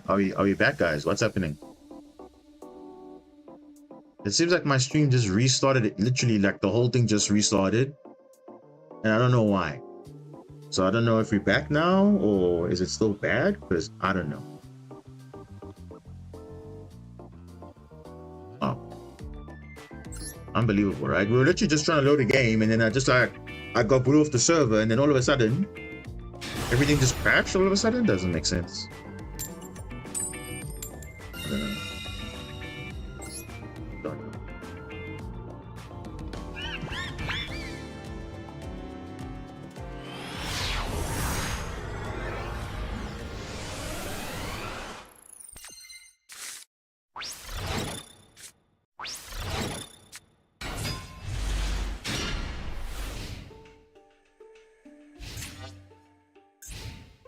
Are we back, guys? What's happening? It seems like my stream just restarted. It literally, like the whole thing just restarted, and I don't know why. So I don't know if we're back now or is it still bad? Because I don't know. Oh, unbelievable, right? We were literally just trying to load a game, and then I got booted off the server, and then all of a sudden, everything just crashed. All of a sudden, doesn't make sense. I don't know.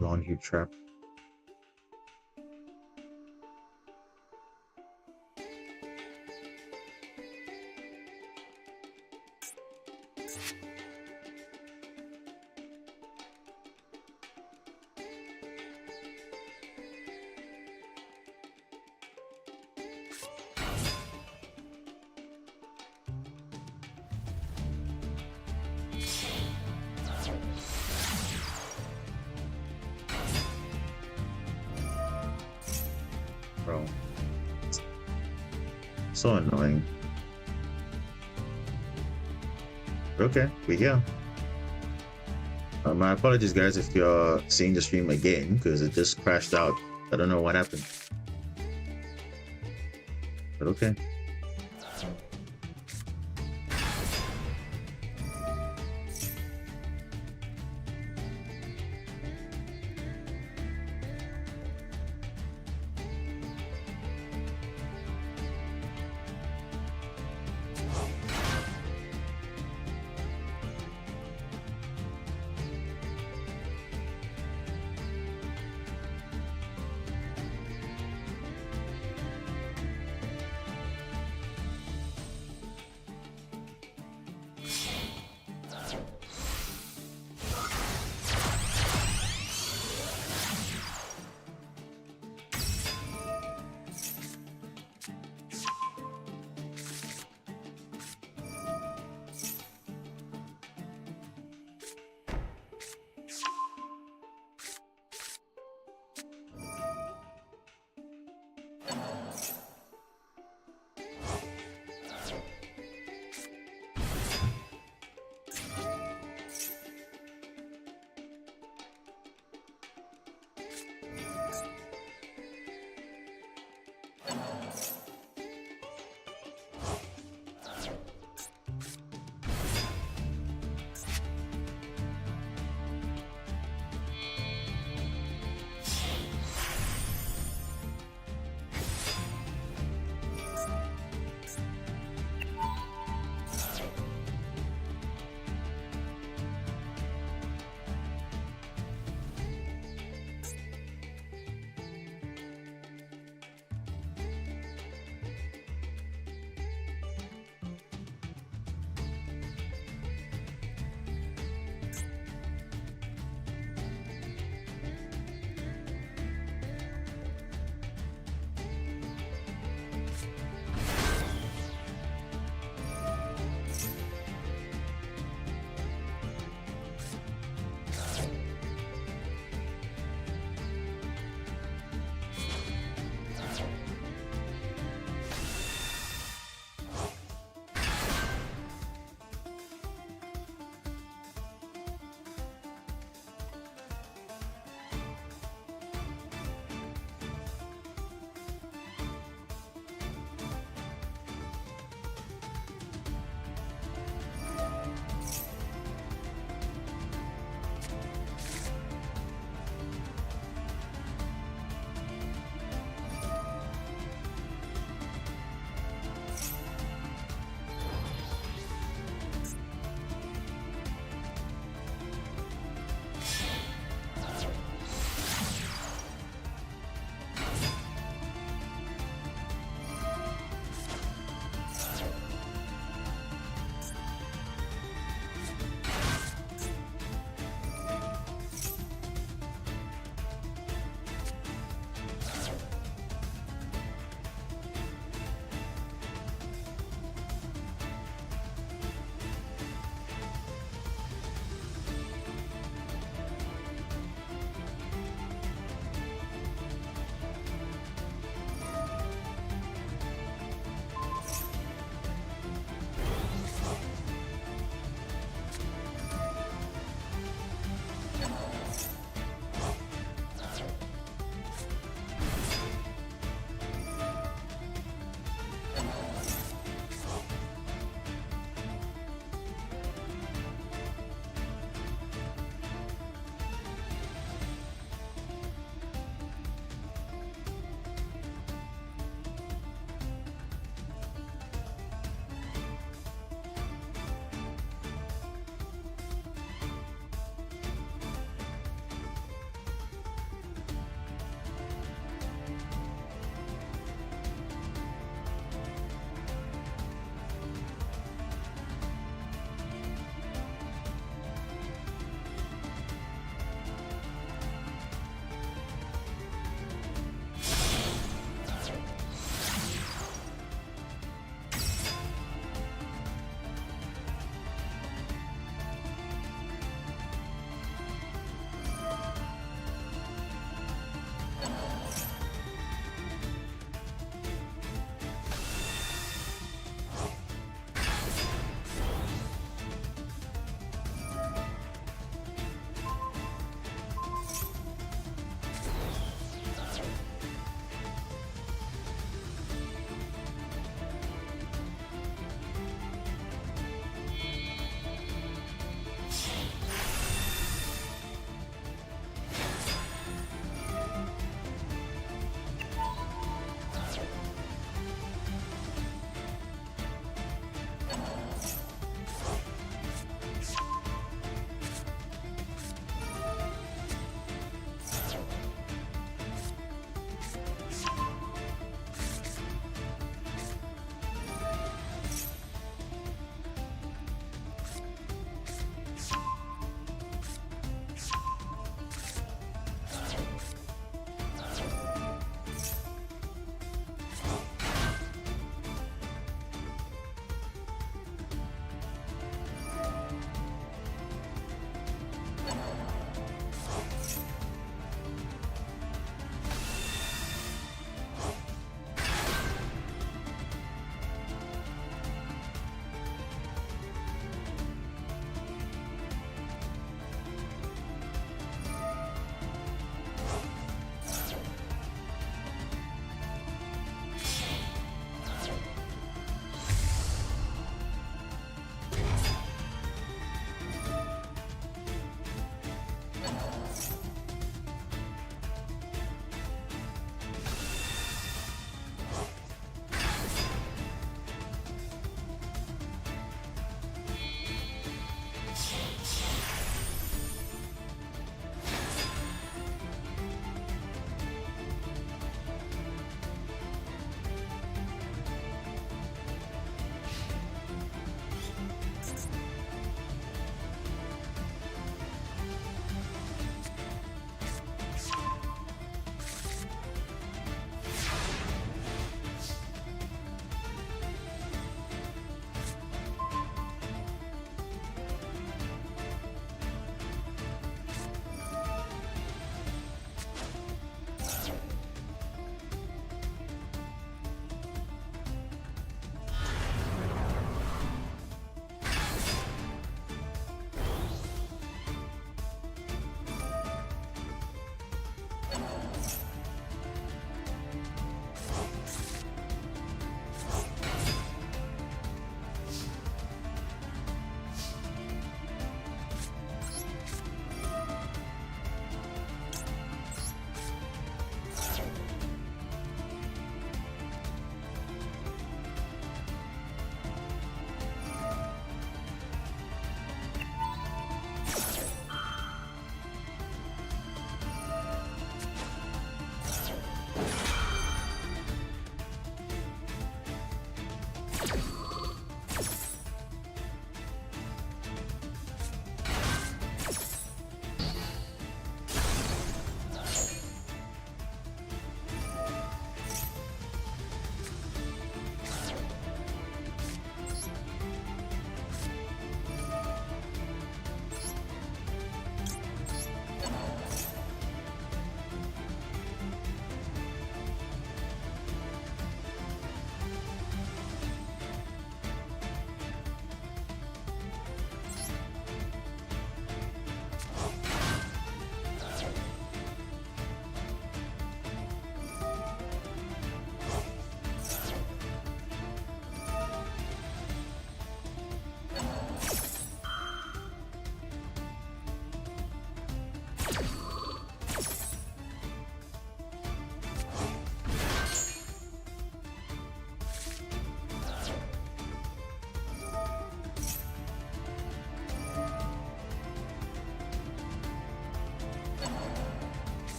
Lawn heat trap. Bro. So annoying. Okay, we're here. My apologies, guys, if you're seeing the stream again, because it just crashed out. I don't know what happened. But okay.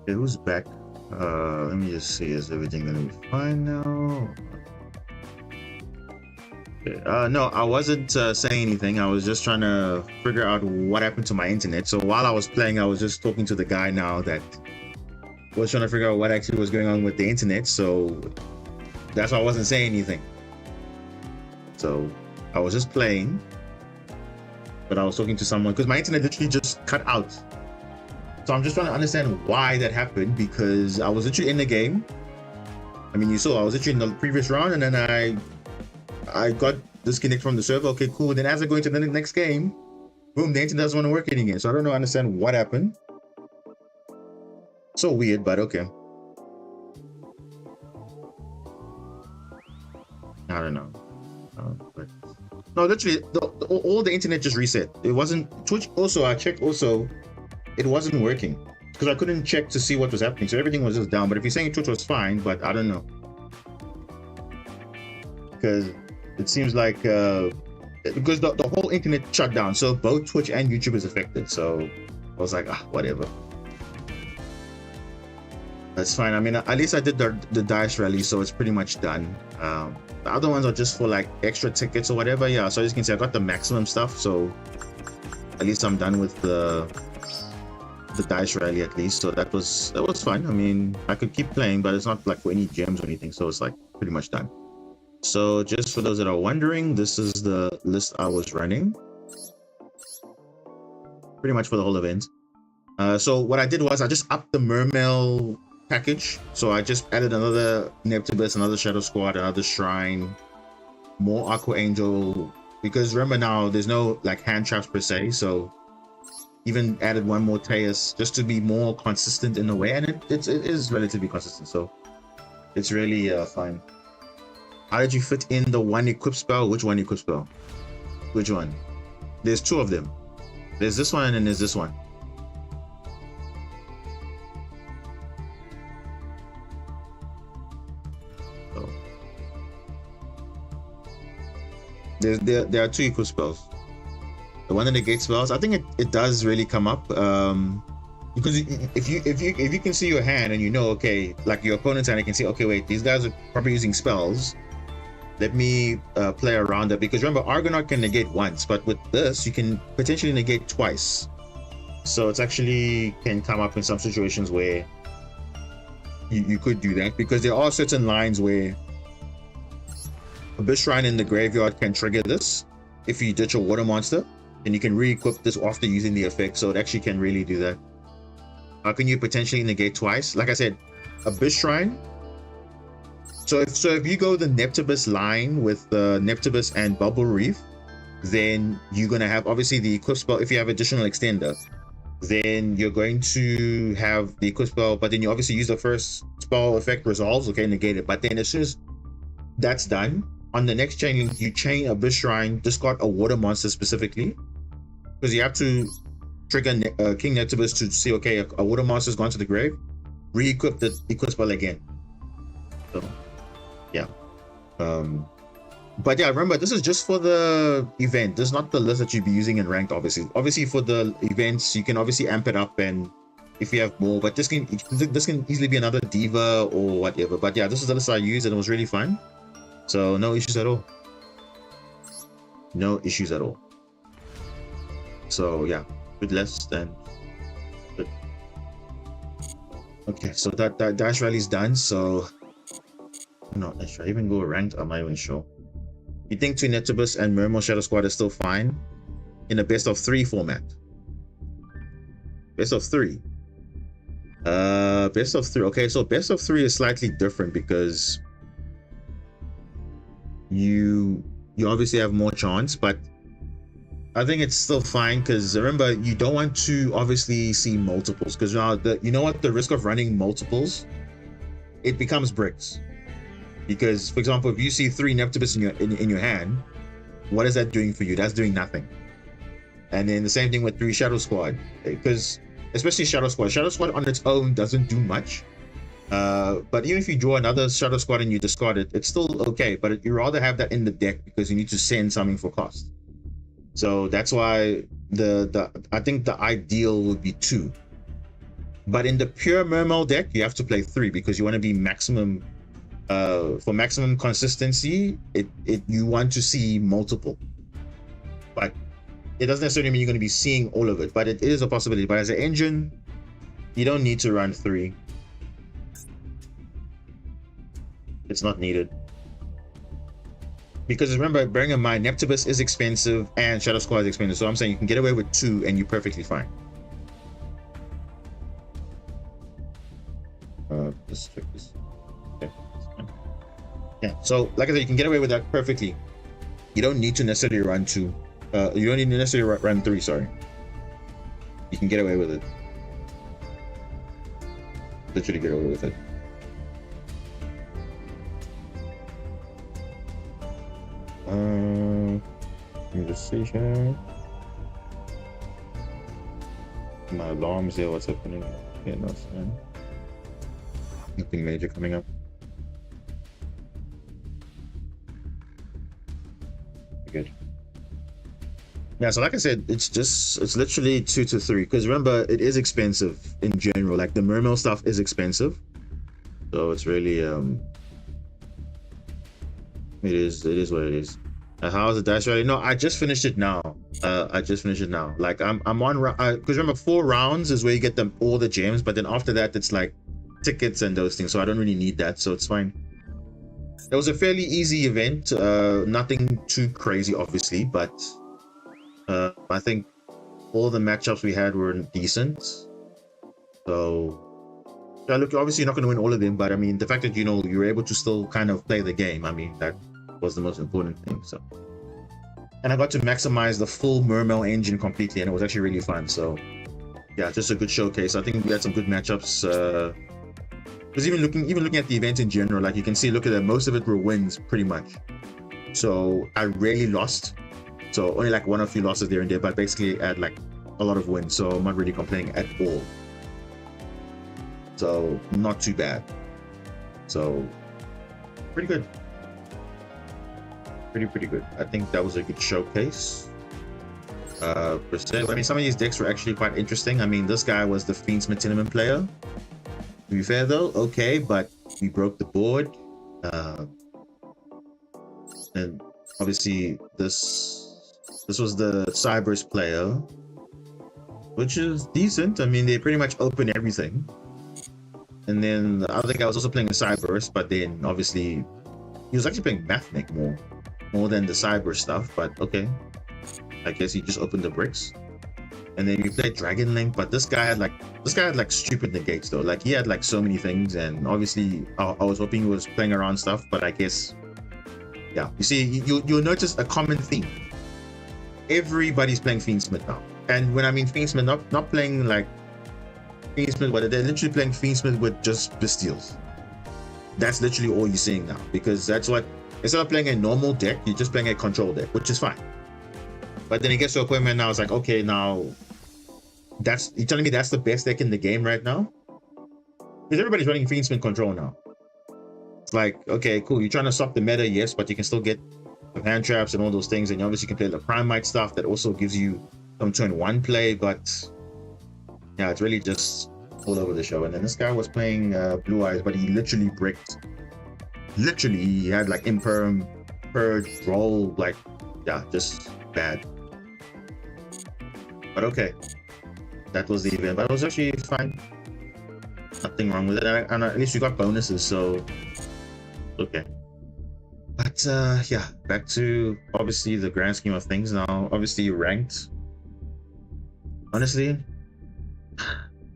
Okay, who's back? Let me just see, is everything gonna be fine now? Okay. No, I wasn't saying anything. I was just trying to figure out what happened to my internet. So while I was playing, I was just talking to the guy now that was trying to figure out what actually was going on with the internet. So that's why I wasn't saying anything. So I was just playing, but I was talking to someone because my internet literally just cut out. So I'm just trying to understand why that happened, because I was literally in the game. I mean, you saw I was literally in the previous round, and then I got disconnected from the server. Okay, cool. Then as I go into the next game, boom, the internet doesn't want to work again. So I don't know, understand what happened. So weird, but okay. I don't know. But no, literally, all the internet just reset. It wasn't Twitch. Also, I checked. Also, it wasn't working because I couldn't check to see what was happening. So everything was just down. But if you're saying Twitch was fine, but I don't know, because it seems like because the whole internet shut down, so both Twitch and YouTube is affected. So I was like, whatever. That's fine. I mean, at least I did the dice rally, so it's pretty much done. The other ones are just for like extra tickets or whatever. Yeah, so as you can see, I got the maximum stuff, so at least I'm done with the dice rally at least. So that was fun. I mean, I could keep playing, but it's not like for any gems or anything, so it's like pretty much done. So just for those that are wondering, this is the list I was running pretty much for the whole event. So what I did was I just upped the Mermail package. So I just added another Neptibus, another Shadow Squad, another Shrine, more Aqua Angel, because remember now there's no like hand traps per se, so even added one more Teus just to be more consistent in a way, and it is relatively consistent, so it's really fine. How did you fit in the one equip spell? Which one equip spell? Which one? There's two of them. There's this one and then there's this one. There are two equal spells. The one that negates spells, I think it does really come up, because if you can see your hand and you know, okay, like your opponent's hand, you can see, okay, wait, these guys are probably using spells. Let me play around that, because remember, Argonaut can negate once, but with this you can potentially negate twice. So it's actually can come up in some situations where you could do that, because there are certain lines where Abyss Shrine in the graveyard can trigger this if you ditch a water monster, and you can re-equip this after using the effect, so it actually can really do that. How can you potentially negate twice? Like I said, Abyss Shrine. So if you go the Neptibus line with the Neptibus and Bubble Reef, then you're gonna have obviously the equip spell. If you have additional extender, then you're going to have the equip spell, but then you obviously use the first spell effect resolves, okay, negate it. But then as soon as that's done, on the next chain link, you chain Abyss Shrine, discard a water monster specifically, because you have to trigger King Neptibus to see, okay, a water monster's gone to the grave, re-equip the equip spell again. So, yeah. But yeah, remember, this is just for the event. This is not the list that you'd be using in ranked, obviously. Obviously, for the events, you can obviously amp it up, and if you have more, but this can easily be another Diva or whatever. But yeah, this is the list I used, and it was really fun. So no issues at all. No issues at all. So yeah, good list and good. Okay, so that dash rally is done. So no, should I even go ranked? I'm not even sure. You think Twin Neptibus and Mermail Shadow Squad is still fine in a best of 3 format? Best of 3. Best of 3. Okay, so best of 3 is slightly different because you obviously have more chance, but I think it's still fine, because remember, you don't want to obviously see multiples, because now you know what the risk of running multiples, it becomes bricks. Because for example, if you see 3 Neptibus in your hand, what is that doing for you? That's doing nothing. And then the same thing with 3 Shadow Squad, because especially Shadow Squad on its own doesn't do much, But even if you draw another Shadow Squad and you discard it, it's still okay. But you rather have that in the deck because you need to send something for cost. So that's why I think the ideal would be 2. But in the pure Mermail deck, you have to play 3 because you want to be maximum. For maximum consistency, you want to see multiple. But it doesn't necessarily mean you're going to be seeing all of it. But it is a possibility. But as an engine, you don't need to run 3. It's not needed. Because remember, bearing in mind, Neptibus is expensive and Shadow Squad is expensive. So I'm saying you can get away with 2 and you're perfectly fine. Let's check this. Okay. Yeah, so like I said, you can get away with that perfectly. You don't need to necessarily run 2. You don't need to necessarily run 3, sorry. You can get away with it. Literally get away with it. Let me just see here. My alarm's there, what's happening? Yeah, no, nothing major coming up. Good. Yeah, so like I said, it's literally 2 to 3 because remember, it is expensive in general. Like the Mermail stuff is expensive, so it's really it is what it is. How's the dice rally? No, I just finished it now. Like I'm on because remember 4 rounds is where you get all the gems, but then after that it's like tickets and those things, so I don't really need that, so it's fine. It was a fairly easy event, nothing too crazy obviously, but I think all the matchups we had were decent. So yeah, look, obviously you're not going to win all of them, but I mean the fact that you were able to still kind of play the game, I mean that was the most important thing. So, and I got to maximize the full Mermail engine completely, and it was actually really fun. So yeah, just a good showcase. I think we had some good matchups. Because even looking at the event in general, like you can see, look at that, most of it were wins pretty much. So I rarely lost. So only like 1 or 2 losses there and there, but basically I had like a lot of wins. So I'm not really complaining at all. So not too bad. So pretty good. Pretty good. I think that was a good showcase. I mean, some of these decks were actually quite interesting. I mean, this guy was the Fiendsmith Tenement player. To be fair though, okay, but we broke the board. And obviously this was the Cybers player, which is decent. I mean, they pretty much open everything. And then the other guy was also playing a Cybers, but then obviously he was actually playing Mathnik more than the Cyber stuff, but okay. I guess he just opened the bricks. And then we played Dragon Link, but this guy had like stupid negates though. Like he had like so many things, and obviously I was hoping he was playing around stuff, but I guess yeah. You see, you'll notice a common theme. Everybody's playing Fiendsmith now. And when I mean Fiendsmith, not playing like Fiendsmith, but they're literally playing Fiendsmith with just Bestials. That's literally all you're seeing now, because that's what, instead of playing a normal deck, you're just playing a control deck, which is fine. But then it gets to a point where now it's like, okay, now you're telling me that's the best deck in the game right now? Because everybody's running Fiendsmith control now. It's like, okay, cool, you're trying to stop the meta, yes, but you can still get the hand traps and all those things, and you obviously can play the Primite stuff that also gives you some turn 1 play, but yeah, it's really just all over the show. And then this guy was playing Blue Eyes, but he literally bricked. Literally, he had like Imperm, Purge, Roll, like, yeah, just bad. But okay, that was the event, but it was actually fine. Nothing wrong with it, and at least we got bonuses, so okay. But yeah, back to obviously the grand scheme of things now. Obviously ranked. Honestly,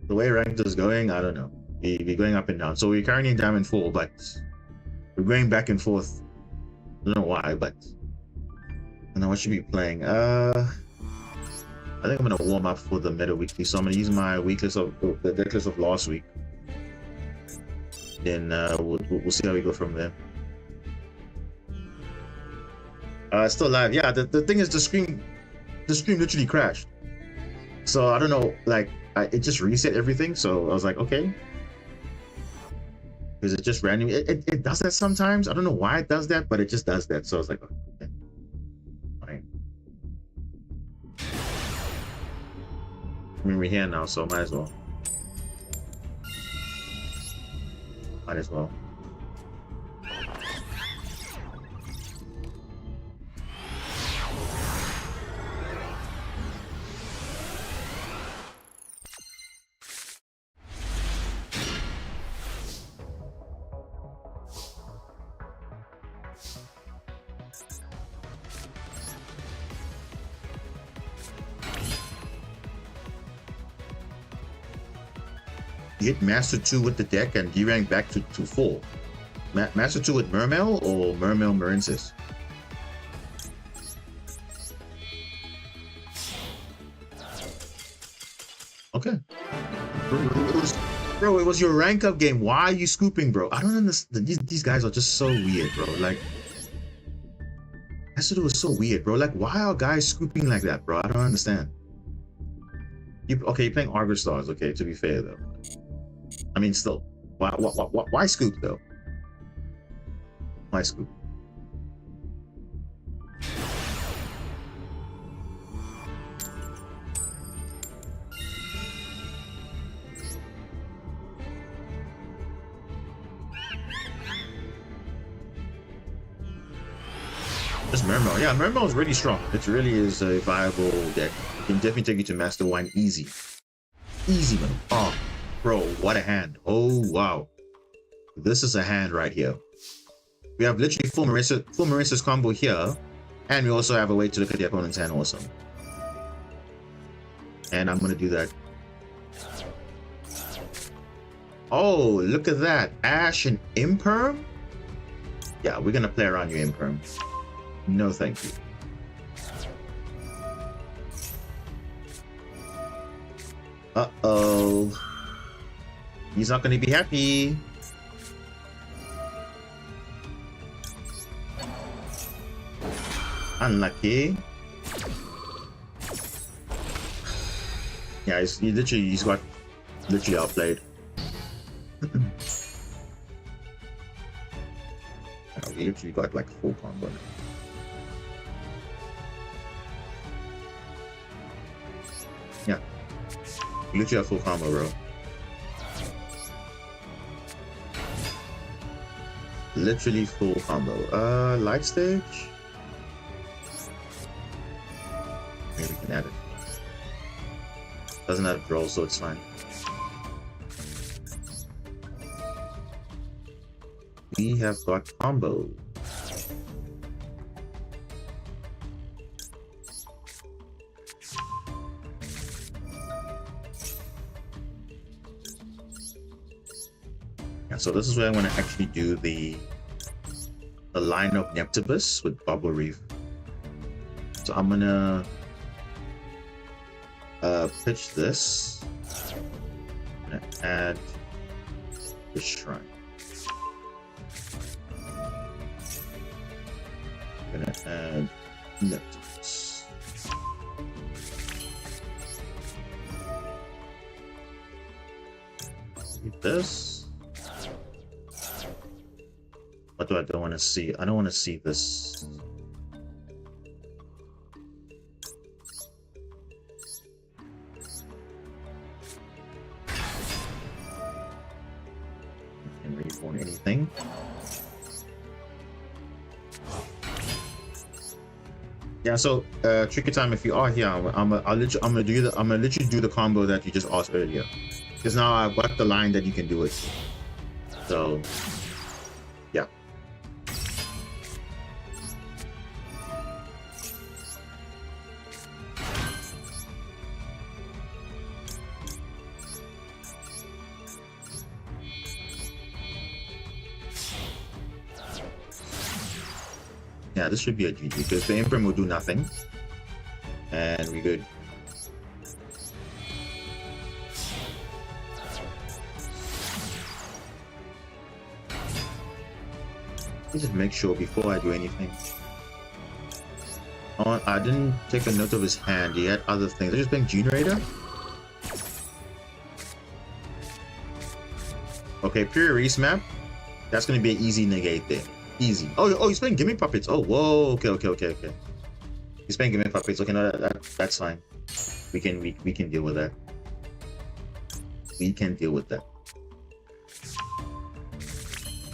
the way ranked is going, I don't know. We're going up and down. So we're currently in Diamond 4, but we're going back and forth. I don't know why, but I don't know what should be playing. I think I'm gonna warm up for the meta weekly, so I'm gonna use my week list of the deck list of last week. Then we'll see how we go from there. Still live. Yeah, the thing is, the stream literally crashed. So I don't know, like it just reset everything. So I was like, okay. Because it just randomly it does that sometimes. I don't know why it does that, but it just does that. So I was like, okay, fine. I mean, we're here now, so might as well. Might as well. Hit Master 2 with the deck and D-rank back to full. Master 2 with Mermail or Mermail Marinsis? Okay. Bro, it was your rank up game. Why are you scooping, bro? I don't understand. These guys are just so weird, bro. Like, Master 2 was so weird, bro. Like, why are guys scooping like that, bro? I don't understand. Okay, you're playing Argus Stars. Okay, to be fair, though. I mean, still, why scoop though? Why scoop? Just Mermail. Yeah, Mermail is really strong. It really is a viable deck. It can definitely take you to Master 1 easy. Easy, man. Oh. Bro, what a hand. Oh, wow. This is a hand right here. We have literally full Marissa's combo here. And we also have a way to look at the opponent's hand also. And I'm going to do that. Oh, look at that. Ash and Imperm? Yeah, we're going to play around your Imperm. No, thank you. Uh-oh. He's not going to be happy. Unlucky. Yeah, he's got literally outplayed. We literally got like full combo. Yeah. We literally have full combo, bro. Literally full combo. Light stage? Maybe we can add it. Doesn't have draw, so it's fine. We have got combo. So this is where I'm going to actually do the line of Neptibus with Bubble Reef. So I'm going to pitch this. I'm going to add the shrine. I'm going to add Neptibus. Leave this. What do I don't want to see? I don't want to see this. Can reborn anything? Yeah. So, tricky time. If you are here, I'm gonna literally do the combo that you just asked earlier. Because now I've got the line that you can do it. So. Yeah, this should be a GG because the Imprint will do nothing. And we good. Let me just make sure before I do anything. Oh, I didn't take a note of his hand. He had other things. They're just playing Generator. Okay, Pure Erase map. That's going to be an easy negate there. Easy. Oh, he's playing Gimmick Puppets. Oh, whoa. Okay. He's playing Gimmick Puppets. Okay, no, that's fine. We can deal with that. We can deal with that.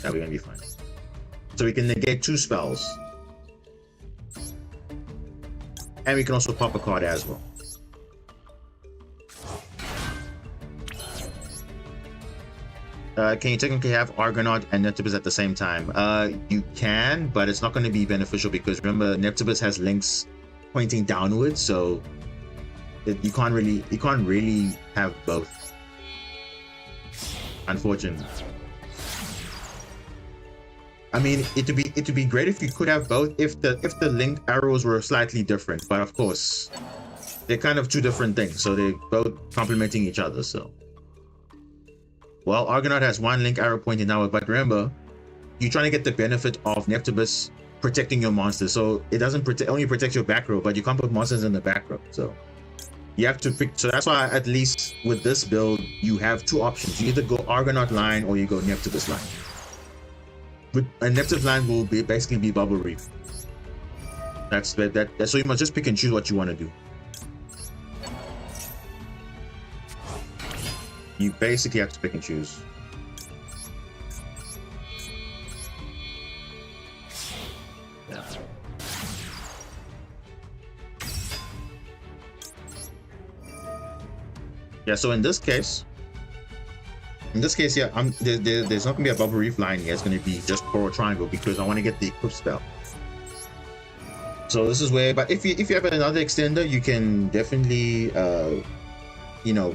That we're gonna be fine. So we can negate 2 spells. And we can also pop a card as well. Can you technically have Argonaut and Neptibus at the same time? You can, but it's not going to be beneficial because remember, Neptibus has links pointing downwards, so you can't really have both. Unfortunately. I mean, it'd be great if you could have both if the link arrows were slightly different, but of course, they're kind of 2 different things, so they're both complementing each other. So. Well, Argonaut has 1 link arrow pointing downward, but remember, you're trying to get the benefit of Neptibus protecting your monsters. So it doesn't only protect your back row, but you can't put monsters in the back row. So you have to pick. So that's why, at least with this build, you have 2 options. You either go Argonaut line or you go Neptibus line. But a Neptibus line will basically be Bubble Reef. That's so you must just pick and choose what you want to do. You basically have to pick and choose. Yeah. Yeah, so in this case, yeah, there's not gonna be a Bubble Reef line here. It's gonna be just Coral Triangle because I want to get the equip spell. So this is where, but if you have another extender, you can definitely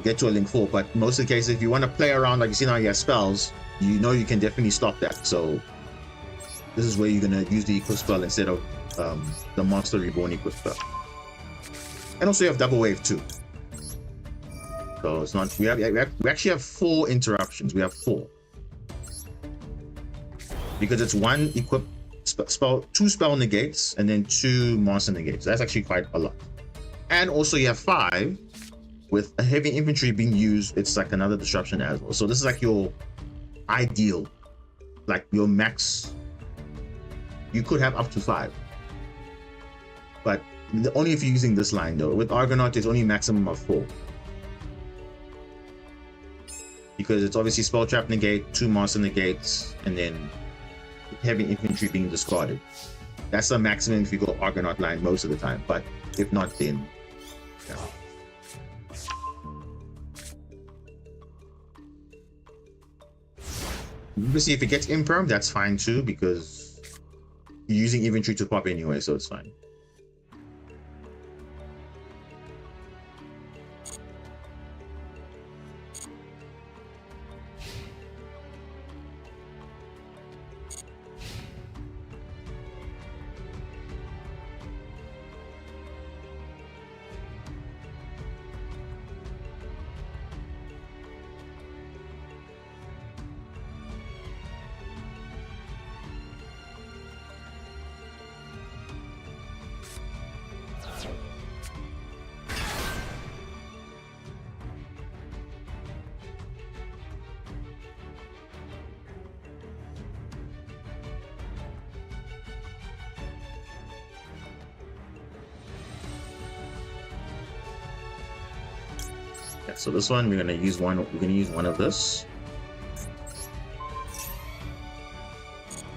get to a link 4, but most of the cases, if you want to play around, like you see now you have spells, you can definitely stop that. So this is where you're going to use the equip spell instead of the Monster Reborn equip spell. And also you have Double Wave too. So it's not, we actually have 4 interruptions. We have 4. Because it's 1 equip spell, 2 spell negates, and then 2 monster negates. That's actually quite a lot. And also you have 5 with a heavy infantry being used. It's like another disruption as well. So this is like your ideal, like your max. You could have up to 5, but only if you're using this line though. With Argonaut, it's only maximum of 4 because it's obviously spell trap negate, 2 monster negates, and then heavy infantry being discarded. That's the maximum if you go Argonaut line most of the time, but if not, then yeah. Obviously, if it gets imperm, that's fine too, because you're using infantry to pop anyway, so it's fine. Yeah, so this one we're gonna use one. We're gonna use one of this.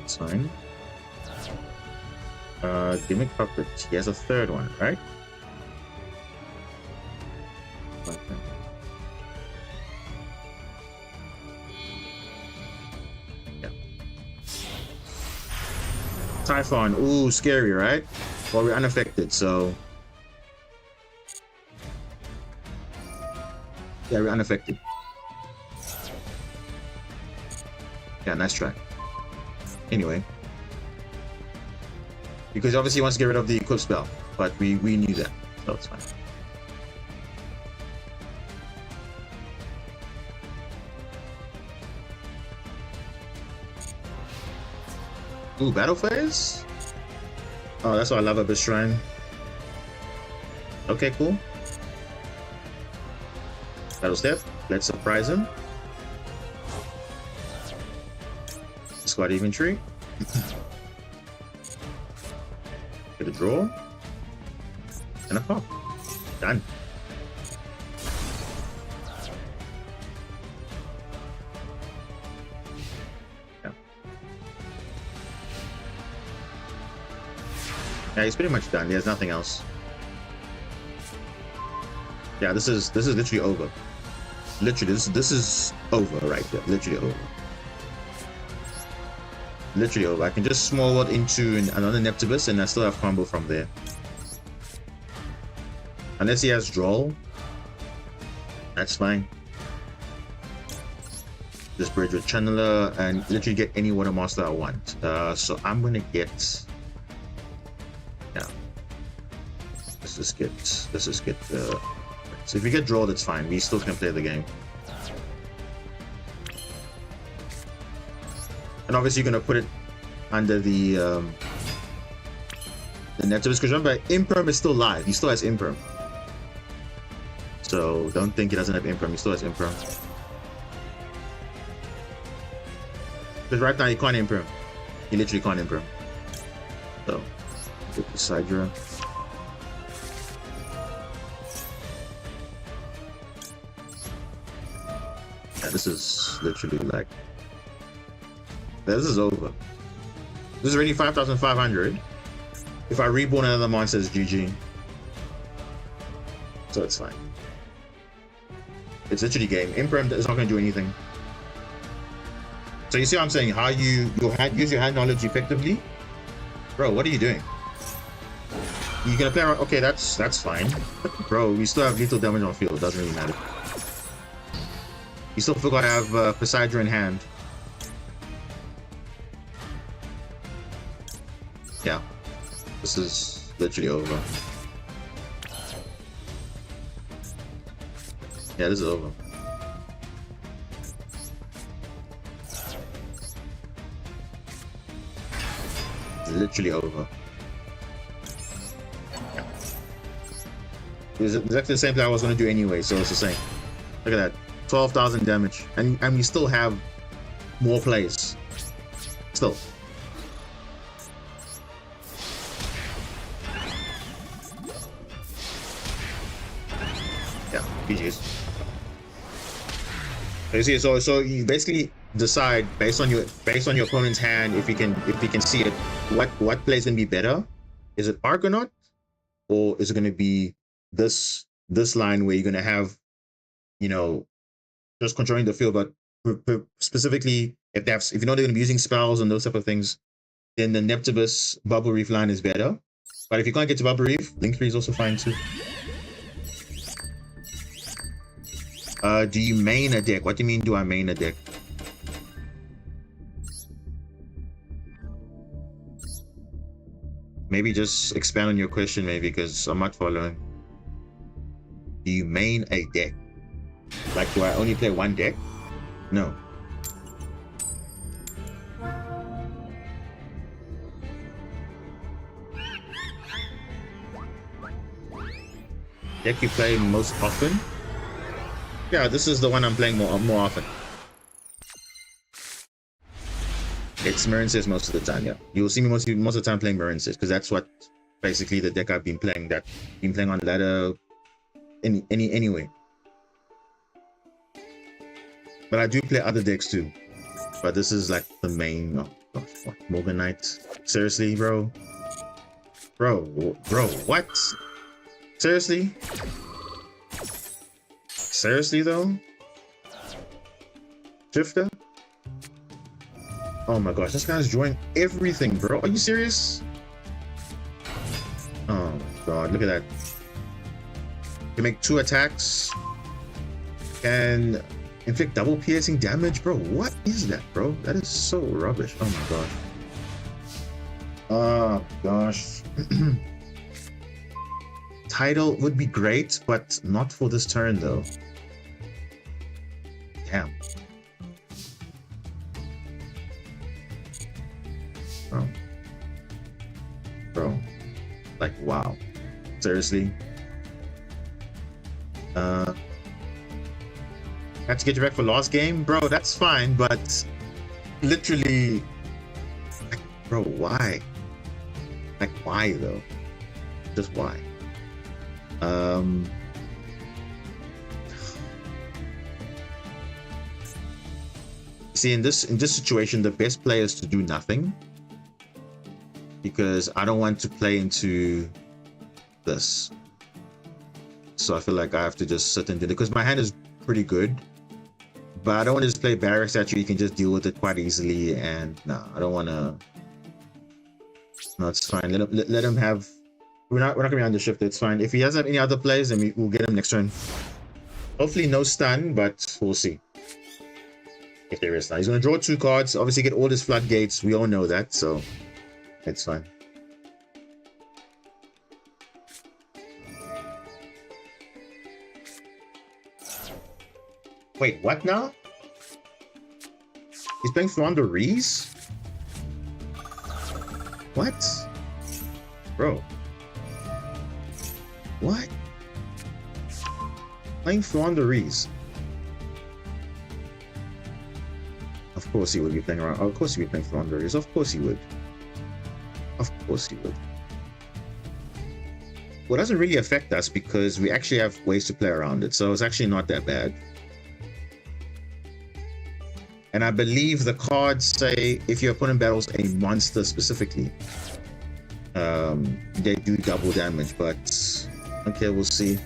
It's fine. Gimmick Puppet. He has a 3rd one, right? Okay. Yeah. Typhon. Ooh, scary, right? Well, we're unaffected, so. Yeah, we're unaffected. Yeah, nice try. Anyway. Because obviously he wants to get rid of the equip spell, but we knew that, so it's fine. Ooh, battle phase? Oh, that's what I love about this shrine. Okay, cool. Battle step. Let's surprise him. squad inventory. Get a draw. And a pop. Done. Yeah. Yeah, he's pretty much done. There's nothing else. Yeah, this is literally over. Literally, this is over right there. Literally over. Literally over. I can just small world into another Neptibus and I still have combo from there. Unless he has draw, that's fine. Just bridge with Channeler and literally get any Water Master I want. So I'm gonna get. Yeah. Let's just get. So if we get draw, that's fine. We still can play the game. And obviously, you're gonna put it under the Neptibus, because remember, Imperm is still live. He still has Imperm. So don't think he doesn't have Imperm. He still has Imperm. Because right now he can't Imperm. He literally can't Imperm. So get the Sidra. Yeah, this is literally like. This is over. This is already 5,500. If I reborn another monster, it's GG. So it's fine. It's literally game. Imperm is not going to do anything. So you see what I'm saying? How you use your hand knowledge effectively? Bro, what are you doing? You're going to play around? Okay, that's fine. Bro, we still have lethal damage on field. It doesn't really matter. You still forgot to have Poseidon in hand. Yeah. This is literally over. Yeah, this is over. It's literally over. Yeah. It's exactly the same thing I was going to do anyway, so it's the same. Look at that. 12,000 damage. And we still have more plays. Still. Yeah, GG's. You see, so you basically decide based on your opponent's hand if you can see it, what play is gonna be better. Is it Argonaut, or is it gonna be this line where you're gonna have, you know, just controlling the field, but specifically if you know they're gonna be using spells and those type of things, then the Neptibus Bubble Reef line is better. But if you can't get to Bubble Reef, Link 3 is also fine too. Do you main a deck? What do you mean, do I main a deck? Maybe just expand on your question, maybe, because I'm not following. Do you main a deck? Like, do I only play one deck? No. Deck you play most often? Yeah, this is the one I'm playing more often. It's Marincess most of the time, yeah. You'll see me most of the time playing Marincess, because that's what basically the deck I've been playing, on ladder anyway. But I do play other decks too. But this is like the main. Oh gosh, what? Morgan Knight? Seriously, bro? Bro, what? Seriously? Seriously though? Shifter? Oh my gosh, this guy's drawing everything, bro. Are you serious? Oh my god, look at that. You make 2 attacks and inflict double piercing damage, bro. What is that, bro? That is so rubbish. Oh my gosh. Oh gosh. Title would be great, but not for this turn though. Damn. Bro. Like, wow. Seriously? Had to get you back for last game? Bro, that's fine, but literally Bro, why? Like, why though? Just why? See, in this situation, the best play is to do nothing, because I don't want to play into this. So I feel like I have to just sit and do it, because my hand is pretty good, but I don't want to just play barracks at you. You can just deal with it quite easily, and no, I don't want to. No, it's fine. Let him have. We're not gonna be undershifted. It's fine. If he doesn't have any other plays, then we'll get him next turn. Hopefully no stun, but we'll see. If there is stun, he's gonna draw 2 cards. Obviously, get all his floodgates. We all know that, so it's fine. Wait, what now? He's playing Flounder Reese? What? Bro. What? Playing Flounder Reese. Of course he would be playing around. Of course he would be playing Flounder Reese. Of course he would. Of course he would. Well, it doesn't really affect us because we actually have ways to play around it. So it's actually not that bad. And I believe the cards say if your opponent battles a monster specifically, they do double damage, but okay, we'll see.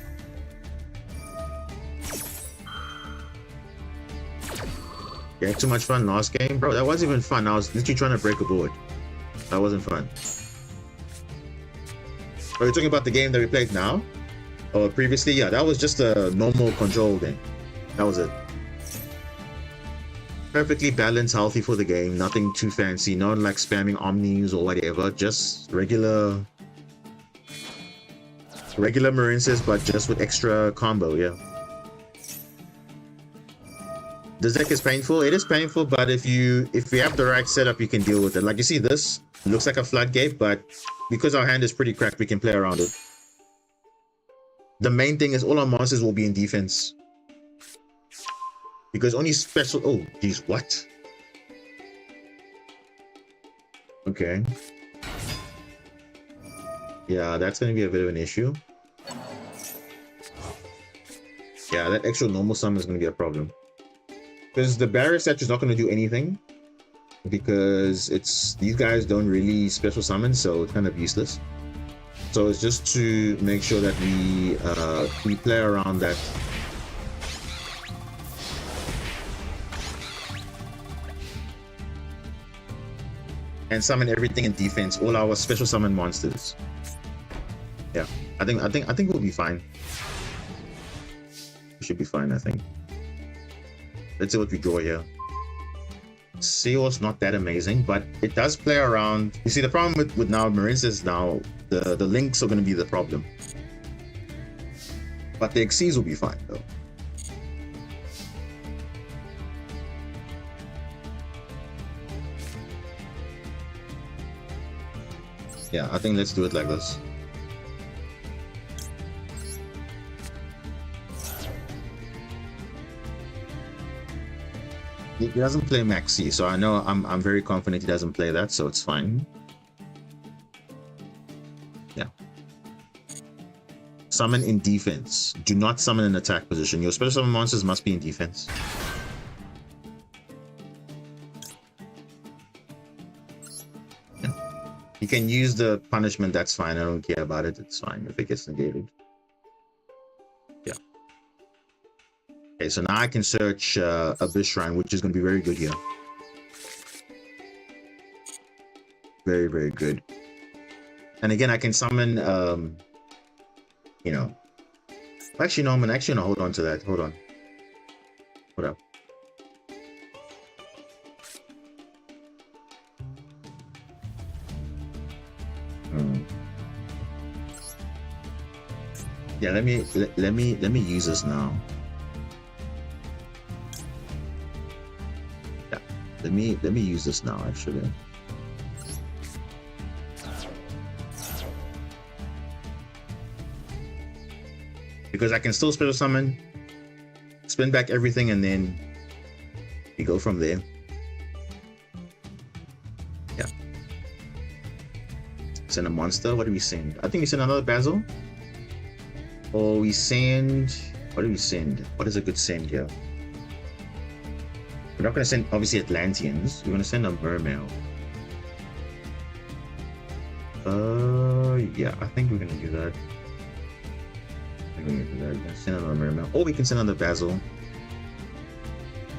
Yeah, too much fun last game. Bro, that wasn't even fun. I was literally trying to break a board. That wasn't fun. Are you talking about the game that we played now? Or previously? Yeah, that was just a normal control game. That was it. Perfectly balanced, healthy for the game. Nothing too fancy. Not like spamming omnis or whatever. Just regular Marinces, but just with extra combo, yeah. This deck is painful. It is painful, but if we have the right setup, you can deal with it. Like you see this, it looks like a floodgate, but because our hand is pretty cracked, we can play around it. The main thing is all our monsters will be in defense. Because only special... Oh, geez, what? Okay. Yeah, that's going to be a bit of an issue. Yeah, that extra normal summon is going to be a problem. Because the barrier statue is not going to do anything. Because these guys don't really special summon, so it's kind of useless. So it's just to make sure that we play around that. And summon everything in defense, all our special summon monsters. Yeah, I think we'll be fine. We should be fine, I think. Let's see what we draw here. Seal's not that amazing, but it does play around. You see, the problem with now Marines is now the links are going to be the problem. But the Xyz will be fine though. Yeah, I think let's do it like this. He doesn't play Maxi, so I know I'm very confident he doesn't play that, so it's fine. Yeah. Summon in defense. Do not summon in attack position. Your special summon monsters must be in defense. Yeah. You can use the punishment, that's fine. I don't care about it. It's fine if it gets negated. Yeah. Okay, so now I can search Abyss Shrine, which is going to be very good here. Very, very good. And again, I can summon, you know... Actually, no, I'm gonna actually hold on to that. Hold on. Hold up. Yeah, let me use this now. Yeah, let me use this now actually. Because I can still special summon, spin back everything, and then we go from there. Yeah. Send a monster. What do we send? I think we send another Basil. Or we send... What do we send? What is a good send here? We're not going to send, obviously, Atlanteans. We're going to send a Mermail. Yeah, I think we're going to do that. We're going to do that. We're going to send another Mermail. Or we can send another Basil.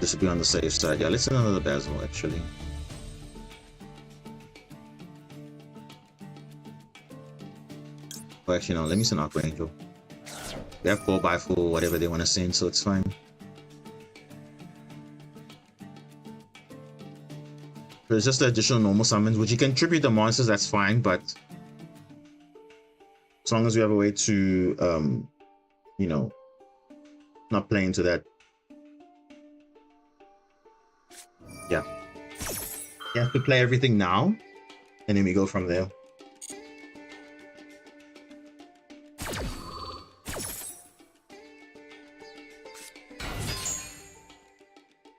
Just to be on the safe side. Yeah, let's send another Basil, actually. Oh, actually, no. Let me send Archangel. They have 4x4, whatever they want to send, so it's fine. There's just the additional normal summons, which you can tribute the monsters, that's fine, but as long as we have a way to, you know, not play into that. Yeah. You have to play everything now, and then we go from there.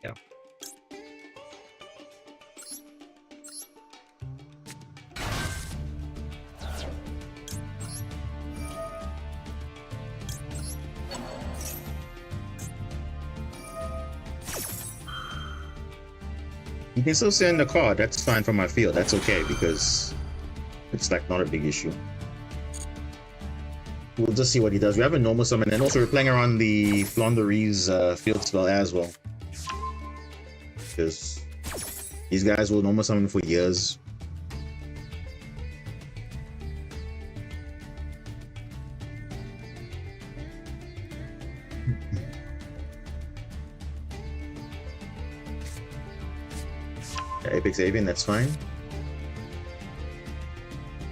Yeah. You can still send a card, that's fine from my field, that's okay, because it's like not a big issue. We'll just see what he does. We have a normal summon, and also we're playing around the Flanderies field spell as well. Because these guys will normal summon for years. Apex Avian, that's fine.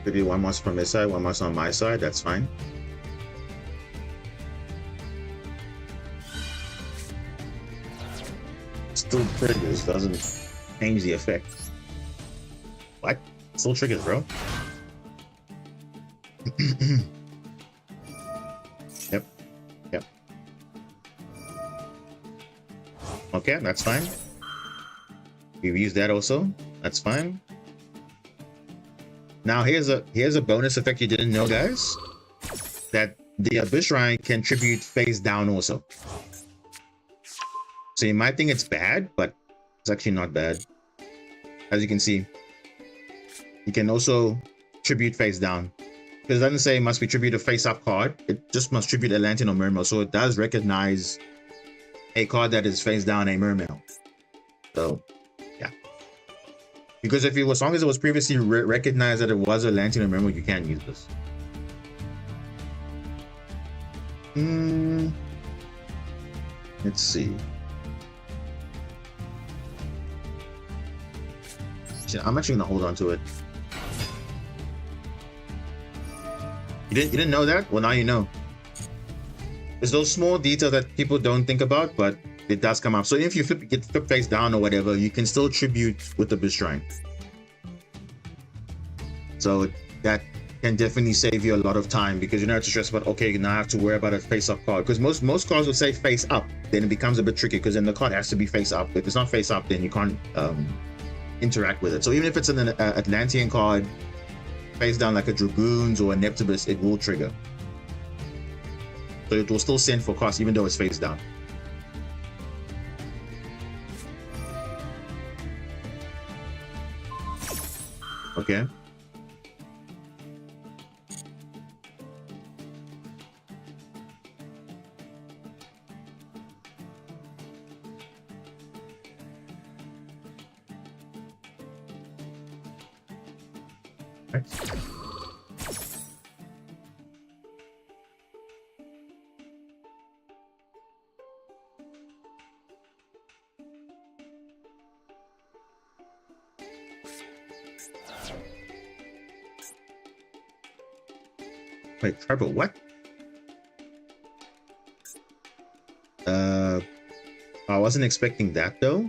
Could be one monster from his side, one monster on my side, that's fine. Still triggers, doesn't change the effect. What? Still triggers, bro. Yep. Yep. Okay, that's fine. We've used that also. That's fine. Now here's a bonus effect you didn't know, guys. That the Abyss Shrine can tribute face down also. So you might think it's bad, but it's actually not bad. As you can see, you can also tribute face down. Because it doesn't say it must be tribute a face up card. It just must tribute Atlantean or Mermail. So it does recognize a card that is face down a Mermail. So because if it was, as long as it was previously recognized that it was a Atlantean or Mermail, you can't use this. Let's see. I'm actually gonna hold on to it. You didn't know that? Well, now you know. There's those small details that people don't think about, but it does come up. So if you get flip face down or whatever, you can still tribute with the Abyss Shrine. So that can definitely save you a lot of time, because you don't have to stress about, okay, now I have to worry about a face up card. Because most cards will say face up, then it becomes a bit tricky, because then the card has to be face up. If it's not face up, then you can't interact with it. So even if it's an Atlantean card face down like a Dragoons or a Neptibus, it will trigger. So it will still send for cost even though it's face down. Okay. Right. Wait, Trevor, what? I wasn't expecting that though.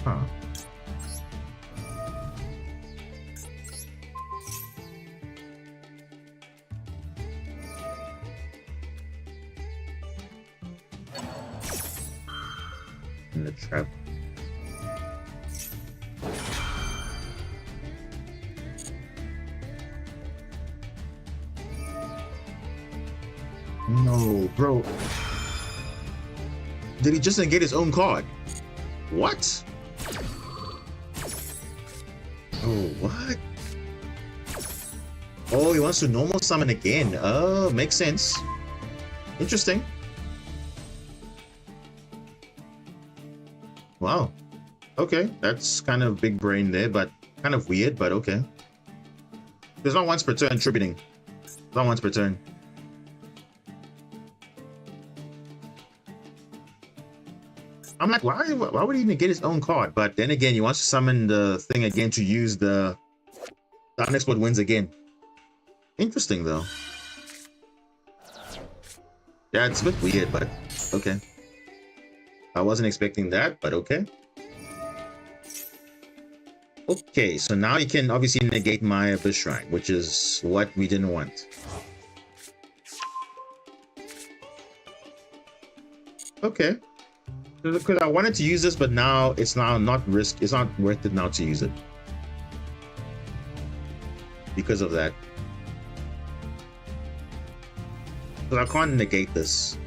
Huh. In the trap. No, bro. Did he just negate his own card? What? Oh, what? Oh, he wants to normal summon again. Oh, makes sense. Interesting. Wow. Okay, that's kind of big brain there, but kind of weird, but okay. There's not once per turn tributing. Not once per turn. I'm like, why would he even get his own card? But then again, he wants to summon the thing again to use the unexplored wins again. Interesting though. Yeah, it's a bit weird, but okay. I wasn't expecting that, but okay. Okay, so now you can obviously negate my Abyss Shrine, which is what we didn't want. Okay. Because I wanted to use this, but now it's not worth it now to use it. Because of that. Because I can't negate this.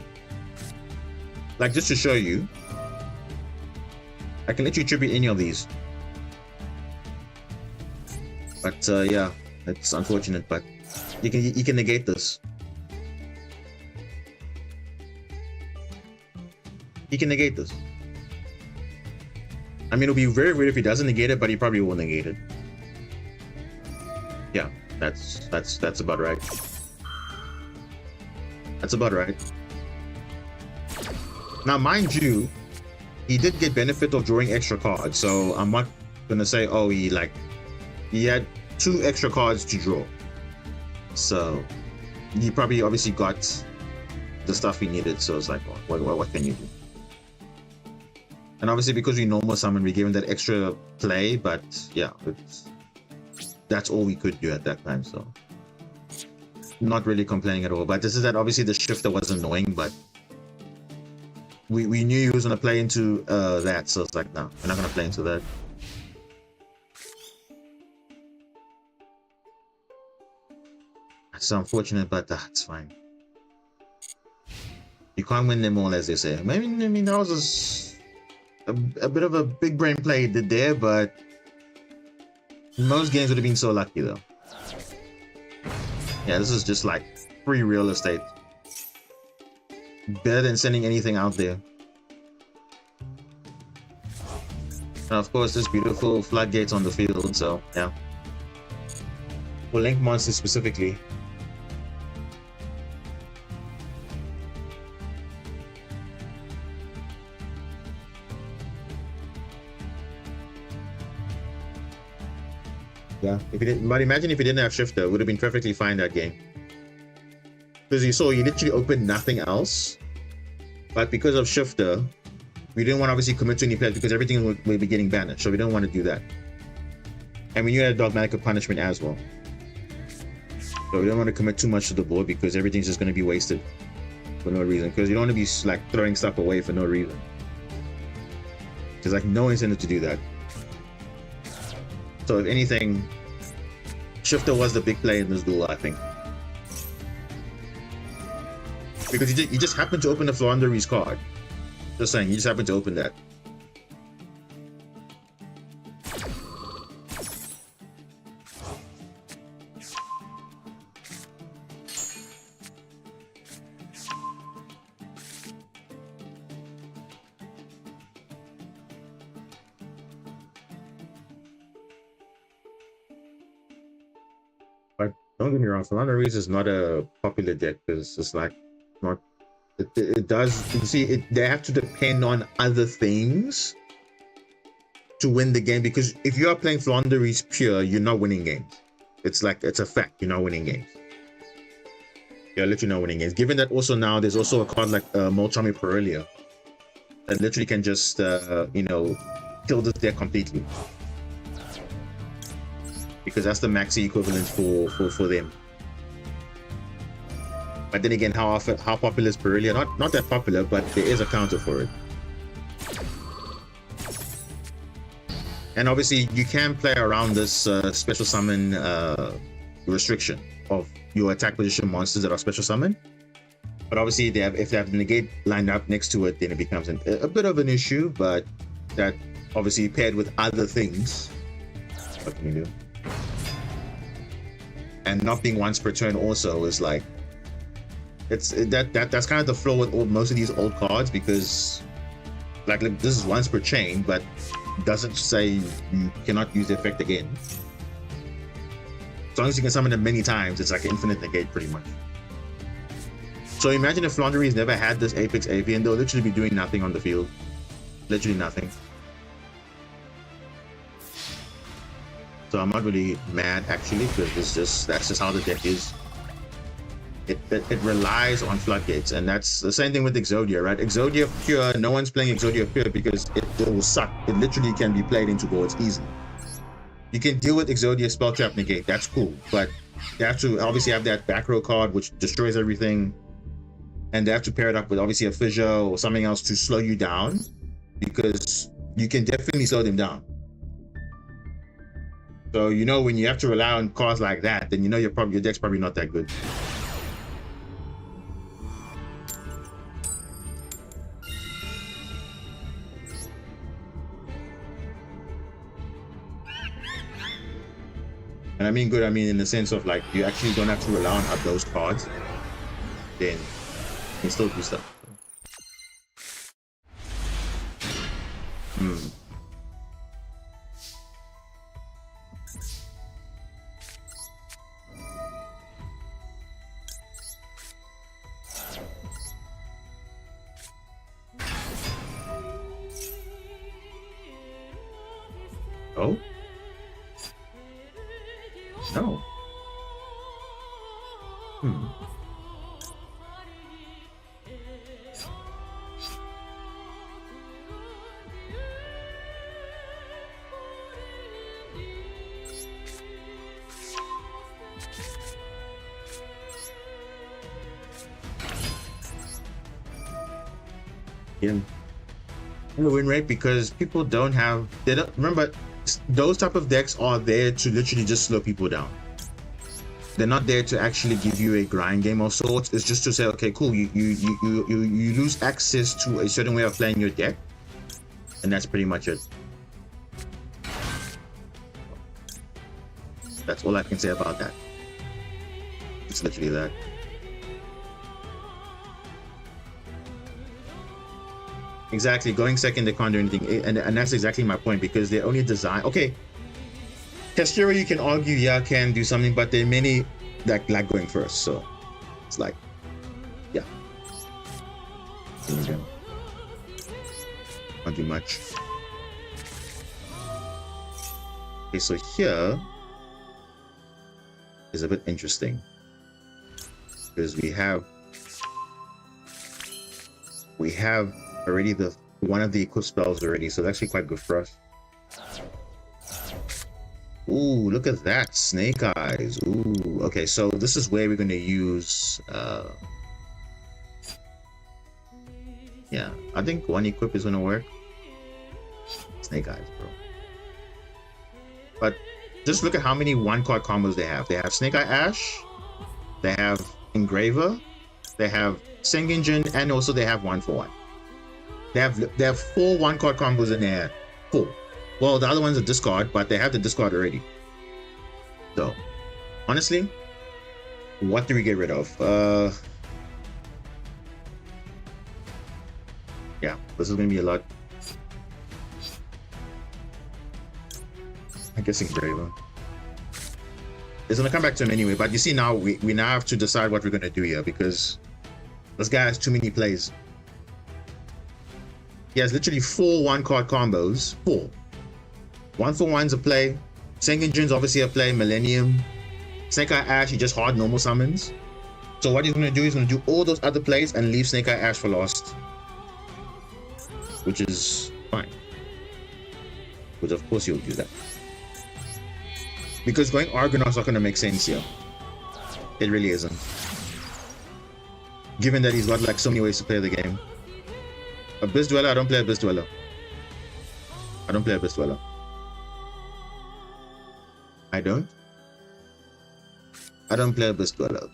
Like, just to show you, I can let you tribute any of these. But yeah, it's unfortunate, but you can negate this. He can negate this. I mean, it'll be very weird if he doesn't negate it, but he probably will negate it. Yeah, that's about right. That's about right. Now, mind you, he did get benefit of drawing extra cards, so I'm not gonna say, oh, he had 2 extra cards to draw. So he probably obviously got the stuff he needed, so it's like, what can you do? And obviously, because we normal summon, we gave him that extra play, but yeah, that's all we could do at that time, so not really complaining at all. But this is that obviously the shifter was annoying, but we knew he was going to play into that, so it's like, no, we're not going to play into that. It's unfortunate, but it's fine. You can't win them all, as they say. I mean that was a bit of a big brain play he did there, but most games would have been so lucky though. Yeah, this is just like free real estate. Better than sending anything out there. And of course, this beautiful floodgates on the field, so yeah. For Link monsters specifically. Yeah, if he didn't, but imagine if he didn't have Shifter, it would have been perfectly fine that game. Because you saw, he literally opened nothing else. But because of Shifter, we didn't want to obviously commit to any players because everything would be getting banished. So we don't want to do that. And we knew had Dogmatic Punishment as well. So we don't want to commit too much to the board because everything's just going to be wasted for no reason. Because you don't want to be like throwing stuff away for no reason. There's like no incentive to do that. So if anything, Shifter was the big play in this duel, I think. Because he just happened to open the Flounderies card. Just saying, he just happened to open that. But don't get me wrong, Flounderies is not a popular deck because it's like not. It does. You see, they have to depend on other things to win the game. Because if you are playing Flounderies pure, you're not winning games. It's like it's a fact. You're not winning games. You're literally not winning games. Given that also now there's also a card like Molchami Perelia that literally can just you know, kill this deck completely. Because that's the maxi equivalent for them. But then again, how popular is Borrelia? Not that popular, but there is a counter for it. And obviously, you can play around this special summon restriction of your attack position monsters that are special summon. But obviously, if they have the negate lined up next to it, then it becomes a bit of an issue. But that obviously paired with other things, what can you do? And not being once per turn also is like, that's kind of the flaw with most of these old cards, because like this is once per chain, but doesn't say you cannot use the effect again. As long as you can summon them many times, it's like an infinite negate pretty much. So imagine if Flaunderies never had this Apex AP, and they'll literally be doing nothing on the field. Literally nothing. So I'm not really mad actually, because that's just how the deck is. It relies on floodgates, and that's the same thing with Exodia, right? Exodia Pure, no one's playing Exodia Pure because it will suck. It literally can be played into boards easily. You can deal with Exodia Spell Trap Negate, that's cool, but they have to obviously have that back row card which destroys everything, and they have to pair it up with obviously a fissure or something else to slow you down, because you can definitely slow them down. So you know, when you have to rely on cards like that, then you know your deck's probably not that good. And I mean good, I mean in the sense of like, you actually don't have to rely on those cards, then you can still do stuff. Oh? No. Yeah. The win rate, because people don't have, they don't remember, those type of decks are there to literally just slow people down. They're not there to actually give you a grind game of sorts. It's just to say, okay, cool, you lose access to a certain way of playing your deck, and that's pretty much it. That's all I can say about that. It's literally that. Exactly, going second, they can't do anything, and that's exactly my point, because they're only designed. Okay, Castero, you can argue, yeah, can do something, but there are many that like going first, so it's like, yeah, can't do much. Okay, so here is a bit interesting, because we have already one of the equip spells already, so that's actually quite good for us. Ooh, look at that, Snake Eyes. Ooh, okay, so this is where we're going to use yeah, I think one equip is going to work. Snake Eyes, bro. But just look at how many one card combos they have. They have Snake Eye Ash, they have Engraver, they have Sengenjin, and also they have 1-for-1. They have 4 one-card combos in there. 4. Well, the other one's a discard, but they have the discard already. So, honestly, what do we get rid of? Yeah, this is going to be a lot. I guess Engraver. It's going to come back to him anyway, but you see now, we now have to decide what we're going to do here, because this guy has too many plays. He has literally 4 one-card combos. 4. 1-for-1's a play. Sengenjin's obviously a play. Millennium. Snake Eye Ash, he just hard normal summons. So what he's going to do is going to do all those other plays and leave Snake Eye Ash for last. Which is fine. which of course you'll do that. Because going Argonaut's not going to make sense here. It really isn't. Given that he's got like so many ways to play the game. Abyss Dweller, I don't play Abyss Dweller. I don't play Abyss Dweller. I don't play Abyss Dweller.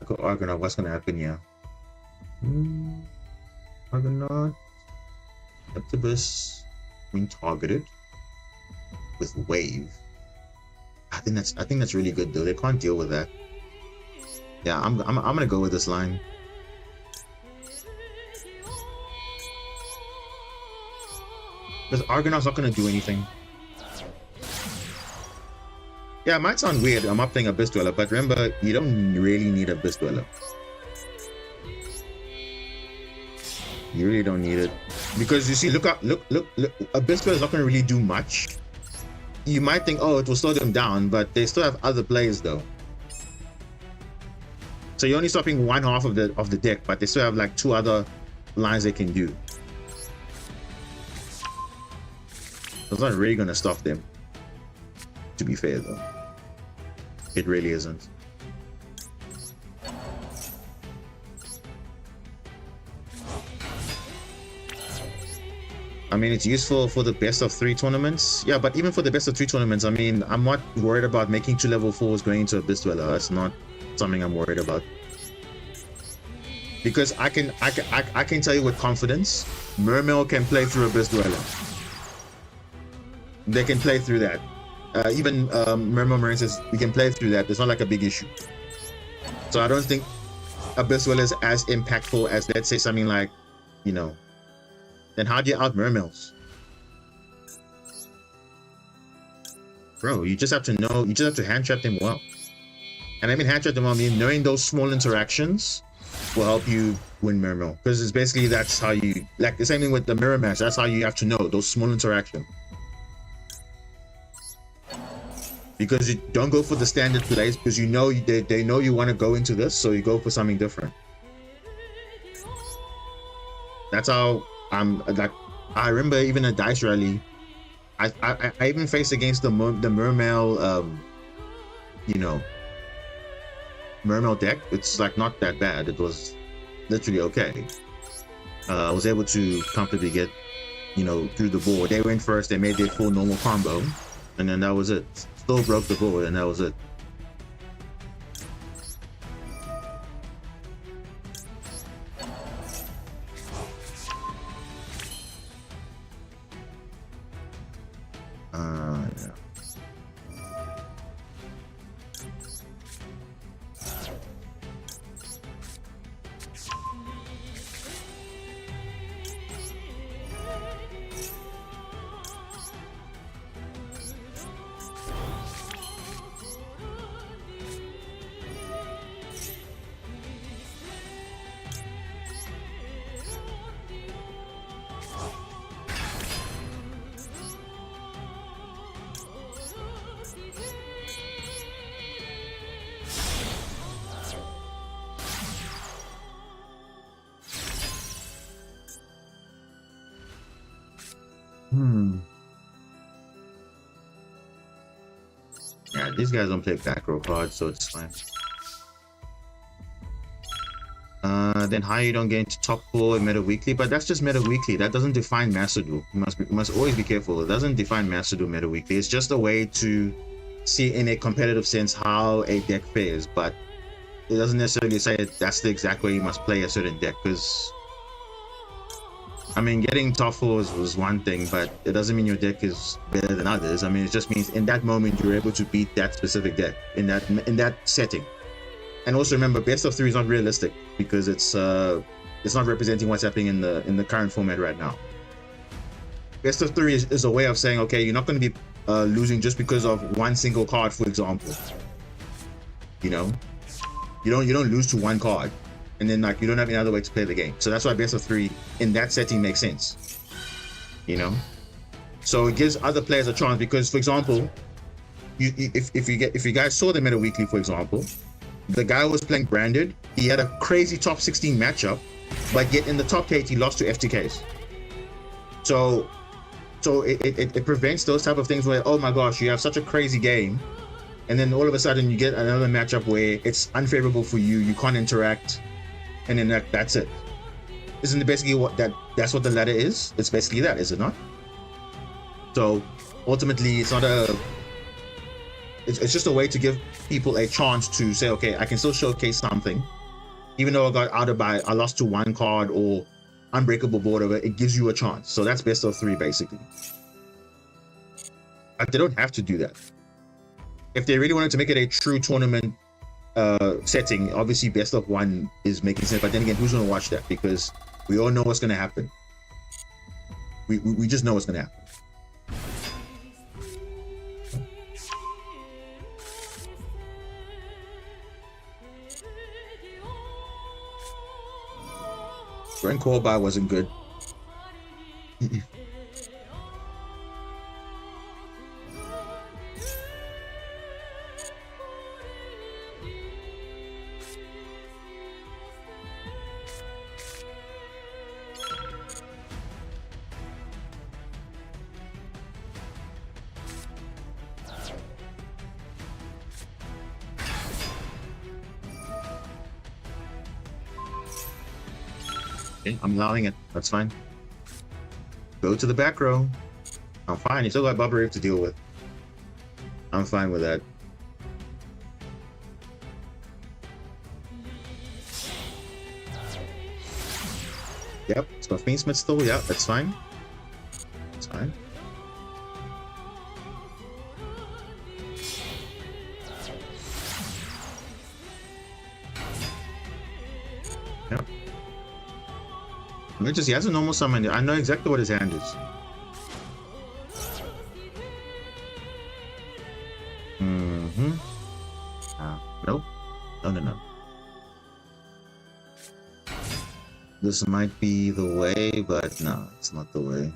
I go Argonaut, what's gonna happen here? Argonaut. Septibus being targeted with wave. I think that's really good though. They can't deal with that. Yeah, I'm gonna go with this line. Because Argonaut's not gonna do anything. Yeah, it might sound weird. I'm up playing Abyss Dweller, but remember, you don't really need Abyss Dweller. You really don't need it. Because you see, look, Abyss Dweller is not gonna really do much. You might think, oh, it will slow them down, but they still have other plays though. So you're only stopping one half of the deck, but they still have like 2 other lines they can do. It's not really gonna stop them. To be fair though. It really isn't. I mean, it's useful for the best of 3 tournaments. Yeah, but even for the best of 3 tournaments, I mean, I'm not worried about making 2 level 4s going into Abyss Dweller. That's not something I'm worried about. Because I can tell you with confidence, Mermail can play through Abyss Dweller. They can play through that. Even Mermail Marine says we can play through that. It's not like a big issue. So I don't think Abyss Dweller is as impactful as, let's say, something like, you know, then how do you out Mermails? Bro, you just have to know, you just have to hand trap them well. And I mean hand trap them well, I mean knowing those small interactions will help you win Mermail. Because it's basically, that's how you, like the same thing with the mirror match, that's how you have to know those small interactions. Because you don't go for the standard plays, because you know they know you want to go into this, so you go for something different. That's how I'm like. I remember even a dice rally, I even faced against the Mermail, you know, Mermail deck. It's like not that bad. It was literally okay. I was able to comfortably get, you know, through the board. They went first. They made their full normal combo, and then that was it. Still broke the board, and that was it. Yeah. Yeah, these guys don't play back row cards, so it's fine. Then how you don't get into top 4 in meta weekly, but that's just meta weekly. That doesn't define master duel. You must always be careful. It doesn't define master duel meta weekly. It's just a way to see in a competitive sense how a deck fares, but it doesn't necessarily say that's the exact way you must play a certain deck. Because I mean, getting top 4s was one thing, but it doesn't mean your deck is better than others. I mean, it just means in that moment you're able to beat that specific deck in that setting. And also remember, best of 3 is not realistic because it's not representing what's happening in the current format right now. Best of 3 is a way of saying, okay, you're not going to be losing just because of one single card, for example. You know, you don't lose to one card, and then like you don't have any other way to play the game. So that's why best of 3 in that setting makes sense. You know, so it gives other players a chance because, for example, if you guys saw the meta weekly, for example. The guy was playing branded. He had a crazy top 16 matchup, but yet in the top 8 he lost to FTKs. So it prevents those type of things where, oh my gosh, you have such a crazy game, and then all of a sudden you get another matchup where it's unfavorable for you, you can't interact, and then that's it. Isn't it basically that's what the ladder is? It's basically that, is it not? So ultimately it's not it's just a way to give people a chance to say, okay, I can still showcase something, even though I got out of I lost to 1 card or unbreakable board over, it gives you a chance. So that's best of 3 basically. But they don't have to do that. If they really wanted to make it a true tournament setting, obviously best of 1 is making sense. But then again, who's going to watch that? Because we all know what's going to happen. We just know what's going to happen. Brent Callby wasn't good. Okay, I'm allowing it. That's fine. Go to the back row. I'm fine. You still got Bubba Rave to deal with. I'm fine with that. Yep, it's got Fiendsmith still. Yeah, that's fine. That's fine. Yep. He has a normal summon. I know exactly what his hand is. Nope. No. This might be the way, but no, it's not the way.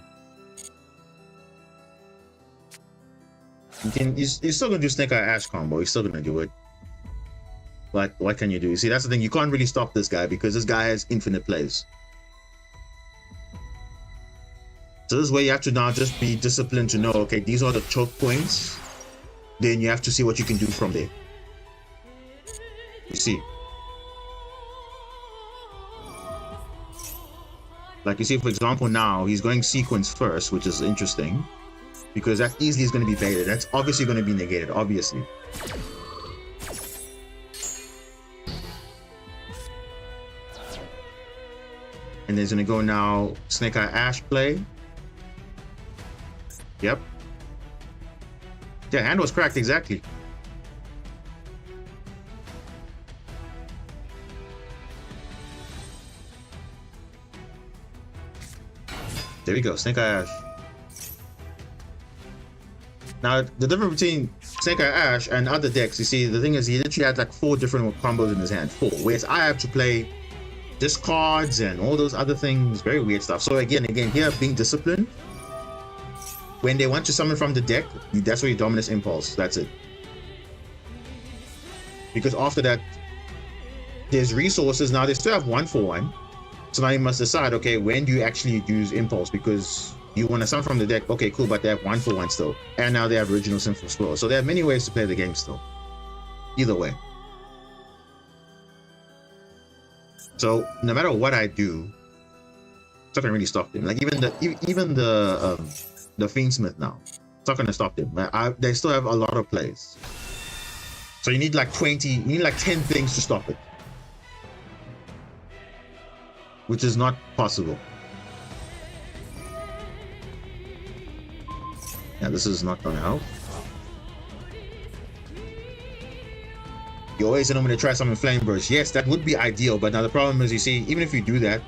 You're still gonna do Snake Eye Ash combo. You're still gonna do it. But what can you do? You see, that's the thing. You can't really stop this guy because this guy has infinite plays. So this is where you have to now just be disciplined to know, okay, these are the choke points. Then you have to see what you can do from there. You see. Like you see, for example, now he's going sequence first, which is interesting. Because that easily is going to be baited. That's obviously going to be negated, obviously. And there's going to go now Snake Eye Ash play. Yep. Yeah, hand was cracked, exactly. There we go, Snake Eye Ash. Now, the difference between Snake Eye Ash and other decks, you see, the thing is he literally had like 4 different combos in his hand. 4. Whereas I have to play discards and all those other things, very weird stuff. So again, here, being disciplined. When they want to summon from the deck, that's where you Dominus Impulse. That's it. Because after that, there's resources. Now they still have 1 for 1. So now you must decide, okay, when do you actually use Impulse? Because you want to summon from the deck, okay, cool, but they have 1 for 1 still. And now they have Original Sin for Scroll. So there are many ways to play the game still. Either way. So no matter what I do, it's not gonna really stop them. Like even the Fiendsmith now, it's not gonna stop them. They still have a lot of plays. So you need like 10 things to stop it. Which is not possible. Yeah, this is not gonna help. You always know I'm gonna try something Flame Burst. Yes, that would be ideal, but now the problem is, you see, even if you do that,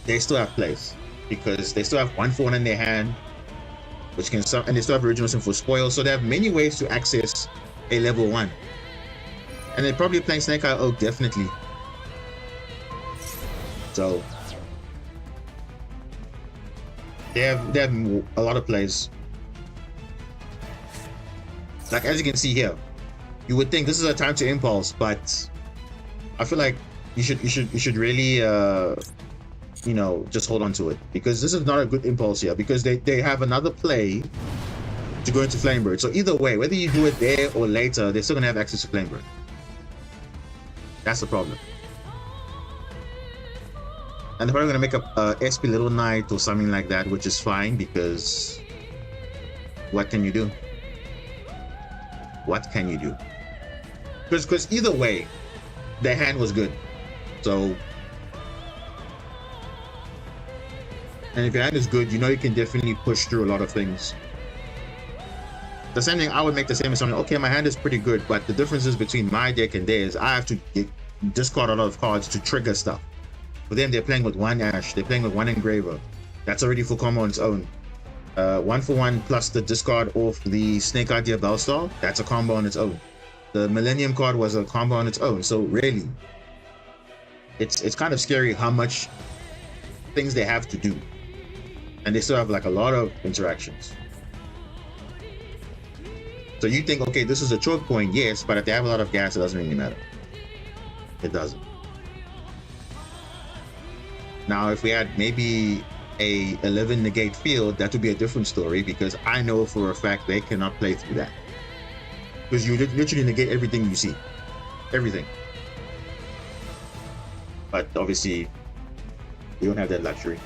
they still have plays. Because they still have 1 for 1 in their hand, which can and they still have Original Sin for Spoil, so they have many ways to access a level 1. And they're probably playing Snake Eye Oak, definitely. So they have a lot of plays. Like as you can see here, you would think this is a time to Impulse, but I feel like you should really you know, just hold on to it, because this is not a good impulse here, because they have another play to go into Flamebird. So either way, whether you do it there or later, they're still gonna have access to Flamebird. That's the problem. And they're probably gonna make a SP Little Knight or something like that, which is fine, because what can you do? What can you do? Because either way, their hand was good. So, and if your hand is good, you know you can definitely push through a lot of things. The same thing, I would make the same assumption. Okay, my hand is pretty good, but the differences between my deck and theirs, I have to discard a lot of cards to trigger stuff. For them, they're playing with one Ash, they're playing with one Engraver. That's already full combo on its own. 1-for-1 plus the discard off the Snake Idea Bellstar, that's a combo on its own. The Millennium card was a combo on its own. So really, it's kind of scary how much things they have to do, and they still have like a lot of interactions. So you think, okay, this is a choke point, yes, but if they have a lot of gas, it doesn't really matter. It doesn't. Now, if we had maybe a 11 negate field, that would be a different story, because I know for a fact they cannot play through that. Because you literally negate everything you see. Everything. But obviously, you don't have that luxury.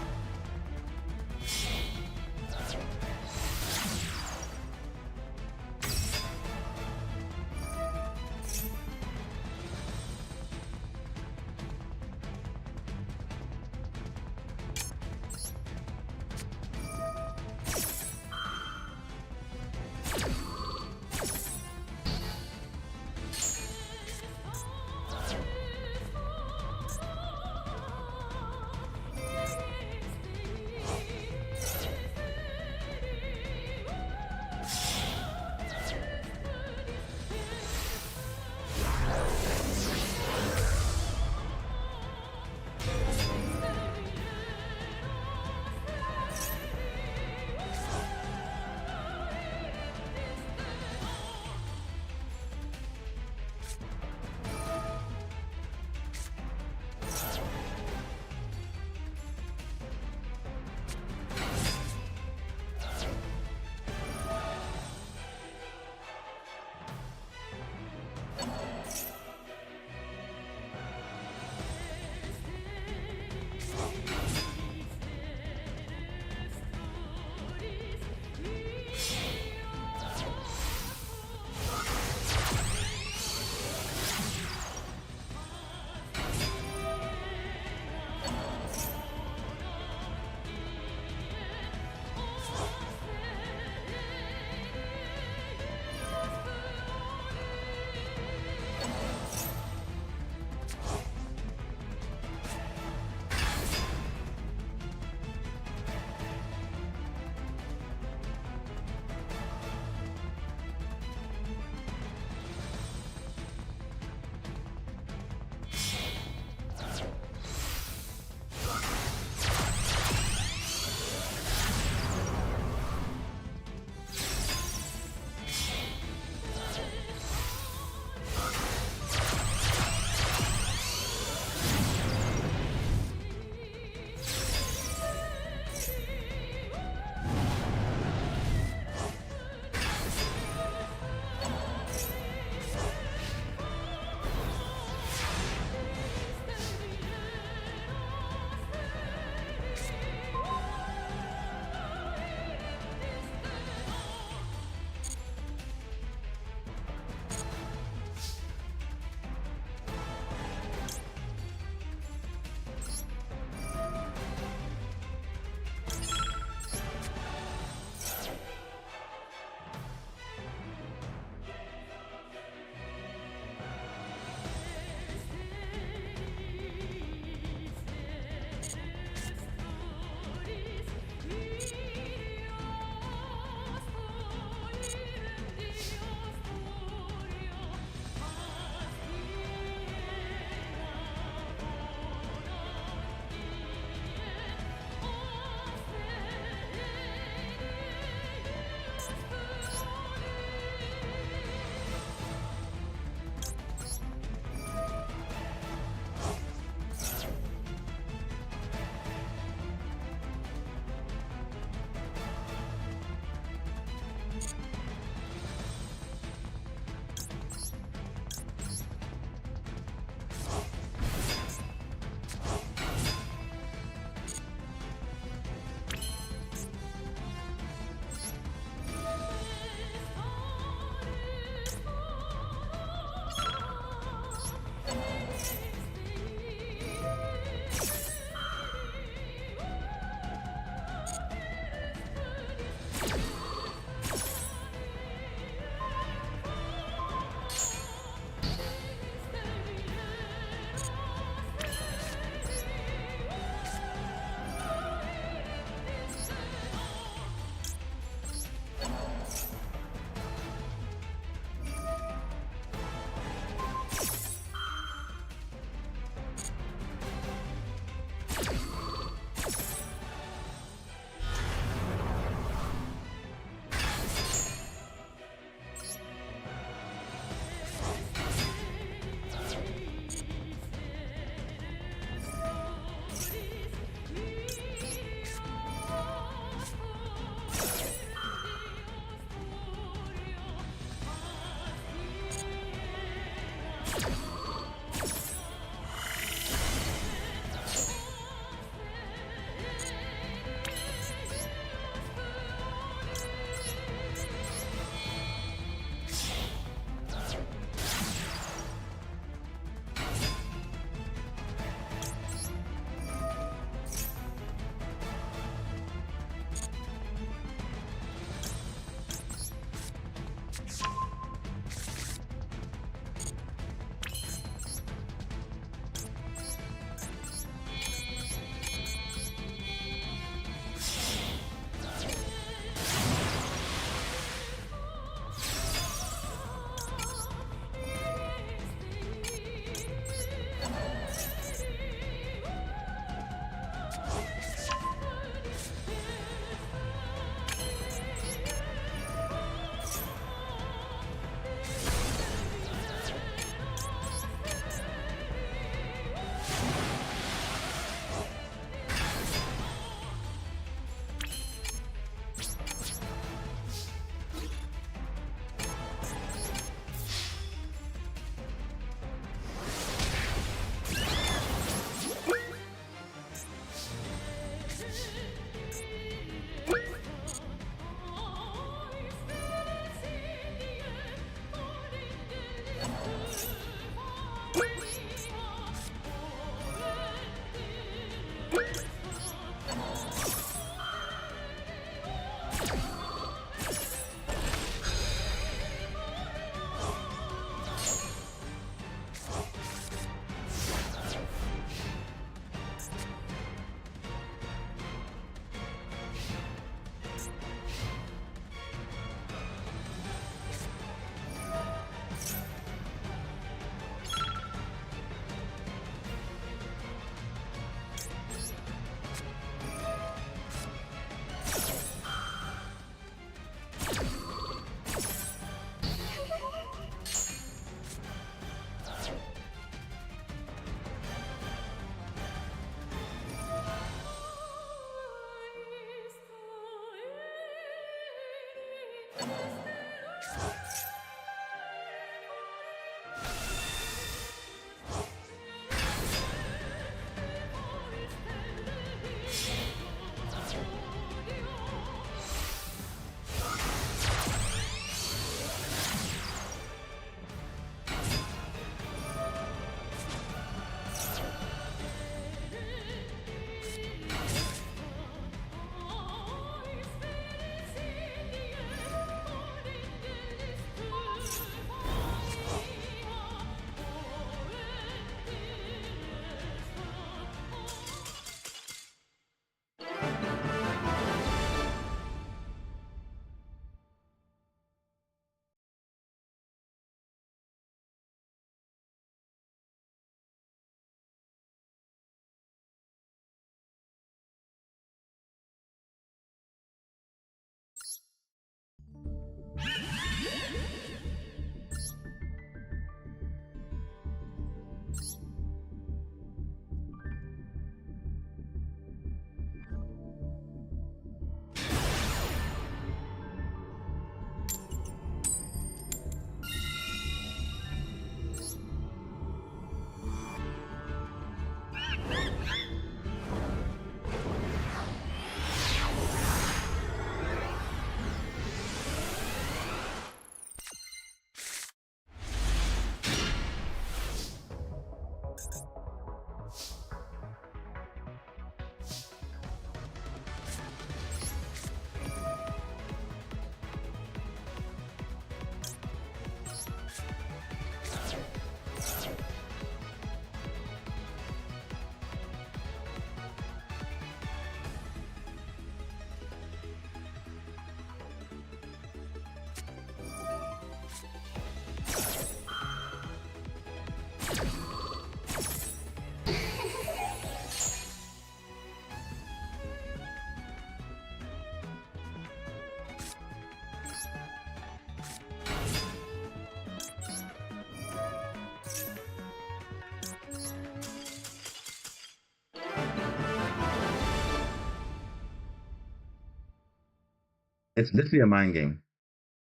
It's literally a mind game.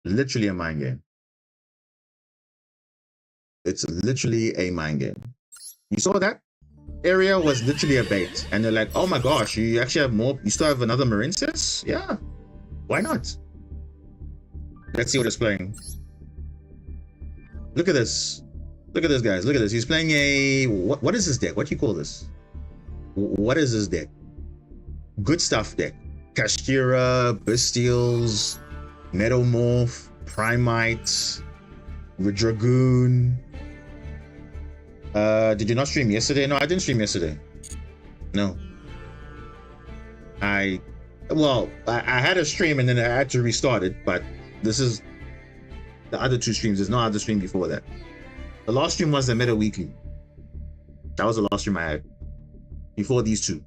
Literally a mind game. It's literally a mind game. You saw that? Area was literally a bait. And they're like, oh my gosh, you actually have more. You still have another Marincess? Yeah. Why not? Let's see what it's playing. Look at this. Look at this, guys. Look at this. He's playing a... What is this deck? What do you call this? What is this deck? Good stuff deck. Kashtira, Bestials, Metamorph, Primite, Dragoon. Did you not stream yesterday? No, I didn't stream yesterday. No. I had a stream and then I had to restart it, but this is the other two streams. There's no other stream before that. The last stream was the Meta Weekly. That was the last stream I had before these two.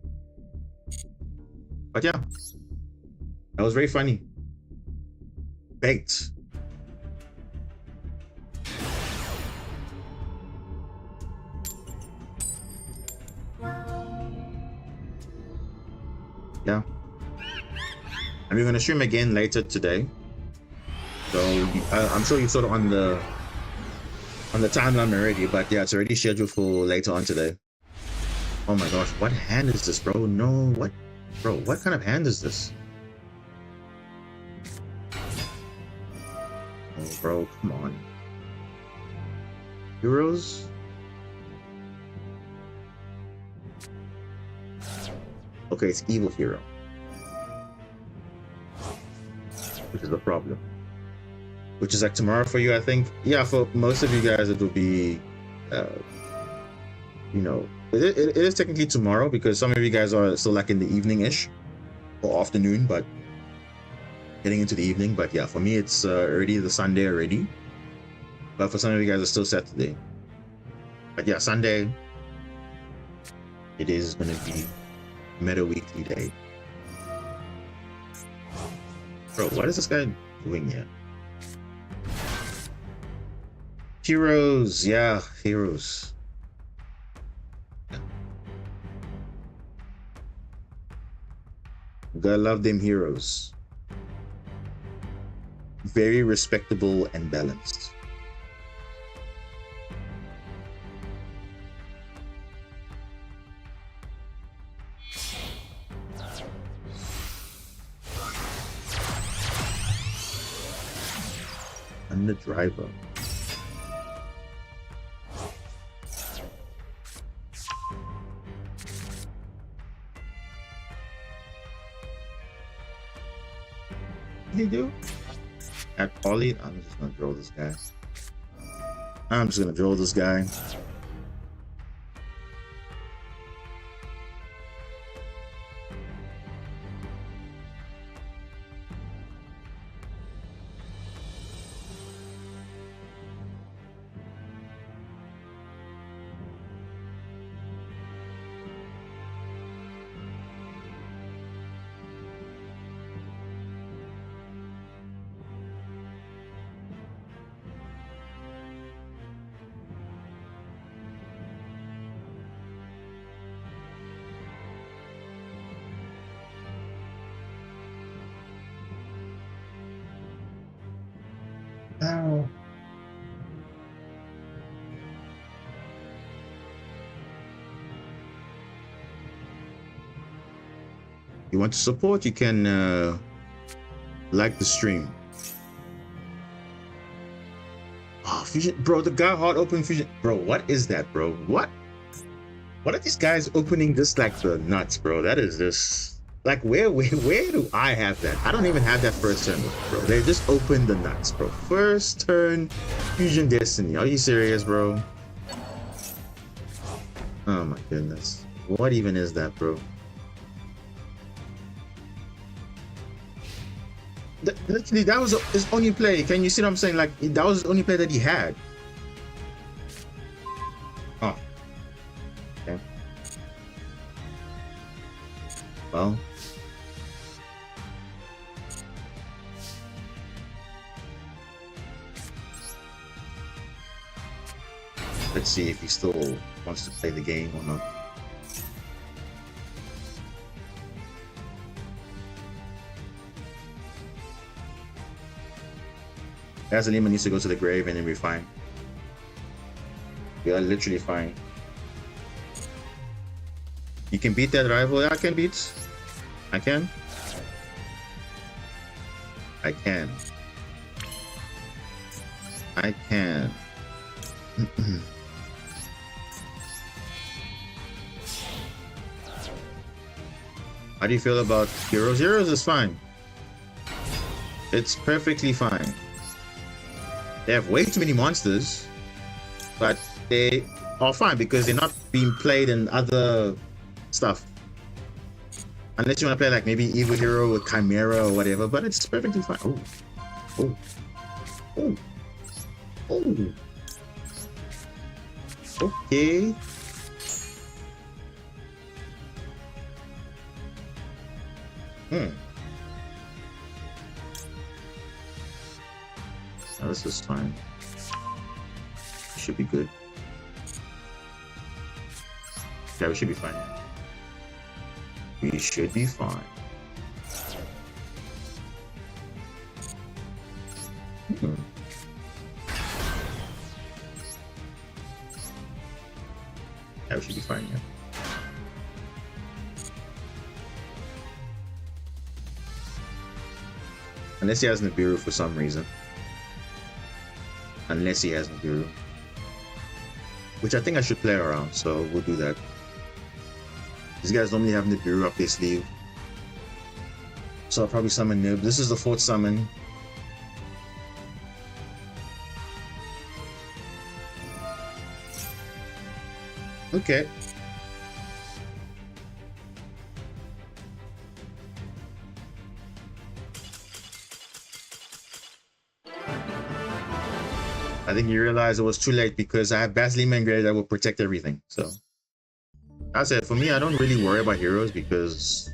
But yeah, that was very funny. Baked. Yeah. And we're gonna stream again later today. So I'm sure you saw it on the timeline already, but yeah, it's already scheduled for later on today. Oh my gosh, what hand is this, bro? No, what? Bro, what kind of hand is this? Oh, bro, come on. Heroes? Okay, it's evil hero. Which is the problem. Which is like tomorrow for you, I think. Yeah, for most of you guys, it will be, you know, it is technically tomorrow because some of you guys are still like in the evening-ish or afternoon, but getting into the evening. But yeah, for me, it's already the Sunday already. But for some of you guys, it's still Saturday. But yeah, Sunday, it is going to be Meta Weekly Day. Bro, what is this guy doing here? Heroes, yeah, heroes. Gotta love them heroes. Very respectable and balanced. I'm the driver. What did he do? At Polly, I'm just gonna draw this guy. I'm just gonna draw this guy. Ow. You want to support, you can like the stream. Oh, fusion, bro, the guy hard open fusion. Bro, what is that, bro? What are these guys opening this like the nuts, bro? That is just like where do I have that? I don't even have that first turn, bro. They just opened the nuts, bro. First turn Fusion Destiny. Are you serious, bro? Oh my goodness. What even is that, bro? Literally, that was his only play. Can you see what I'm saying? Like, that was the only play that he had. Oh. Okay. Well. Let's see if he still wants to play the game or not. Azalima needs to go to the grave and then we're fine. We are literally fine. You can beat that rival. I can beat. I can. I can. I can. How do you feel about Heroes? Heroes is fine. It's perfectly fine. They have way too many monsters, but they are fine because they're not being played in other stuff. Unless you want to play like maybe Evil Hero with Chimera or whatever, but it's perfectly fine. Oh, oh, oh, oh. Okay. Oh, this is fine. Should be good. Yeah, we should be fine. We should be fine. Yeah, we should be fine, yeah. Unless he has Nibiru for some reason. Unless he has Nibiru. Which I think I should play around, so we'll do that. These guys normally have Nibiru up their sleeve. So I'll probably summon Nib. This is the 4th summon. Okay. I think you realize it was too late because I have Basilisk Engraved that will protect everything. So that's it. For me, I don't really worry about heroes because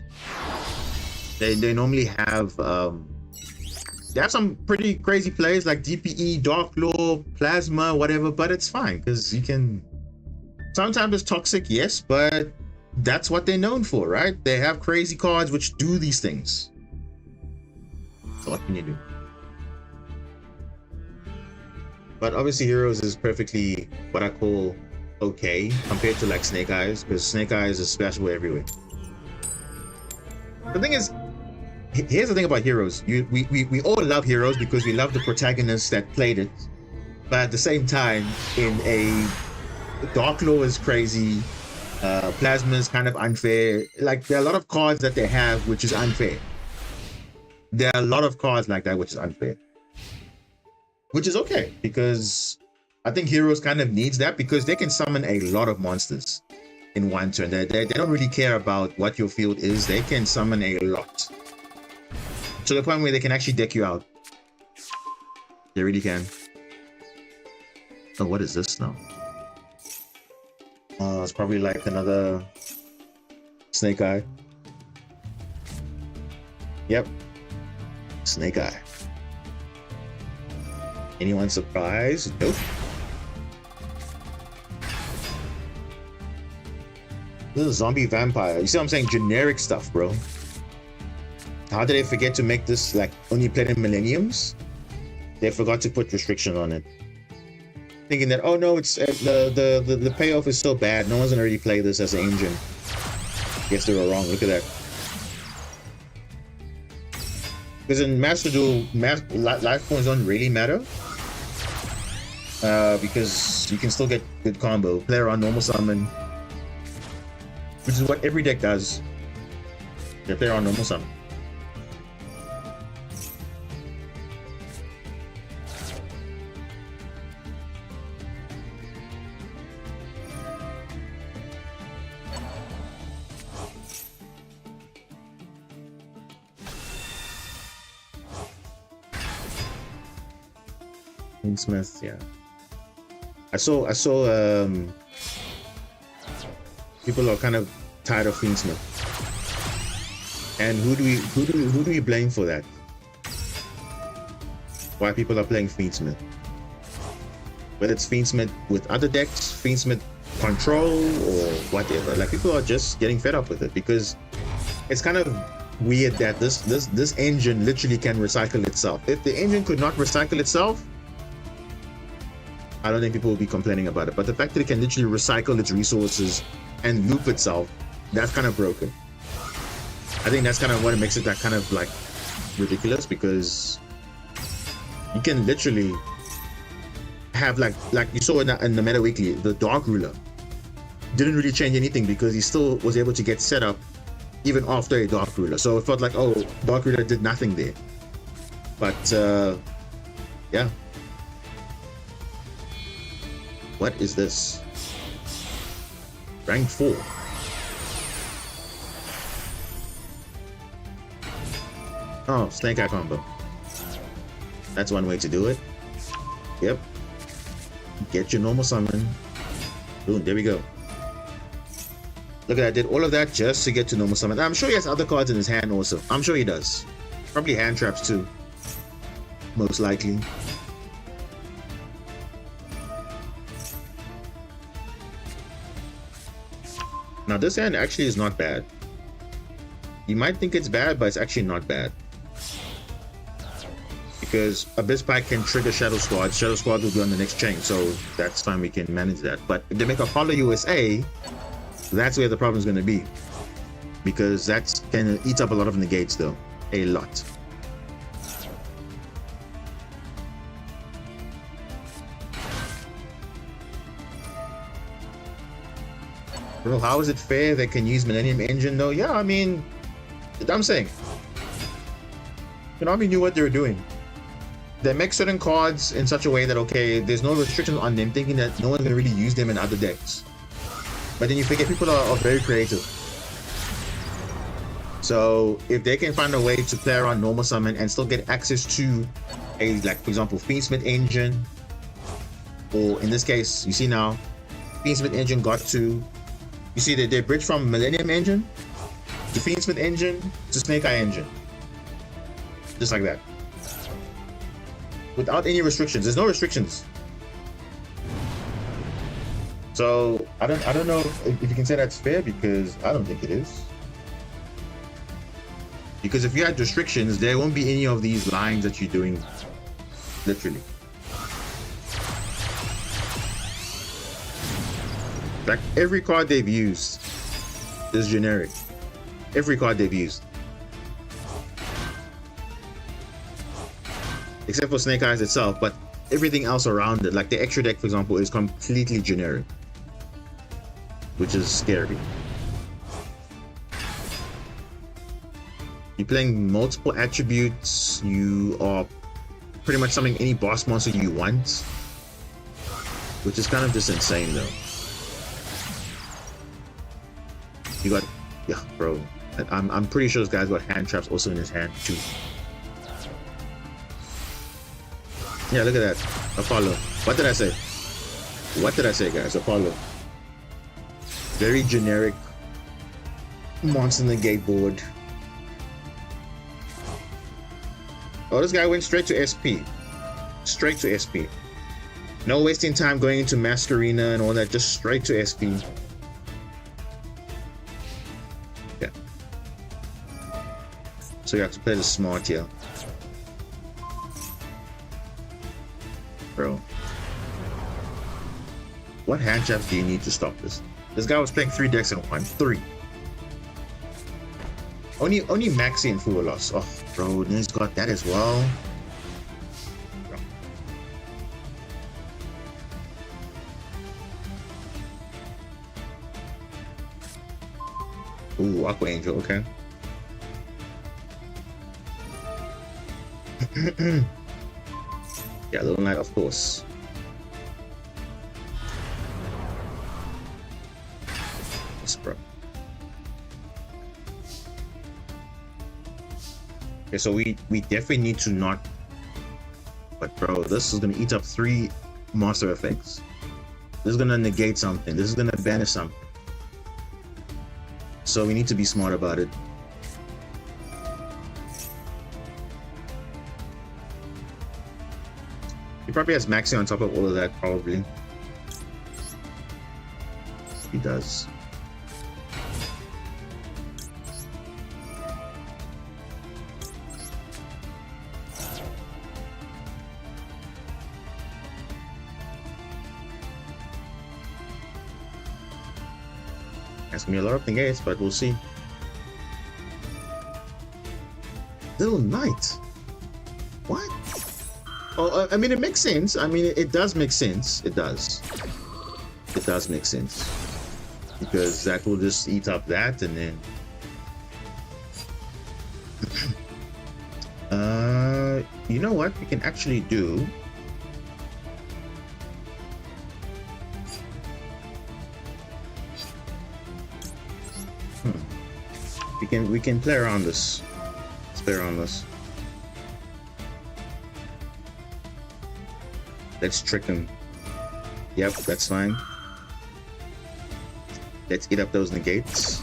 they normally have they have some pretty crazy plays like DPE, Dark Law, Plasma, whatever, but it's fine because you can sometimes it's toxic, yes, but that's what they're known for, right? They have crazy cards which do these things. So what can you do? But obviously Heroes is perfectly what I call okay compared to like Snake Eyes, because Snake Eyes is special everywhere. The thing is, here's the thing about Heroes. We all love Heroes because we love the protagonists that played it. But at the same time, in a Dark Law is crazy, Plasma is kind of unfair. Like there are a lot of cards that they have which is unfair. There are a lot of cards like that which is unfair. Which is okay, because I think Heroes kind of needs that because they can summon a lot of monsters in one turn. They don't really care about what your field is. They can summon a lot. To the point where they can actually deck you out. They really can. Oh, what is this now? It's probably like another Snake Eye. Yep. Snake Eye. Anyone surprised? Nope. This is a zombie vampire. You see what I'm saying? Generic stuff, bro. How did they forget to make this like only played in Millenniums? They forgot to put restriction on it. Thinking that, oh no, it's the payoff is so bad. No one's gonna really play this as an engine. Guess they were wrong. Look at that. Because in Master Duel, life points don't really matter. Because you can still get good combo. Play around normal summon. Which is what every deck does. They play around normal summon. Smith, yeah. I saw people are kind of tired of Fiendsmith. And who do we blame for that? Why people are playing Fiendsmith? Whether it's Fiendsmith with other decks, Fiendsmith control or whatever. Like people are just getting fed up with it because it's kind of weird that this engine literally can recycle itself. If the engine could not recycle itself, I don't think people will be complaining about it. But the fact that it can literally recycle its resources and loop itself, that's kind of broken. I think that's kind of what makes it that kind of like ridiculous, because you can literally have like you saw in the Meta Weekly, the Dark Ruler didn't really change anything because he still was able to get set up even after a Dark Ruler. So it felt like, oh, Dark Ruler did nothing there. But yeah. What is this? Rank 4. Oh, Snake Eye combo. That's one way to do it. Yep. Get your normal summon. Boom, there we go. Look at that, did all of that just to get to normal summon. I'm sure he has other cards in his hand also. I'm sure he does. Probably hand traps too. Most likely. Now this hand actually is not bad. You might think it's bad, but it's actually not bad. Because Abyss Pike can trigger Shadow Squad. Shadow Squad will be on the next chain, so that's fine, we can manage that. But if they make a Hollow USA, that's where the problem is going to be. Because that's going to eat up a lot of negates though. A lot. Bro, how is it fair they can use Millennium Engine though? Yeah, I mean, I'm saying. Konami knew what they were doing. They make certain cards in such a way that, okay, there's no restrictions on them, thinking that no one's going to really use them in other decks. But then you forget people are very creative. So if they can find a way to play around normal summon and still get access to a, like, for example, Fiendsmith Engine, or in this case, you see now, Fiendsmith Engine got to, you see that they bridge from Millennium Engine to Fiendsmith Engine to Snake Eye Engine. Just like that. Without any restrictions. There's no restrictions. So I don't know if you can say that's fair, because I don't think it is. Because if you had restrictions, there won't be any of these lines that you're doing. Literally. Like every card they've used is generic. Every card they've used. Except for Snake Eyes itself, but everything else around it, like the extra deck, for example, is completely generic. Which is scary. You're playing multiple attributes, you are pretty much summoning any boss monster you want. Which is kind of just insane though. You got, yeah, bro. I'm pretty sure this guy's got hand traps also in his hand too. Yeah, look at that. Apollo. What did I say? What did I say, guys? Apollo. Very generic monster in the gate board. Oh, this guy went straight to SP. Straight to SP. No wasting time going into Masquerina and all that. Just straight to SP. Yeah. So you have to play this smart here. Bro. What hand traps do you need to stop this? This guy was playing 3 decks in one. 3. Only Maxi and Fu lost. Oh, bro, then he's got that as well. Ooh, Aqua Angel, okay. Yeah, Little Knight, of course. Yes, bro. Okay, so we definitely need to not. But bro, this is gonna eat up 3 monster effects. This is gonna negate something. This is gonna banish something. So we need to be smart about it. He probably has Maxi on top of all of that, probably. He does. That's gonna be a lot of negates, but we'll see. Little knight. What? Oh, I mean, it makes sense. I mean, it does make sense. It does. It does make sense. Because that will just eat up that, and then... you know what we can actually do? We can play around this. Let's play around this. Let's trick him. Yep, that's fine. Let's eat up those negates.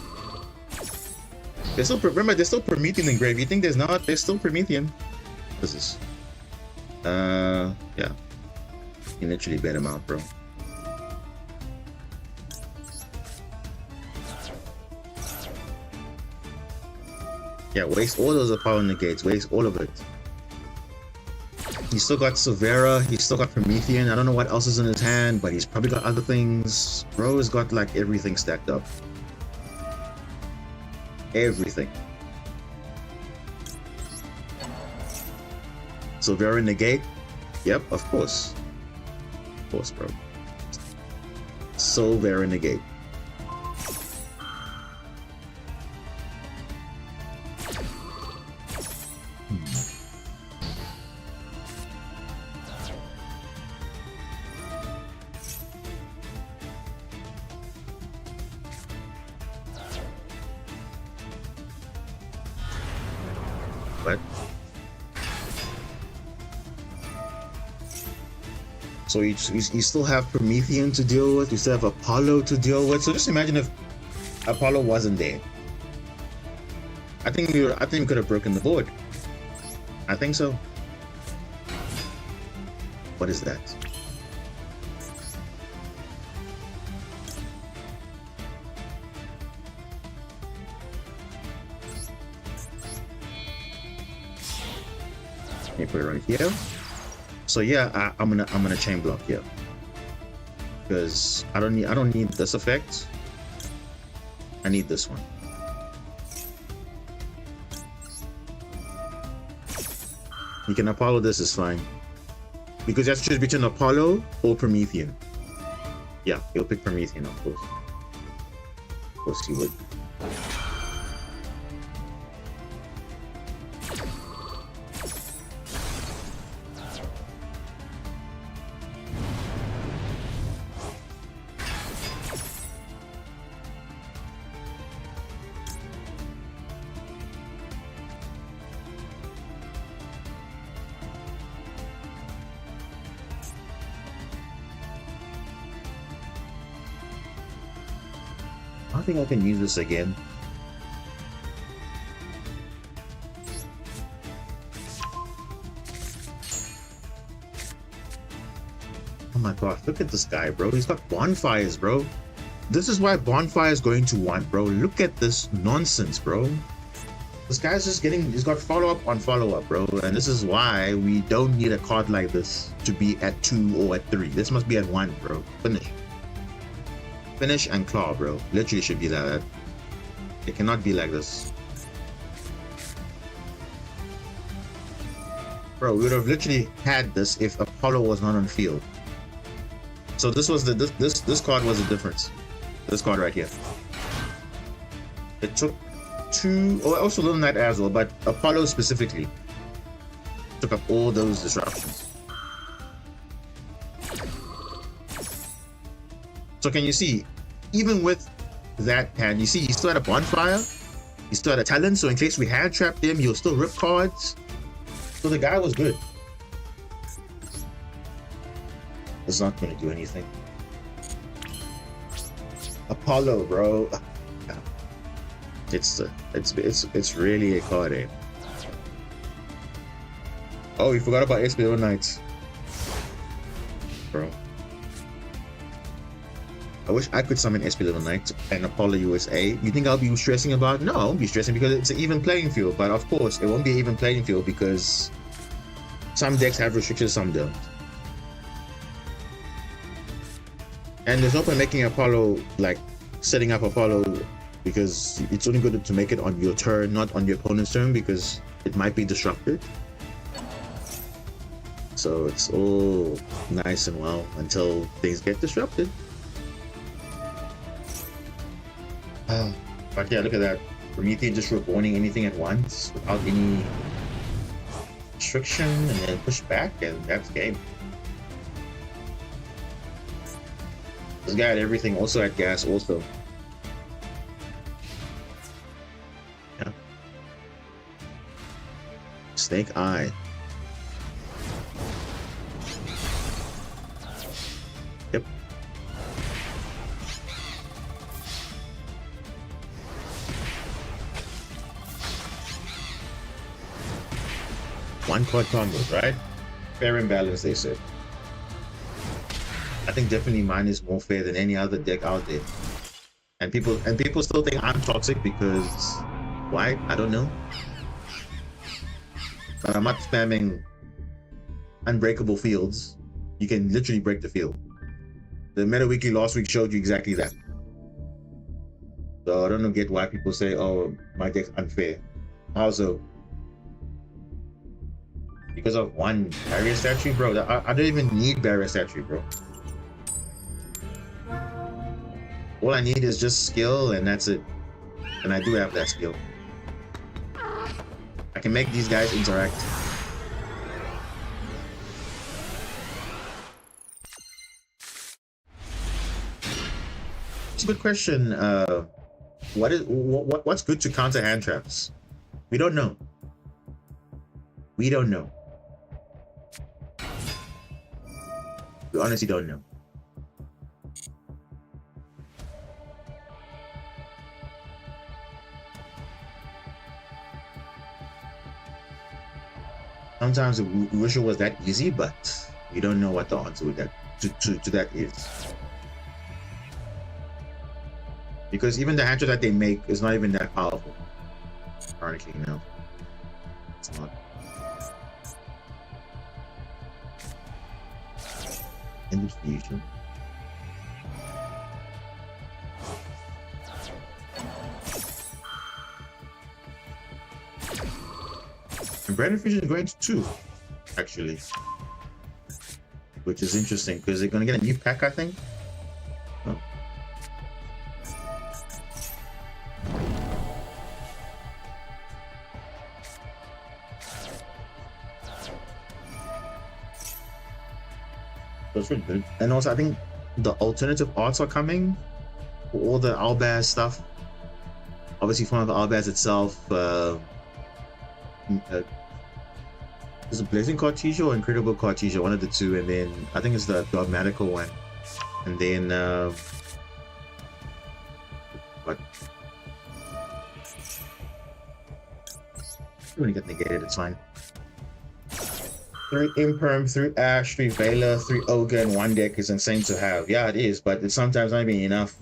They're still, remember, there's still Promethean engraved. You think there's not? There's still Promethean. What is this? Yeah. You can literally bet him out, bro. Yeah, waste all those Apollo negates. Waste all of it. He's still got Silvera. He's still got Promethean. I don't know what else is in his hand, but he's probably got other things. Bro has got like everything stacked up. Everything. Silvera negate? Yep, of course. Of course, bro. Silvera negate. What? So you still have Promethean to deal with, you still have Apollo to deal with. So just imagine if Apollo wasn't there. I think we could have broken the board. I think so. What is that? Let me put it right here. So yeah, I'm gonna chain block here because I don't need this effect. I need this one. You can Apollo, this is fine because that's just between Apollo or Promethean. Yeah, he'll pick Promethean, of course. Of course he would. I think I can use this again. Oh my god, look at this guy, bro. He's got bonfires, bro. This is why bonfire is going to want, bro. Look at this nonsense, bro. This guy's just he's got follow-up on follow-up, bro. And this is why we don't need a card like this to be at 2 or at 3. This must be at 1, bro. Finish. Finish and claw, bro. Literally should be like that. It cannot be like this. Bro, we would have literally had this if Apollo was not on field. So this was this card was the difference. This card right here. It took 2, or also Little Knight as well, but Apollo specifically took up all those disruptions. So can you see, even with that hand, you see he still had a bonfire, he still had a talent, so in case we hand trapped him, he'll still rip cards. So the guy was good. It's not gonna do anything. Apollo, bro. It's really a card, eh? Oh, you forgot about SPO Knights. Bro. I wish I could summon SP Little Knight and Apollo USA. You think I'll be stressing about? No, I won't be stressing because it's an even playing field. But of course, it won't be an even playing field because some decks have restrictions, some don't. And there's no point making Apollo like setting up Apollo because it's only good to make it on your turn, not on your opponent's turn, because it might be disrupted. So it's all nice and well until things get disrupted. But yeah, look at that. Prometheus just reborning anything at once without any restriction and then push back, and that's game. This guy had everything, also had gas, also. Yeah. Snake Eye. Yep. One card combos, right? Fair and balanced, they said. I think definitely mine is more fair than any other deck out there. And people still think I'm toxic because why? I don't know. But I'm not spamming unbreakable fields. You can literally break the field. The Meta Weekly last week showed you exactly that. So I don't get why people say, oh, my deck's unfair. Also, because of one barrier statue, bro. I don't even need barrier statue, bro. All I need is just skill, and that's it. And I do have that skill. I can make these guys interact. It's a good question. What's good to counter hand traps? We don't know. We don't know. We honestly don't know. Sometimes we wish it was that easy, but we don't know what the answer with that to that is. Because even the hand trap that they make is not even that powerful. Ironically, no. It's not. End of fusion. And Brandon Fusion is going to 2, actually. Which is interesting because they're going to get a new pack, I think. Oh. That's really good. And also, I think the alternative arts are coming for all the Albaz stuff. Obviously, from the Albaz itself, there's a Blazing Cartesia or Incredible Cartesia, one of the two, and then I think it's the dogmatical one. And then what? When you get negated, it's fine. 3 Imperm, 3 Ash, 3 Vela, 3 Ogre, and 1 deck is insane to have. Yeah, it is, but it's sometimes not even enough.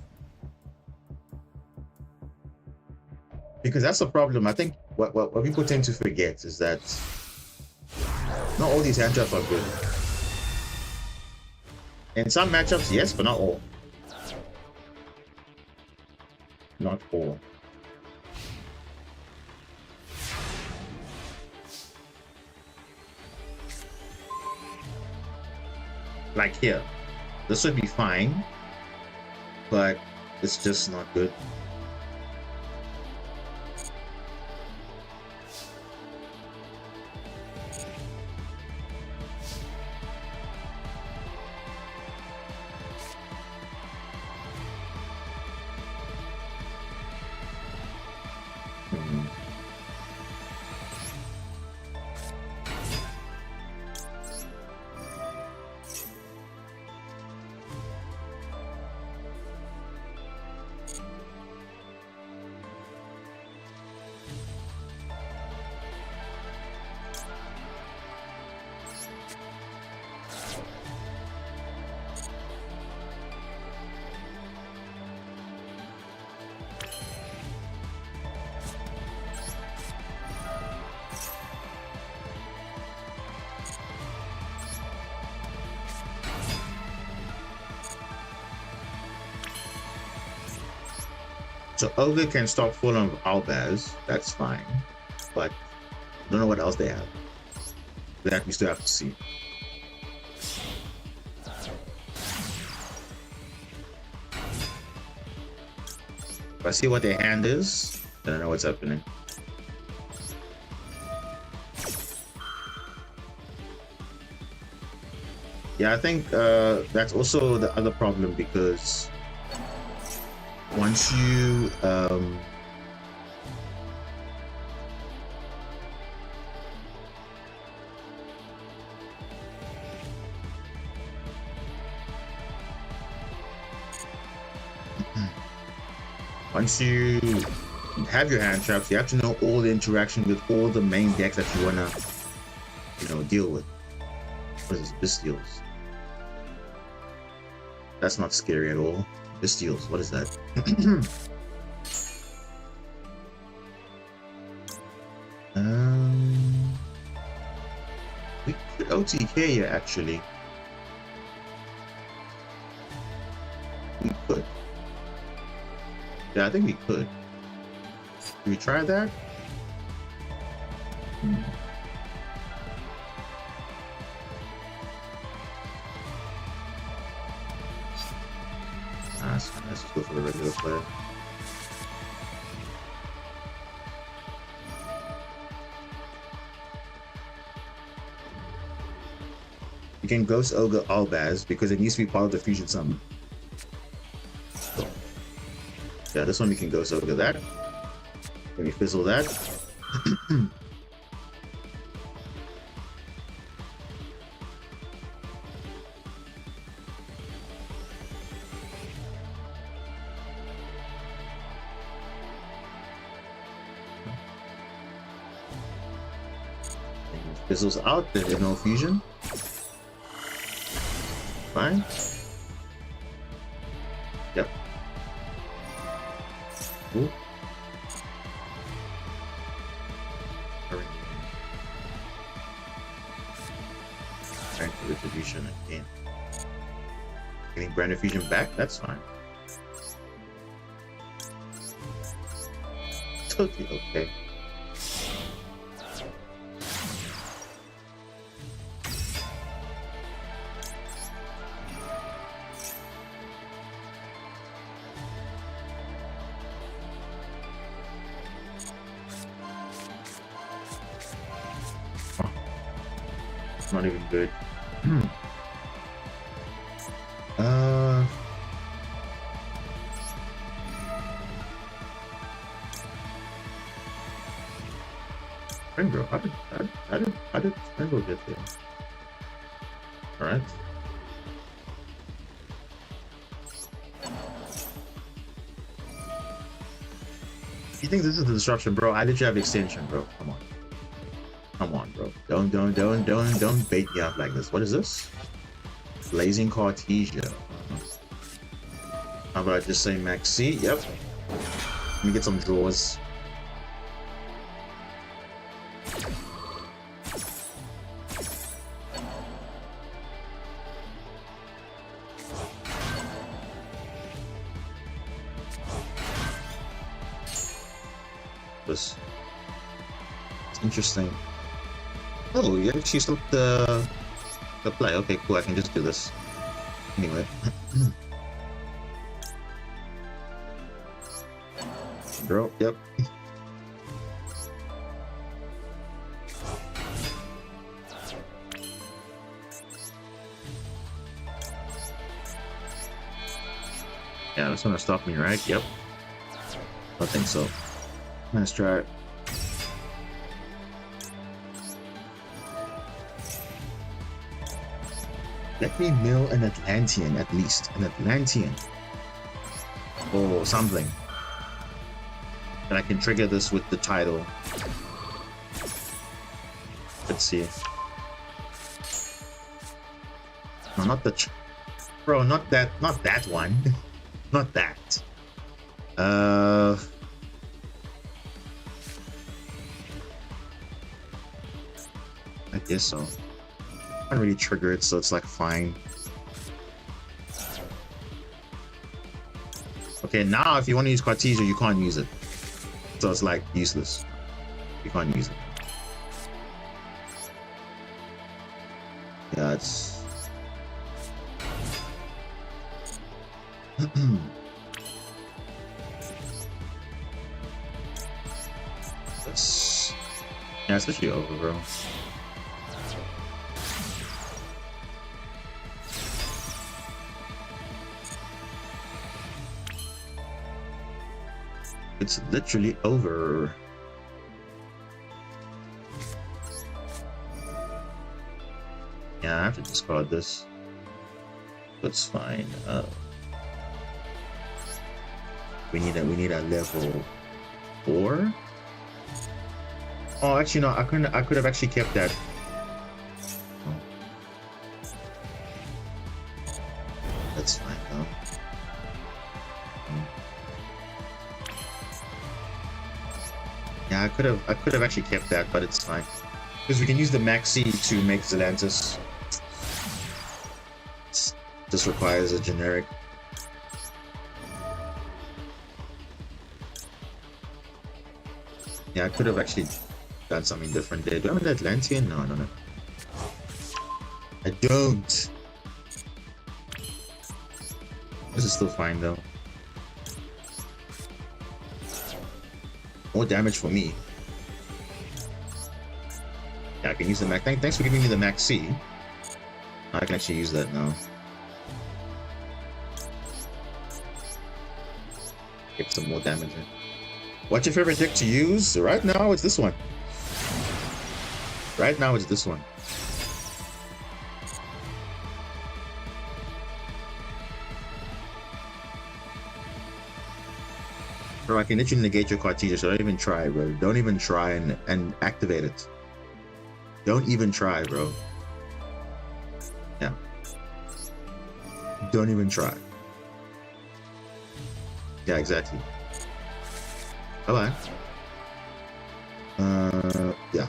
Because that's the problem. I think what people tend to forget is that not all these hand traps are good. In some matchups, yes, but not all. Not all. Like here, this would be fine, but it's just not good. So Ogre can stop full on Albaz. That's fine. But I don't know what else they have. That we still have to see. If I see what their hand is, then I know what's happening. Yeah, I think that's also the other problem, because once you have your hand traps, you have to know all the interaction with all the main decks that you wanna, deal with. What is this? Bestials. That's not scary at all. Bestials, what is that? We could OTK here, actually. We could. Yeah, I think we could. Should we try that? Let's just go for the regular player. You can Ghost Ogre Albaz because it needs to be part of the fusion summon. So, yeah, this one we can Ghost Ogre that. Let me fizzle that. Fizzles out, there's no fusion. Fine. Yep. Cool. Trying to retribution again. Getting brand new fusion back, that's fine. Totally okay. Not even good. Springbro, how did Springbro get there? Alright. You think this is the disruption, bro? I literally have extension, bro. Come on. Come on, bro. Don't bait me up like this. What is this? Blazing Cartesia. How about I just say Maxi? Yep. Let me get some draws. This. It's interesting. Oh, you actually stopped the play. Okay, cool. I can just do this. Anyway. Bro, yep. Yeah, that's gonna stop me, right? Yep. I think so. Let's try it. Let me mill an Atlantean at least. An Atlantean. Or something. And I can trigger this with the title. Let's see. No, not the... Bro, not that one. Not that. I guess so. I can't really trigger it, so it's like fine. Okay, now if you want to use Cartesia, you can't use it. So it's like useless. You can't use it. Yeah, it's... That's... Yeah, it's literally over, bro. It's literally over. Yeah, I have to discard this. That's fine. We need a level 4. Oh, actually no, I could have actually kept that. Oh. That's fine though. Yeah, I could have actually kept that, but it's fine. Because we can use the Maxi to make Zelantis. This requires a generic. Yeah, I could have actually done something different there. Do I have an Atlantean? No, I don't know. I don't. This is still fine though. More damage for me. Yeah, I can use the Max. Thanks for giving me the Max C. I can actually use that now. Get some more damage in. What's your favorite deck to use? Right now, it's this one. Right now, it's this one. Bro, I can literally negate your Cartesia, so don't even try, bro. Don't even try and activate it. Don't even try, bro. Yeah. Don't even try. Yeah, exactly. Bye-bye. Yeah.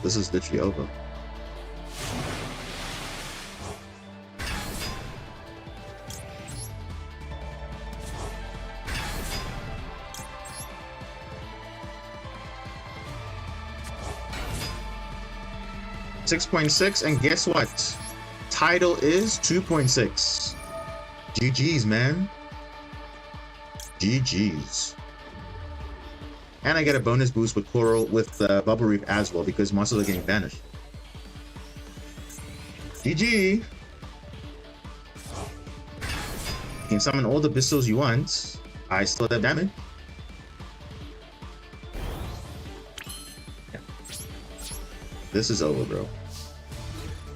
This is literally over. $6.6, and guess what? Title is 2.6. GG's, man. GG's. And I get a bonus boost with Coral, with Bubble Reef as well, because monsters are getting banished. GG! You can summon all the Bistles you want. I still have damage. Yeah. This is over, bro.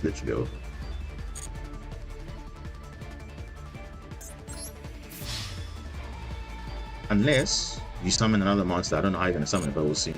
Literally over. Unless you summon another monster. I don't know how you're gonna summon it, but we'll see.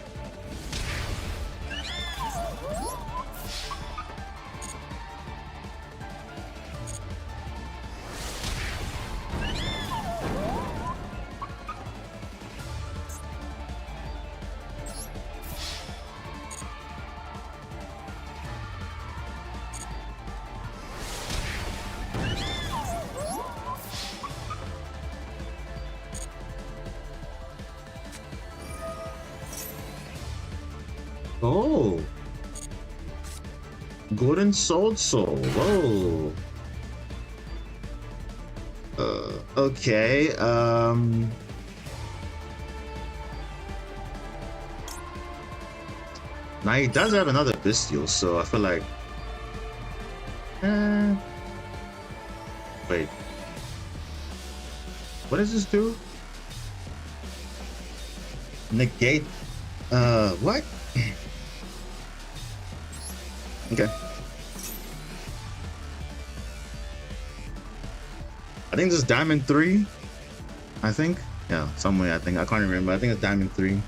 Oh, Golden Sword Soul. Whoa. Okay. Now he does have another Bestial, so I feel like. Wait. What does this do? Negate. What? Okay. I think this is Diamond 3. I think. Yeah, somewhere I think. I can't remember. I think it's Diamond 3.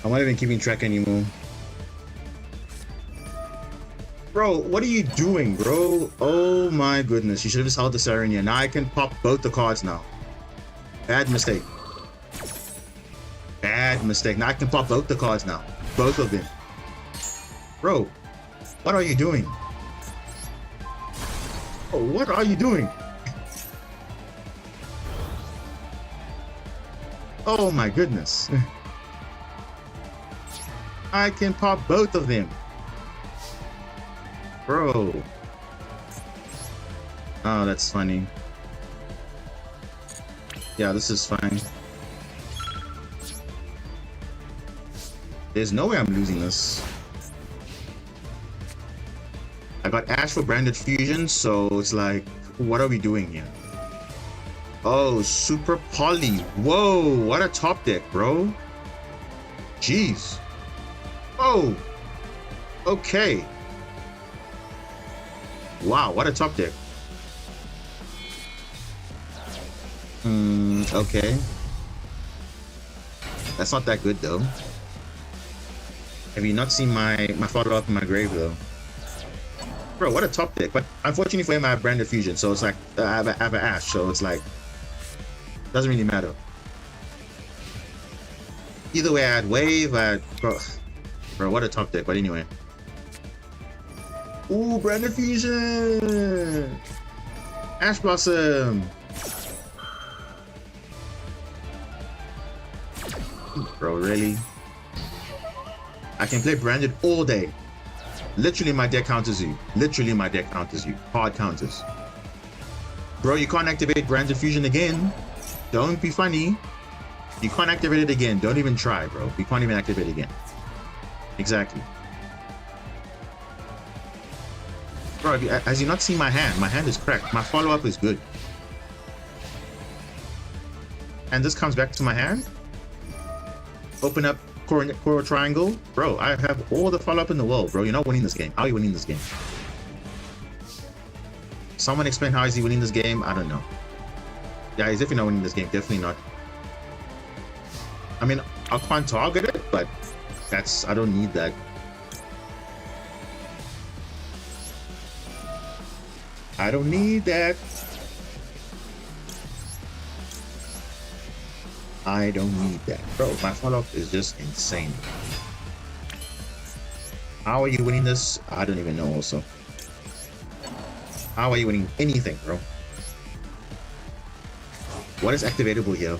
I'm not even keeping track anymore. Bro, what are you doing, bro? Oh my goodness. You should have just held the Serenia. Now I can pop both the cards now. Bad mistake. Bad mistake. Now I can pop both the cards now. Both of them. Bro, what are you doing? Oh, what are you doing? Oh my goodness. I can pop both of them. Bro. Oh, that's funny. Yeah, this is fine. There's no way I'm losing this. I got Ash for Branded Fusion, so it's like, what are we doing here? Oh, Super Poly. Whoa, what a top deck, bro. Jeez. Oh. Okay. Wow, what a top deck. Okay. That's not that good though. Have you not seen my follow-up in my grave though? Bro, what a top deck. But unfortunately for him, I have Branded Fusion, so it's like I have an Ash, so it's like doesn't really matter. Either way, I had Wave, bro, what a top deck. But anyway. Ooh, Branded Fusion! Ash Blossom! Bro, really? I can play Branded all day. Literally, my deck counters you. Literally, my deck counters you. Hard counters. Bro, you can't activate Branded Fusion again. Don't be funny. You can't activate it again. Don't even try, bro. You can't even activate it again. Exactly. Bro, has you not seen my hand? My hand is cracked. My follow-up is good. And this comes back to my hand. Open up Coral Triangle. Bro, I have all the follow-up in the world, bro. You're not winning this game. How are you winning this game? Someone explain how is he winning this game? I don't know. Yeah, he's definitely not winning this game. Definitely not. I mean, I can't target it, but I don't need that. I don't need that. I don't need that. Bro, my follow-up is just insane. How are you winning this? I don't even know also. How are you winning anything, bro? What is activatable here?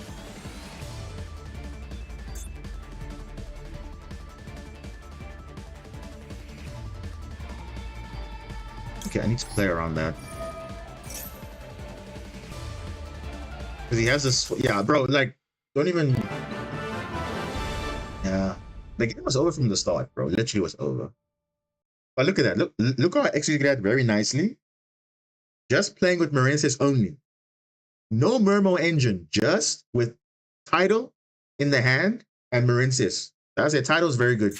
Okay, I need to play around that. Because he has this... Yeah, bro, like, don't even... Yeah. The game was over from the start, bro. Literally was over. But look at that. Look how I executed that very nicely. Just playing with Marincis only. No Murmo engine. Just with Tidal in the hand and Marincis. That's it. Tidal's very good.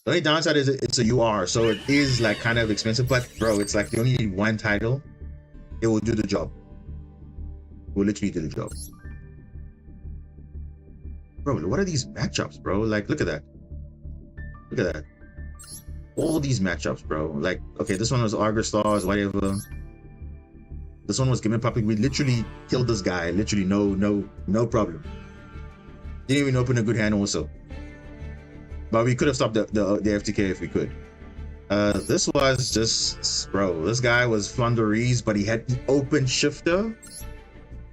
The only downside is it's a UR, so it is like kind of expensive. But bro, it's like you only need one Tidal. It will do the job. It will literally do the job. Bro, what are these matchups, bro? Like, look at that. Look at that. All these matchups, bro. Like, okay, this one was Argus Stars, whatever. This one was Gimme Puppet. We literally killed this guy. Literally, no problem. Didn't even open a good hand also. But we could have stopped the FTK if we could. This was just, bro, this guy was Flanderies, but he had the open shifter.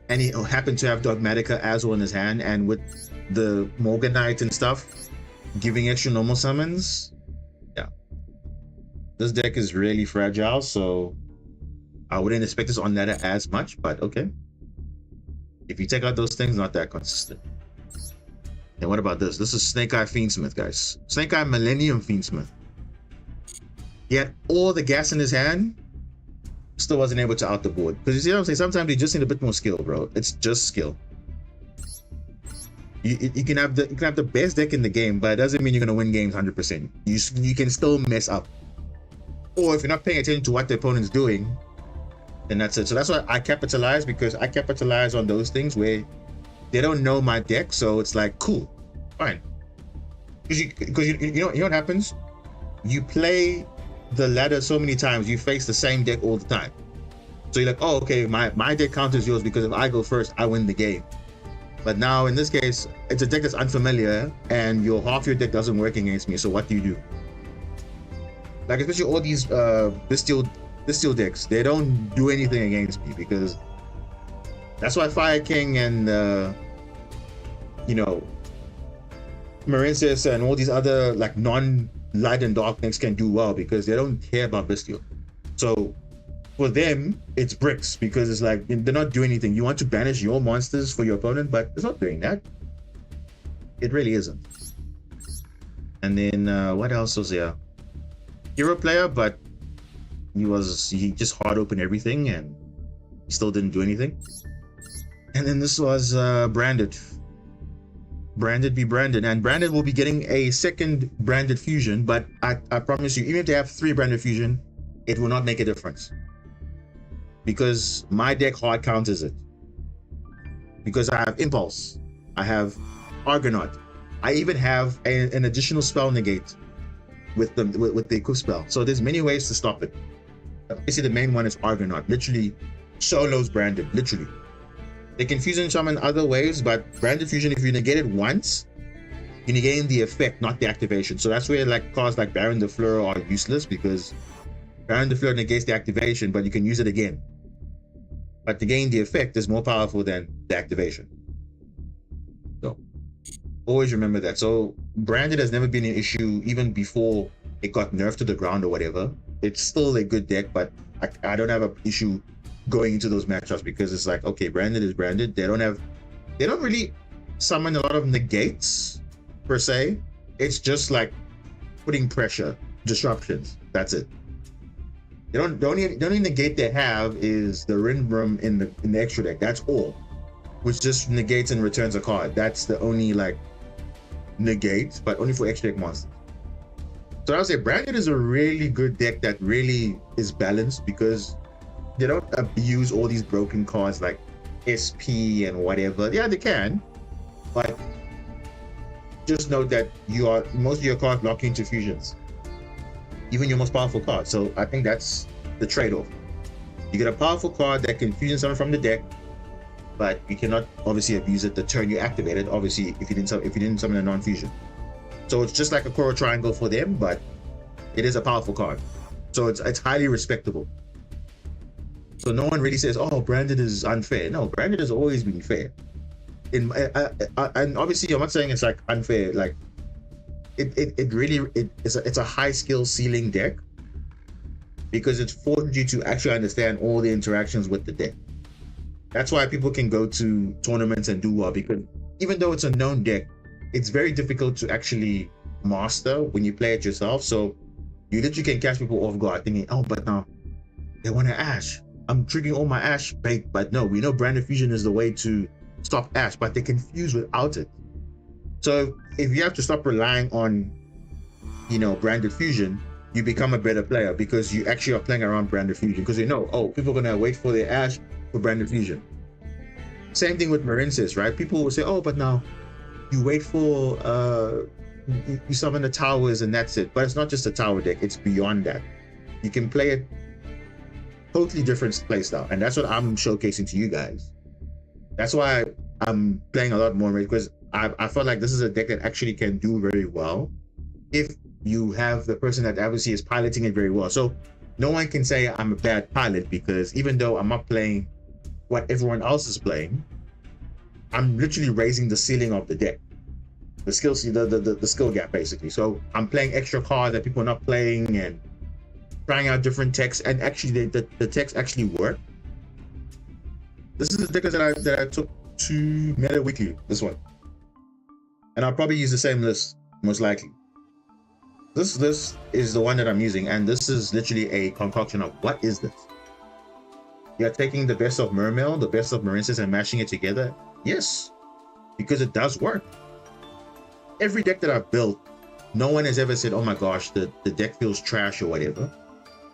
And he happened to have Dogmatica as well in his hand. And with the Morganite and stuff, giving extra normal summons. Yeah. This deck is really fragile, so I wouldn't expect this on ladder as much, but okay. If you take out those things, not that consistent. And what about this? This is Snake Eye Fiendsmith, guys. Snake Eye Millennium Fiendsmith. He had all the gas in his hand, still wasn't able to out the board. Because you see what I'm saying? Sometimes you just need a bit more skill, bro. It's just skill. You can have the best deck in the game, but it doesn't mean you're gonna win games 100%. You can still mess up. Or if you're not paying attention to what the opponent's doing, then that's it. So that's why I capitalize, because I capitalize on those things where they don't know my deck, so it's like, cool, fine. Because you know what happens? You play the ladder so many times, you face the same deck all the time. So you're like, oh, okay, my deck counters yours because if I go first, I win the game. But now in this case, it's a deck that's unfamiliar, and half your deck doesn't work against me. So what do you do? Like, especially all these Bestial decks, they don't do anything against me, because that's why Fire King and you know, Marincess and all these other like non-light and dark decks can do well because they don't care about bestial. So for them, it's bricks because it's like they're not doing anything. You want to banish your monsters for your opponent, but it's not doing that. It really isn't. And then what else was there? Hero player, but he just hard opened everything and he still didn't do anything. And then this was branded. Branded be branded, and branded will be getting a second branded fusion, but I promise you, even if they have 3 branded fusion, it will not make a difference because my deck hard counters it, because I have impulse, I have Argonaut, I even have an additional spell negate with the equip spell. So there's many ways to stop it. Obviously the main one is Argonaut, literally solos branded, literally. They can fusion some in other ways, but branded fusion, if you negate it once, you're negating the effect, not the activation. So that's where like cards like Baron de Fleur are useless, because Baron de Fleur negates the activation, but you can use it again. But negating the effect is more powerful than the activation. So always remember that. So branded has never been an issue, even before it got nerfed to the ground or whatever. It's still a good deck, but I don't have an issue going into those matchups, because it's like, okay, branded is branded. They don't really summon a lot of negates per se. It's just like putting pressure, disruptions. That's it. The only negate they have is the Rinbrum in the extra deck. That's all, which just negates and returns a card. That's the only like negate, but only for extra deck monsters. So I would say branded is a really good deck that really is balanced, because they don't abuse all these broken cards like SP and whatever. Yeah, they can, but just note that most of your cards lock into fusions, even your most powerful cards. So I think that's the trade-off. You get a powerful card that can fusion something from the deck, but you cannot obviously abuse it the turn you activate it, obviously, if you didn't summon a non-fusion. So it's just like a Coral Triangle for them, but it is a powerful card. So it's highly respectable. So no one really says, oh, branded is unfair. No, branded has always been fair. And obviously I'm not saying it's like unfair. Like it's a high skill ceiling deck, because it forces you to actually understand all the interactions with the deck. That's why people can go to tournaments and do well, because even though it's a known deck, it's very difficult to actually master when you play it yourself. So you literally can catch people off guard thinking, oh, but now they want to Ash. I'm triggering all my Ash bait, but no, we know branded fusion is the way to stop Ash, but they can fuse without it. So if you have to stop relying on, branded fusion, you become a better player, because you actually are playing around branded fusion, because you know, oh, people are gonna wait for their Ash for branded fusion. Same thing with Marincess, right? People will say, oh, but now you wait for you summon the towers and that's it. But it's not just a tower deck, it's beyond that. You can play it totally different playstyle, and that's what I'm showcasing to you guys. That's why I'm playing a lot more, because I felt like this is a deck that actually can do very well if you have the person that obviously is piloting it very well. So no one can say I'm a bad pilot, because even though I'm not playing what everyone else is playing, I'm literally raising the ceiling of the deck, the skill gap basically. So I'm playing extra cards that people are not playing, and trying out different techs, and actually the techs actually work. This is the deck that I took to Meta Weekly, this one, and I'll probably use the same list most likely. This is the one that I'm using, and this is literally a concoction of, what is this? You're taking the best of Mermail, the best of Marincess, and mashing it together? Yes, because it does work. Every deck that I've built, no one has ever said, oh my gosh, the deck feels trash or whatever,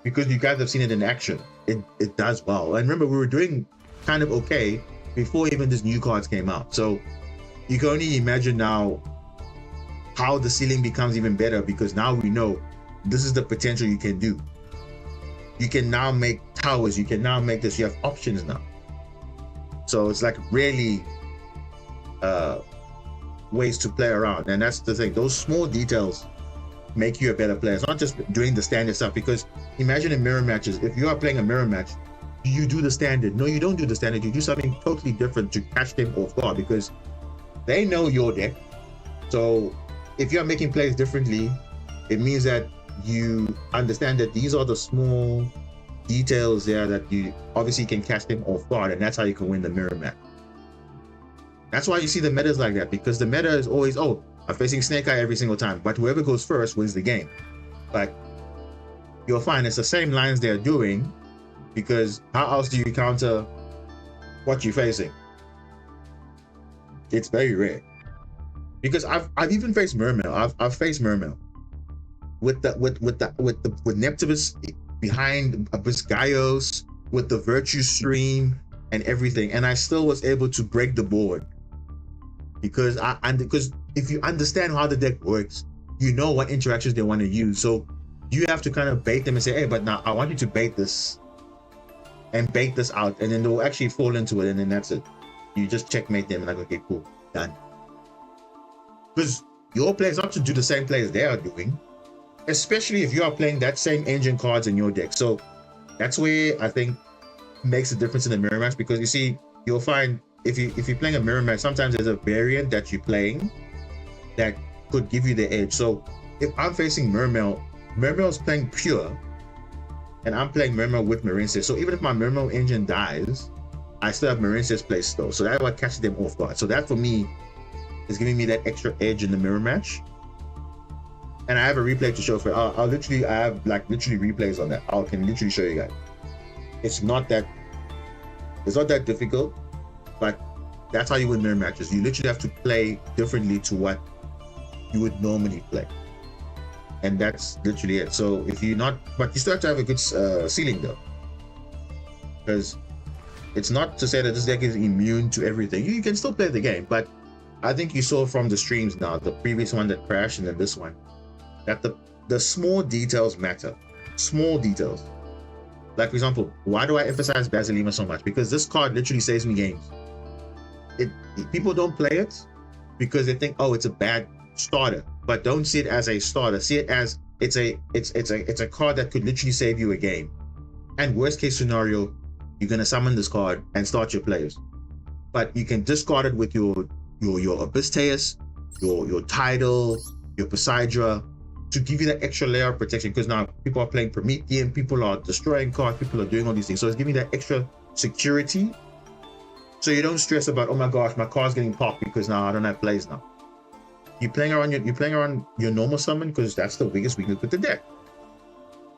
because you guys have seen it in action. It does well. And remember, we were doing kind of okay before even these new cards came out. So you can only imagine now how the ceiling becomes even better, because now we know this is the potential you can do. You can now make towers, you can now make this, you have options now. So it's like really ways to play around, and that's the thing. Those small details make you a better player. It's not just doing the standard stuff, because imagine in mirror matches, if you are playing a mirror match, do you do the standard? No, you don't do the standard. You do something totally different to catch them off guard, because they know your deck. So if you're making plays differently, it means that you understand that these are the small details there that you obviously can catch them off guard, and that's how you can win the mirror match. That's why you see the metas like that, because the meta is always, oh, I'm facing Snake Eye every single time, but whoever goes first wins the game. But you'll find it's the same lines they're doing, because how else do you counter what you're facing? It's very rare. Because I've even faced Mermail. I've faced Mermail with Neptibus behind Abyss Gaios, with the Virtue Stream and everything, and I still was able to break the board. Because if you understand how the deck works, you know what interactions they want to use. So you have to kind of bait them and say, hey, but now I want you to bait this and bait this out, and then they'll actually fall into it, and then that's it. You just checkmate them and like, okay, cool, done. Because your players not to do the same plays they are doing, especially if you are playing that same engine cards in your deck. So that's where I think makes a difference in the mirror match, because you see, you'll find if you're playing a mirror match, sometimes there's a variant that you're playing that could give you the edge. So if I'm facing Mermail's playing pure, and I'm playing Mermail with Marincess, so even if my Mermail engine dies, I still have Marincess placed though. So that's what catches them off guard. So that for me is giving me that extra edge in the mirror match. And I have a replay to show for it. I have literally replays on that. I can literally show you guys. It's not that difficult, but that's how you win mirror matches. You literally have to play differently to what you would normally play. And that's literally it. So if you're not, but you still have to have a good ceiling though. Because it's not to say that this deck is immune to everything. You can still play the game, but I think you saw from the streams now, the previous one that crashed and then this one, that the small details matter. Small details. Like for example, why do I emphasize Basilima so much? Because this card literally saves me games. People don't play it because they think, oh, it's a bad starter. But don't see it as a starter. See it as it's a card that could literally save you a game. And worst case scenario, you're gonna summon this card and start your plays. But you can discard it with your Abyss, your Tidal, your Poseidra, to give you that extra layer of protection, because now people are playing Promethean, people are destroying cards, people are doing all these things. So it's giving that extra security. So you don't stress about, oh my gosh, my card's getting popped because now I don't have plays now. You're playing around your normal summon, because that's the biggest weakness with the deck.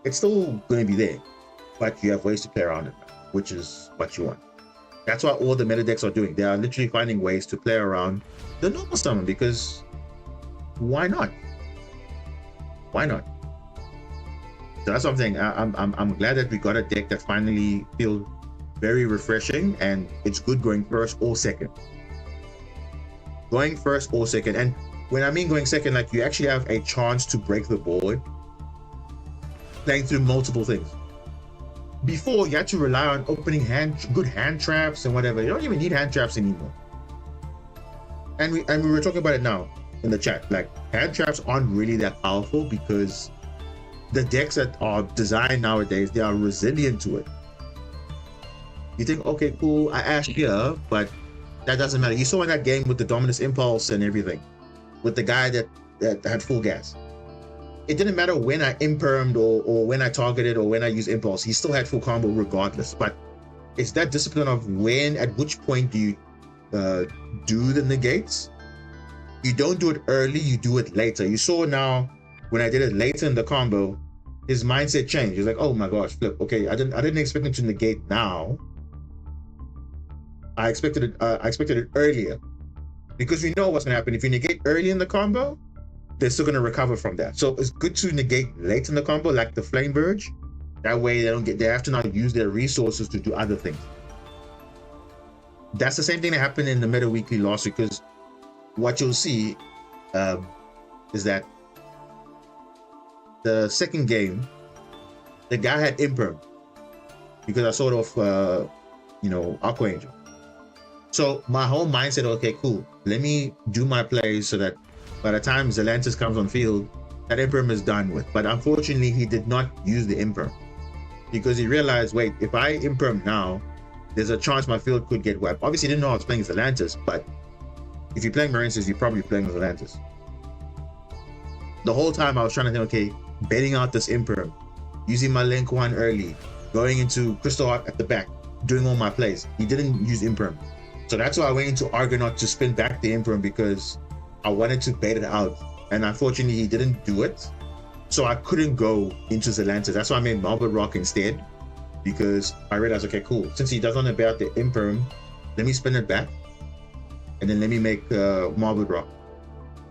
It's still going to be there, but you have ways to play around it, which is what you want. That's what all the meta decks are doing. They are literally finding ways to play around the normal summon, because why not? Why not? So that's what I'm saying. I'm glad that we got a deck that finally feels very refreshing, and it's good going first or second. Going first or second, and when I mean going second, like you actually have a chance to break the board playing through multiple things. Before, you had to rely on opening good hand traps and whatever. You don't even need hand traps anymore. And we were talking about it now in the chat. Like, hand traps aren't really that powerful because the decks that are designed nowadays, they are resilient to it. You think, okay, cool, I ash here, but that doesn't matter. You saw in that game with the Dominus Impulse and everything, with the guy that had full gas. It didn't matter when I impermed or when I targeted or when I used impulse, he still had full combo regardless. But it's that discipline of at which point do you do the negates. You don't do it early, you do it later. You saw now when I did it later in the combo, his mindset changed. He's like, oh my gosh, flip. Okay, I didn't expect him to negate now. I expected it earlier, because we know what's gonna happen if you negate early in the combo. They're still going to recover from that. So it's good to negate late in the combo, like the Flame Verge. That way they have to not use their resources to do other things. That's the same thing that happened in the Meta Weekly last week, because what you'll see is that the second game, the guy had Imperm, because I sort of, Aqua Angel. So my whole mindset, okay, cool. Let me do my plays so that by the time Zelantis comes on field, that Imperm is done with. But unfortunately, he did not use the Imperm, because he realized, wait, if I Imperm now, there's a chance my field could get wiped. Obviously, he didn't know I was playing Zelantis, but if you're playing Marinces, you're probably playing with Atlantis. The whole time I was trying to think, okay, betting out this Imperm, using my Link 1 early, going into Crystal Heart at the back, doing all my plays. He didn't use Imperm. So that's why I went into Argonaut to spin back the Imperm, because I wanted to bait it out. And unfortunately, he didn't do it. So I couldn't go into Zelantis. That's why I made Marble Rock instead, because I realized, okay, cool. Since he doesn't want to bait out the Imperm, let me spin it back. And then let me make Marble Rock.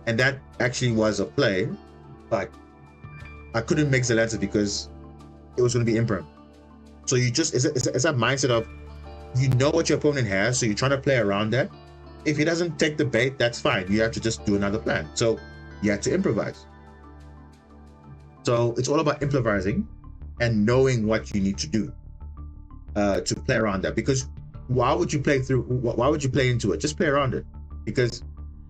And that actually was a play, but I couldn't make Zelantis because it was going to be Imperm. So you just, it's that mindset of, you know what your opponent has, so you're trying to play around that. If he doesn't take the bait, that's fine. You have to just do another plan. So you have to improvise. So it's all about improvising and knowing what you need to do to play around that. Because why would you play into it? Just play around it. Because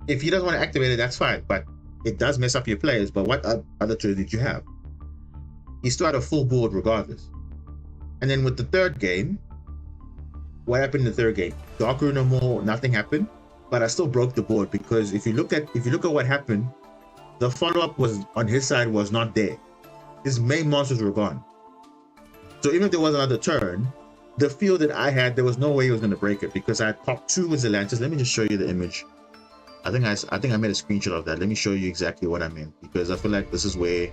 if he doesn't want to activate it, that's fine. But it does mess up your players. But what other tools did you have? He still had a full board regardless. And then with the third game, what happened in the third game? Dark Rune no more, nothing happened, but I still broke the board, because if you look at what happened, the follow-up was on his side was not there. His main monsters were gone. So even if there was another turn, the field that I had, there was no way he was going to break it, because I had popped 2 with Zelantis. Let me just show you the image. I think I made a screenshot of that. Let me show you exactly what I meant, because I feel like this is where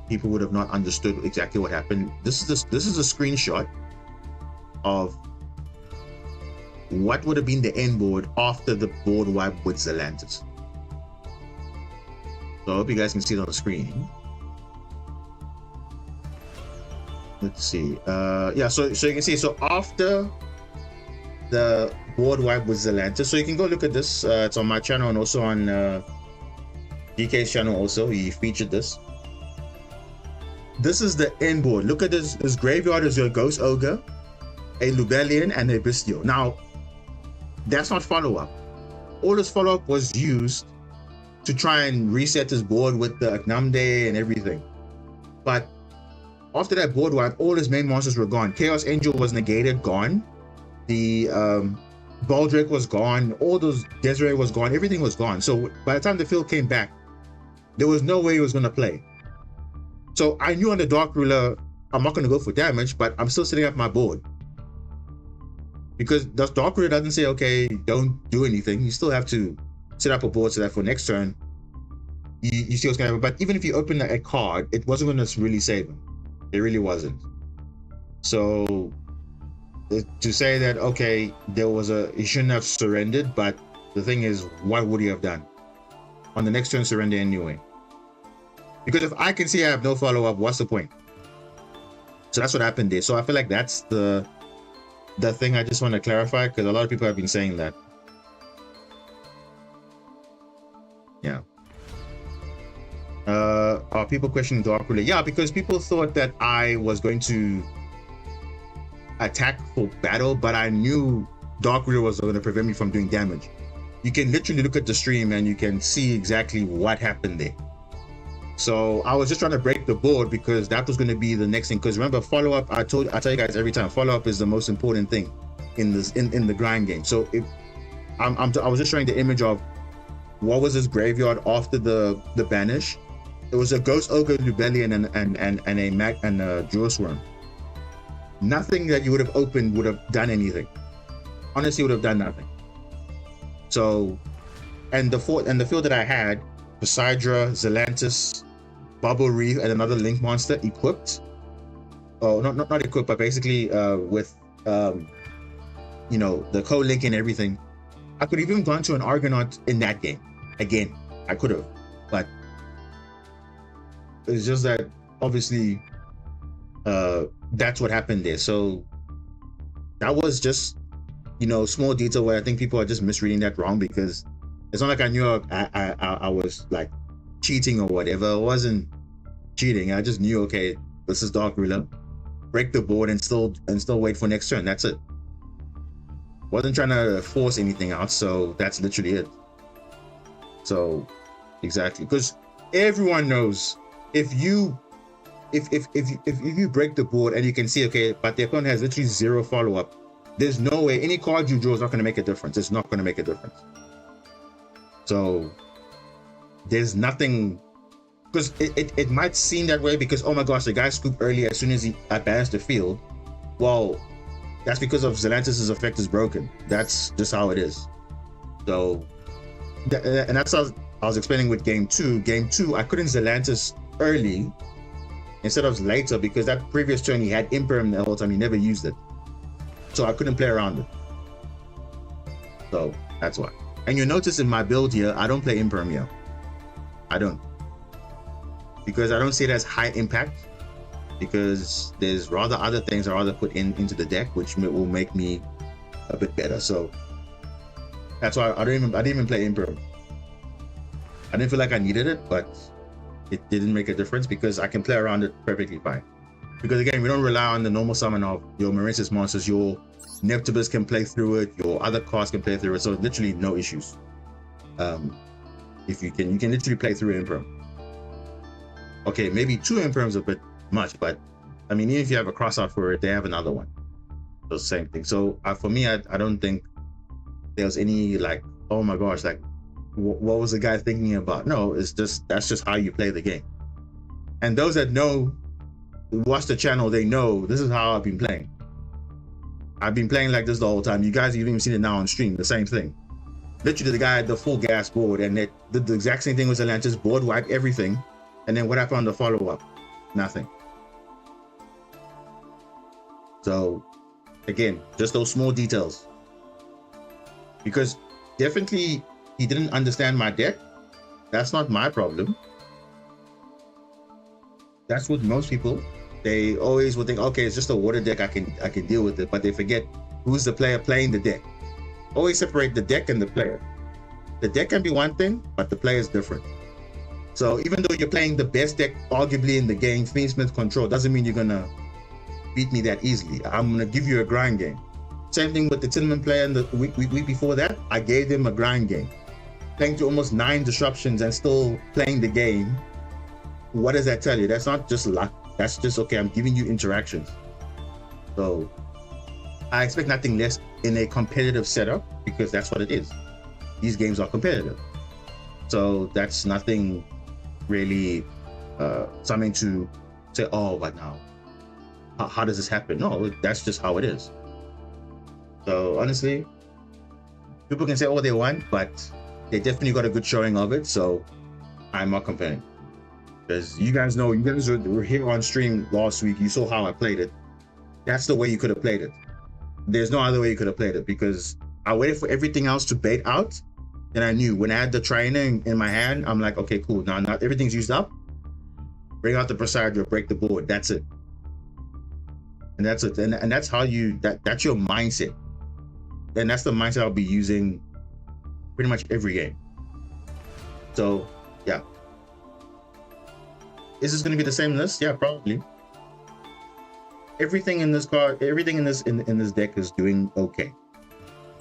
people would have not understood exactly what happened. This is a screenshot of what would have been the end board after the board wipe with Zelantis. So I hope you guys can see it on the screen. Let's see. Yeah, so you can see, so after the board wipe with Zelantis, so you can go look at this. It's on my channel and also on DK's channel also. He featured this. This is the end board. Look at this. This graveyard is your Ghost Ogre, a Lubellion, and a Bistio. Now, that's not follow-up. All this follow-up was used to try and reset his board with the Agnamde and everything. But after that board wipe, all his main monsters were gone. Chaos Angel was negated, gone. The Baldrake was gone. All those Desiree was gone. Everything was gone. So by the time the field came back, there was no way he was going to play. So I knew on the Dark Ruler, I'm not going to go for damage, but I'm still setting up my board. Because the Dark Ruler doesn't say, okay, don't do anything. You still have to set up a board so that for next turn, you see what's going to happen. But even if you open a card, it wasn't going to really save him. It really wasn't. So to say that, okay, he shouldn't have surrendered, but the thing is, what would he have done? On the next turn, surrender anyway. Because if I can see I have no follow-up, what's the point? So that's what happened there. So I feel like that's the thing I just want to clarify, because a lot of people have been saying that. Yeah. Are people questioning Dark Ruler? Yeah, because people thought that I was going to attack for battle, but I knew Dark Ruler was going to prevent me from doing damage. You can literally look at the stream and you can see exactly what happened there. So I was just trying to break the board, because that was going to be the next thing. Because remember, follow-up, I tell you guys every time, follow-up is the most important thing in the grind game. So if I was just showing the image of what was this graveyard after the banish. It was a Ghost Ogre, Lubellion, and a Jewel Swarm. Nothing that you would have opened would have done anything. Honestly, would have done nothing. So, and the field that I had, Poseidra, Zelantis, Bubble Reef, and another Link monster equipped. Oh, not equipped, but basically with you know, the co-link and everything. I could have even gone to an Argonaut in that game. Again, I could have, but it's just that obviously that's what happened there. So that was just, you know, small detail where I think people are just misreading that wrong, because it's not like I knew I was like cheating or whatever. I wasn't cheating. I just knew, okay, this is Dark Ruler. Break the board and still wait for next turn. That's it. Wasn't trying to force anything out, so that's literally it. So exactly, because everyone knows if you break the board and you can see, okay, but the opponent has literally 0 follow-up, There's no way any card you draw is not going to make a difference. It's not going to make a difference. So there's nothing, because it might seem that way because, oh my gosh, the guy scooped early as soon as he advanced the field. Well, that's because of Zelantis' effect is broken. That's just how it is. So, and that's how I was explaining with game 2. Game 2, I couldn't Zelantis early instead of later because that previous turn he had Imperm the whole time. He never used it. So I couldn't play around it. So that's why. And you'll notice in my build here, I don't play Imperm here. I don't. Because I don't see it as high impact. Because there's rather other things I'd rather put into the deck, which will make me a bit better. So that's why I didn't even play Imperm. I didn't feel like I needed it, but it didn't make a difference because I can play around it perfectly fine. Because again, we don't rely on the normal summon of your Marinsis monsters. Your Neptibus can play through it. Your other cards can play through it. So literally no issues. If you can literally play through Imperm. Okay, maybe 2 Imperms a bit much, but I mean, even if you have a cross out for it, they have another one. So same thing. So for me, I don't think there was any like, oh my gosh, like what was the guy thinking about? No, it's just, that's just how you play the game. And those that know, watch the channel, they know this is how I've been playing. I've been playing like this the whole time. You guys have even seen it now on stream, the same thing. Literally the guy had the full gas board and it did the exact same thing with Atlantis, board wipe everything. And then what happened on the follow-up? Nothing. So again, just those small details. Because definitely he didn't understand my deck. That's not my problem. That's what most people, they always would think, okay, it's just a water deck, I can deal with it, but they forget who's the player playing the deck. Always separate the deck and the player. The deck can be one thing, but the player is different. So even though you're playing the best deck arguably in the game, Fiendsmith Control, doesn't mean you're gonna beat me that easily. I'm gonna give you a grind game. Same thing with the Tinman player in the week before that, I gave them a grind game. Playing to almost 9 disruptions and still playing the game. What does that tell you? That's not just luck. That's just, okay, I'm giving you interactions. So I expect nothing less in a competitive setup because that's what it is. These games are competitive. So that's nothing really something to say, oh, but now, how does this happen? No, that's just how it is. So honestly, people can say all they want, but they definitely got a good showing of it. So I'm not complaining. Because you guys know, you guys were here on stream last week. You saw how I played it. That's the way you could have played it. There's no other way you could have played it because I waited for everything else to bait out. And I knew when I had the trainer in my hand, I'm like, okay, cool. Now not everything's used up. Bring out the Presidio, break the board. That's it. And that's it. And that's how that's your mindset. And that's the mindset I'll be using pretty much every game. So yeah. Is this going to be the same list? Yeah, probably. Everything in this card, everything in this deck is doing okay.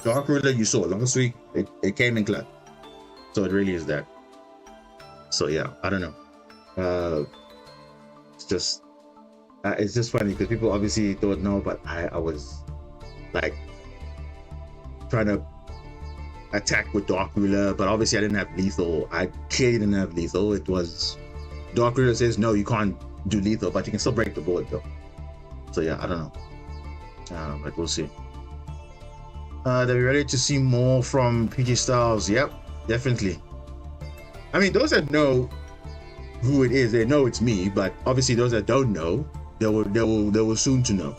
Dark Ruler, you saw last week, it came in clutch. So it really is that. So yeah, I don't know. It's just funny because people obviously don't know, but I was like trying to attack with Dark Ruler, but obviously I didn't have lethal. I clearly didn't have lethal. It was Dark Ruler says no, you can't do lethal, but you can still break the board though. So yeah, I don't know, but we'll see. They're ready to see more from PG Styles. Yep, definitely. I mean, those that know who it is, they know it's me. But obviously, those that don't know, they will soon to know.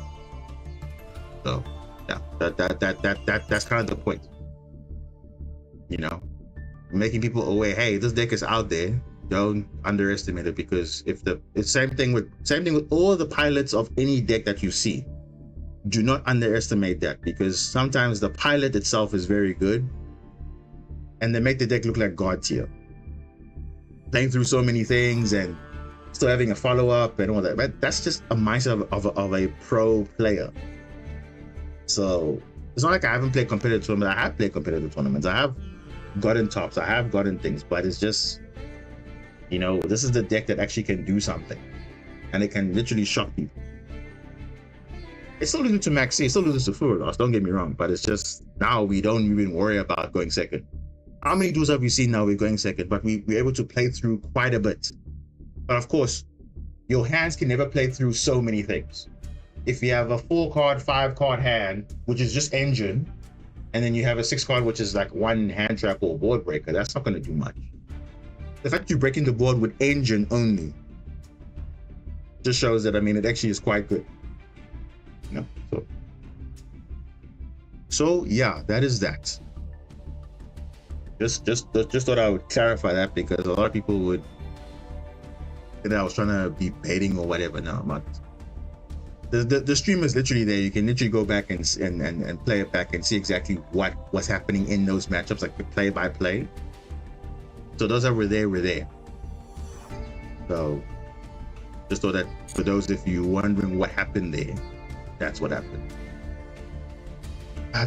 So yeah, that's kind of the point. You know, making people aware. Hey, this deck is out there. Don't underestimate it because it's same thing with all the pilots of any deck that you see. Do not underestimate that because sometimes the pilot itself is very good and they make the deck look like God tier. Playing through so many things and still having a follow-up and all that. But that's just a mindset of a pro player. So it's not like I haven't played competitive tournaments. I have played competitive tournaments. I have gotten tops. I have gotten things, but it's just, you know, this is the deck that actually can do something and it can literally shock people. It's still losing to Maxi, it's still losing to Furulos, don't get me wrong, but it's just now we don't even worry about going second. How many duels have we seen now we're going second, but we're able to play through quite a bit. But of course, your hands can never play through so many things. If you have a 4-card, 5-card hand, which is just engine, and then you have a 6-card, which is like one hand trap or board breaker, that's not going to do much. The fact you're breaking the board with engine only just shows that, I mean, it actually is quite good. You know, so yeah, that is that. Just thought I would clarify that, because a lot of people would think that I was trying to be baiting or whatever. No, I'm not. The stream is literally there. You can literally go back and play it back and see exactly what's happening in those matchups, like the play by play. So those that were there. So just thought that for those of you wondering what happened there, that's what happened.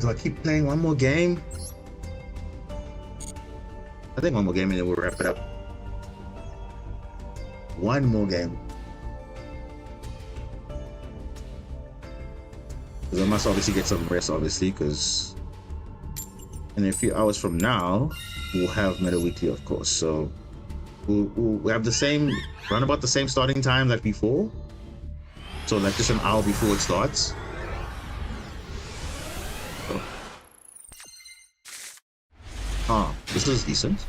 Do I keep playing one more game? I think one more game and then we'll wrap it up. One more game. Because I must obviously get some rest, obviously, because in a few hours from now, we'll have Meta Weekly, of course. So we'll have the same, around about the same starting time like before. So like just an hour before it starts. Oh, this is decent.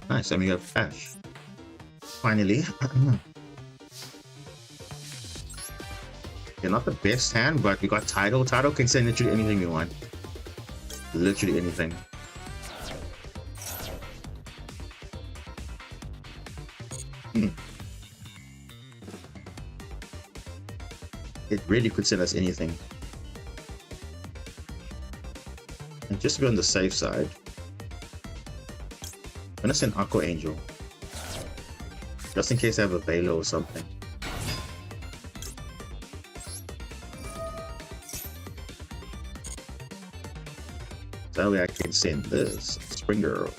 Nice, and we have Ash. Finally. Yeah, not the best hand, but we got Tidal. Tidal can send literally anything we want. Literally anything. It really could send us anything. And just to be on the safe side, I'm gonna send Aqua Angel. Just in case I have a Velo or something. So that way I can send this Spring Girl.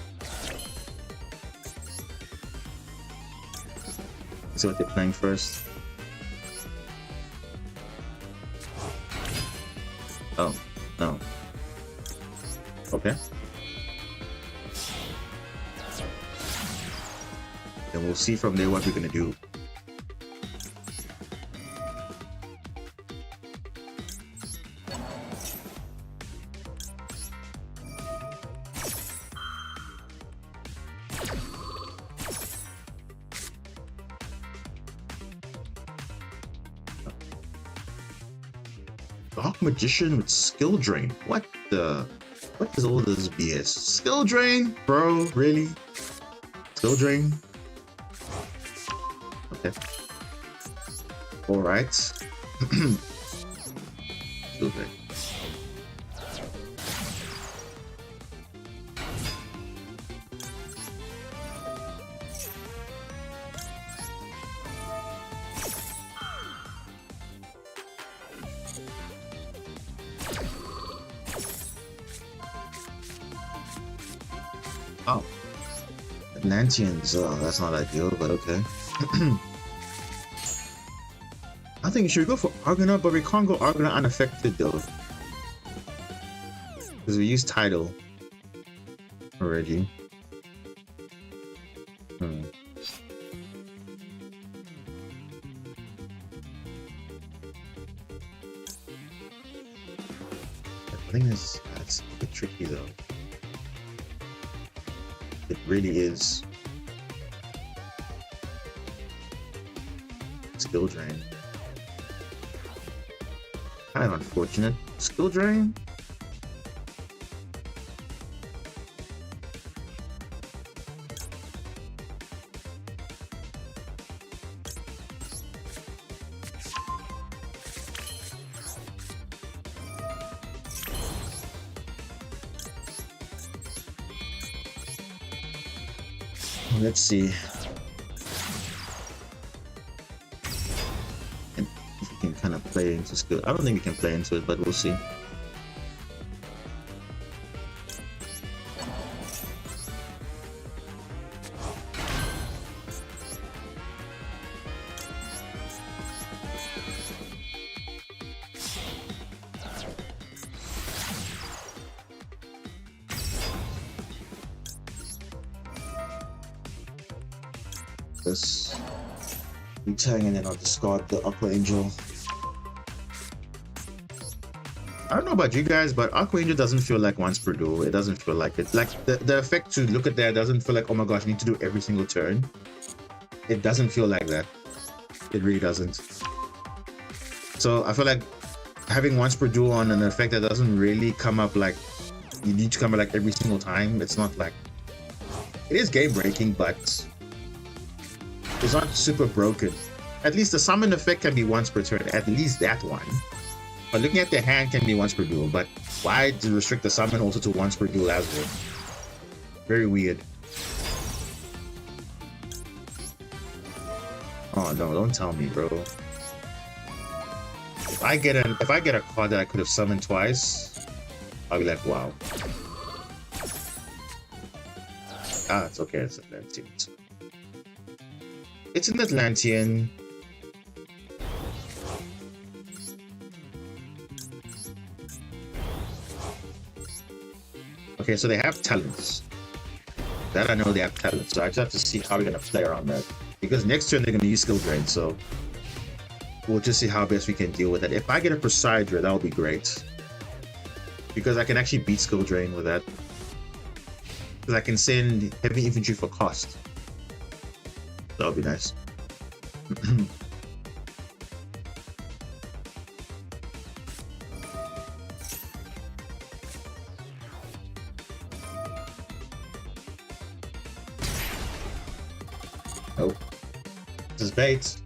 Let's see what they're playing first. Oh, no. Okay. Then we'll see from there what we're gonna do. Dark Magician with skill drain. What is all this BS? Skill drain? Bro, really? Skill drain? Okay. Alright. Skill drain. Oh, Atlanteans. Oh, that's not ideal, but okay. I think should we go for Argonaut, but we can't go Argonaut unaffected though, because we used Tidal already. I think that's a bit tricky though. It really is. Skill drain. Kind of unfortunate. Skill drain? Let's see. And if we can kind of play into skill. I don't think we can play into it, but we'll see. this. Retang, and then I'll discard the Aqua Angel. I don't know about you guys, but Aqua Angel doesn't feel like once per duel. It doesn't feel like it. Like the effect to look at that doesn't feel like, oh my gosh, I need to do every single turn. It doesn't feel like that. It really doesn't. So I feel like having once per duel on an effect that doesn't really come up like you need to come up like every single time. It's not like it is game breaking, but it's not super broken. At least the summon effect can be once per turn. At least that one. But looking at the hand can be once per duel. But why to restrict the summon also to once per duel as well? Very weird. Oh no! Don't tell me, bro. If I get a card that I could have summoned twice, I'll be like, wow. Ah, it's okay. It's Atlantean. It's an Atlantean. Okay, so they have talents. That I know they have talents. So I just have to see how we're gonna play around that. Because next turn they're gonna use skill drain, so we'll just see how best we can deal with it. If I get a Presidra, that would be great. Because I can actually beat skill drain with that. Because I can send heavy infantry for cost. That would be nice. Nope. This is bait.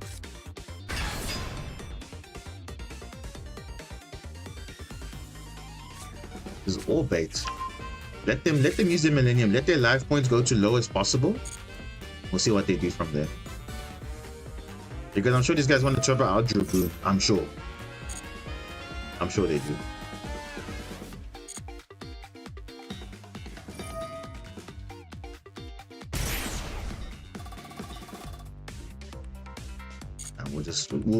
This is all bait. Let them use the Millennium. Let their life points go to low as possible. We'll see what they do from there. Because I'm sure these guys want to trap out Dragoon. I'm sure. I'm sure they do. And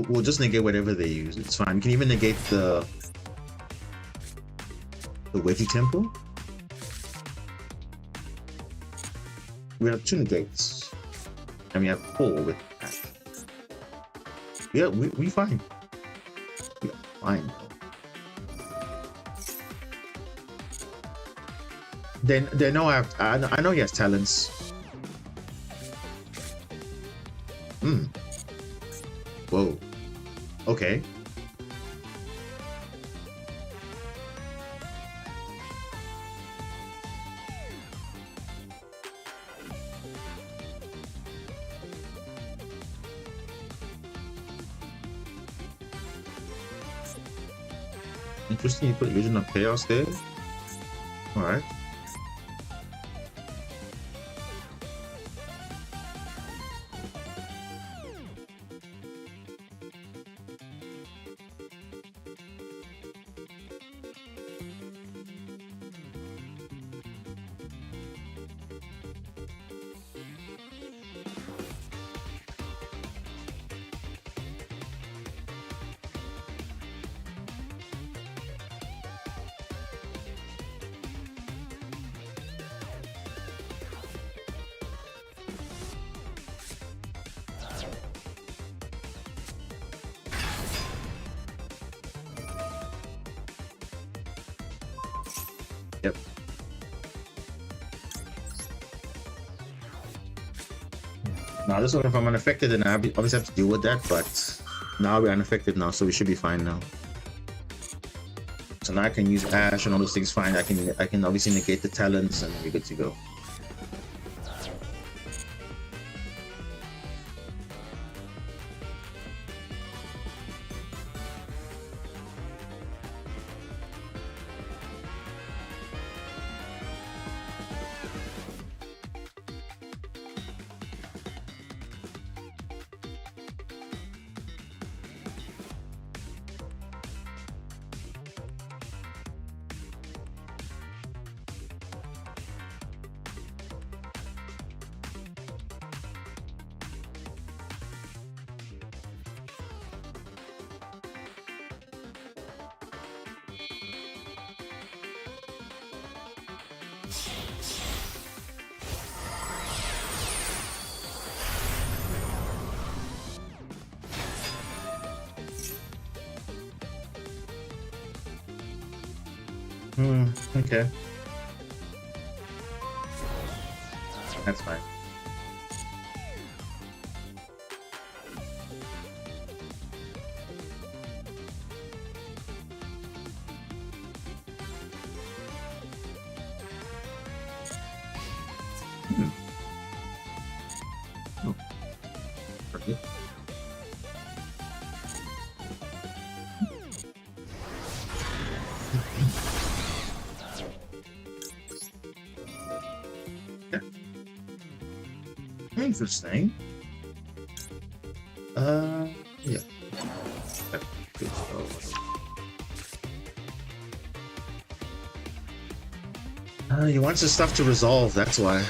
we'll just negate whatever they use. It's fine. We can even negate the Wedgie Temple. We have 2 negates. And we have 4 with that. Yeah, we fine. We are fine. They know I know he has talents. Whoa. Okay. Interesting, you put Illusion of Chaos there. Alright. Yep. Now this one, if I'm unaffected, then I obviously have to deal with that, but now we're unaffected now, so we should be fine now. So now I can use Ash and all those things fine. I can obviously negate the talents and we're good to go. Okay. That's fine. Oh, perfect. Yeah. Interesting. Yeah. Good stuff. He wants his stuff to resolve, that's why.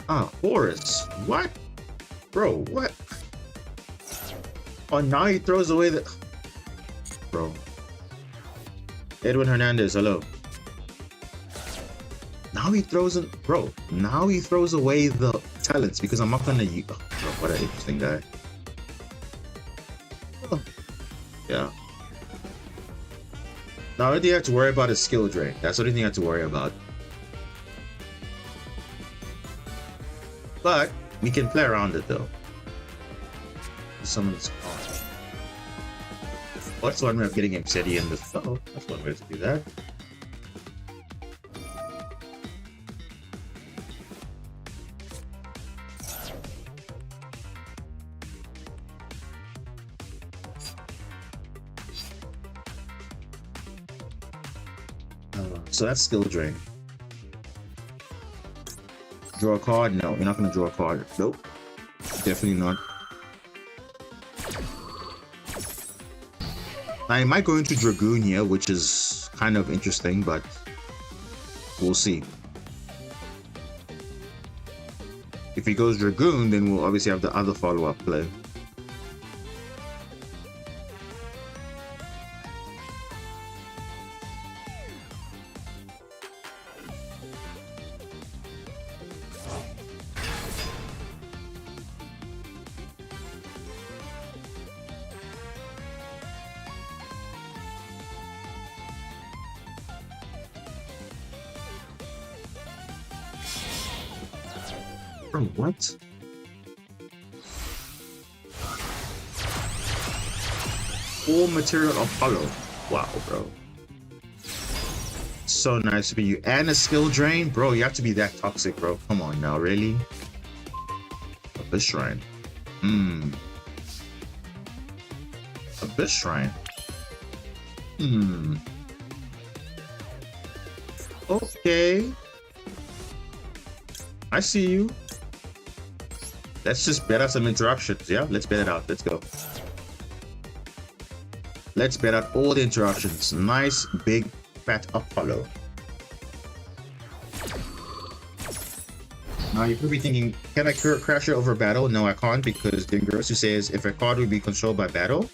Ah, Horus. What? Bro, what? Oh, now he throws away the... Bro. Edwin Hernandez, hello. Now he throws in... Bro, now he throws away the talents because I'm not gonna use... Oh, bro, what an interesting guy. Oh. Yeah. Now, the only thing you have to worry about is skill drain. That's the only thing you have to worry about. But we can play around it though. Summon this card. What's one way of getting him steady in the oh, that's one way to do that. So that's skill drain. Draw a card? No, you're not gonna draw a card. Nope. Definitely not. Now, he might go into Dragoon here, which is kind of interesting, but we'll see. If he goes Dragoon, then we'll obviously have the other follow-up play. Bro, what? All material Apollo. Wow, bro. So nice to be you. And a skill drain? Bro, you have to be that toxic, bro. Come on now, really? Abyss Shrine. Abyss Shrine. Okay. I see you. Let's just bet out some interruptions, yeah? Let's bet it out. Let's go. Let's bet out all the interruptions. Nice, big, fat Apollo. Now you're probably thinking, can I crash it over battle? No, I can't, because Dengrosu says if a card will be controlled by battle,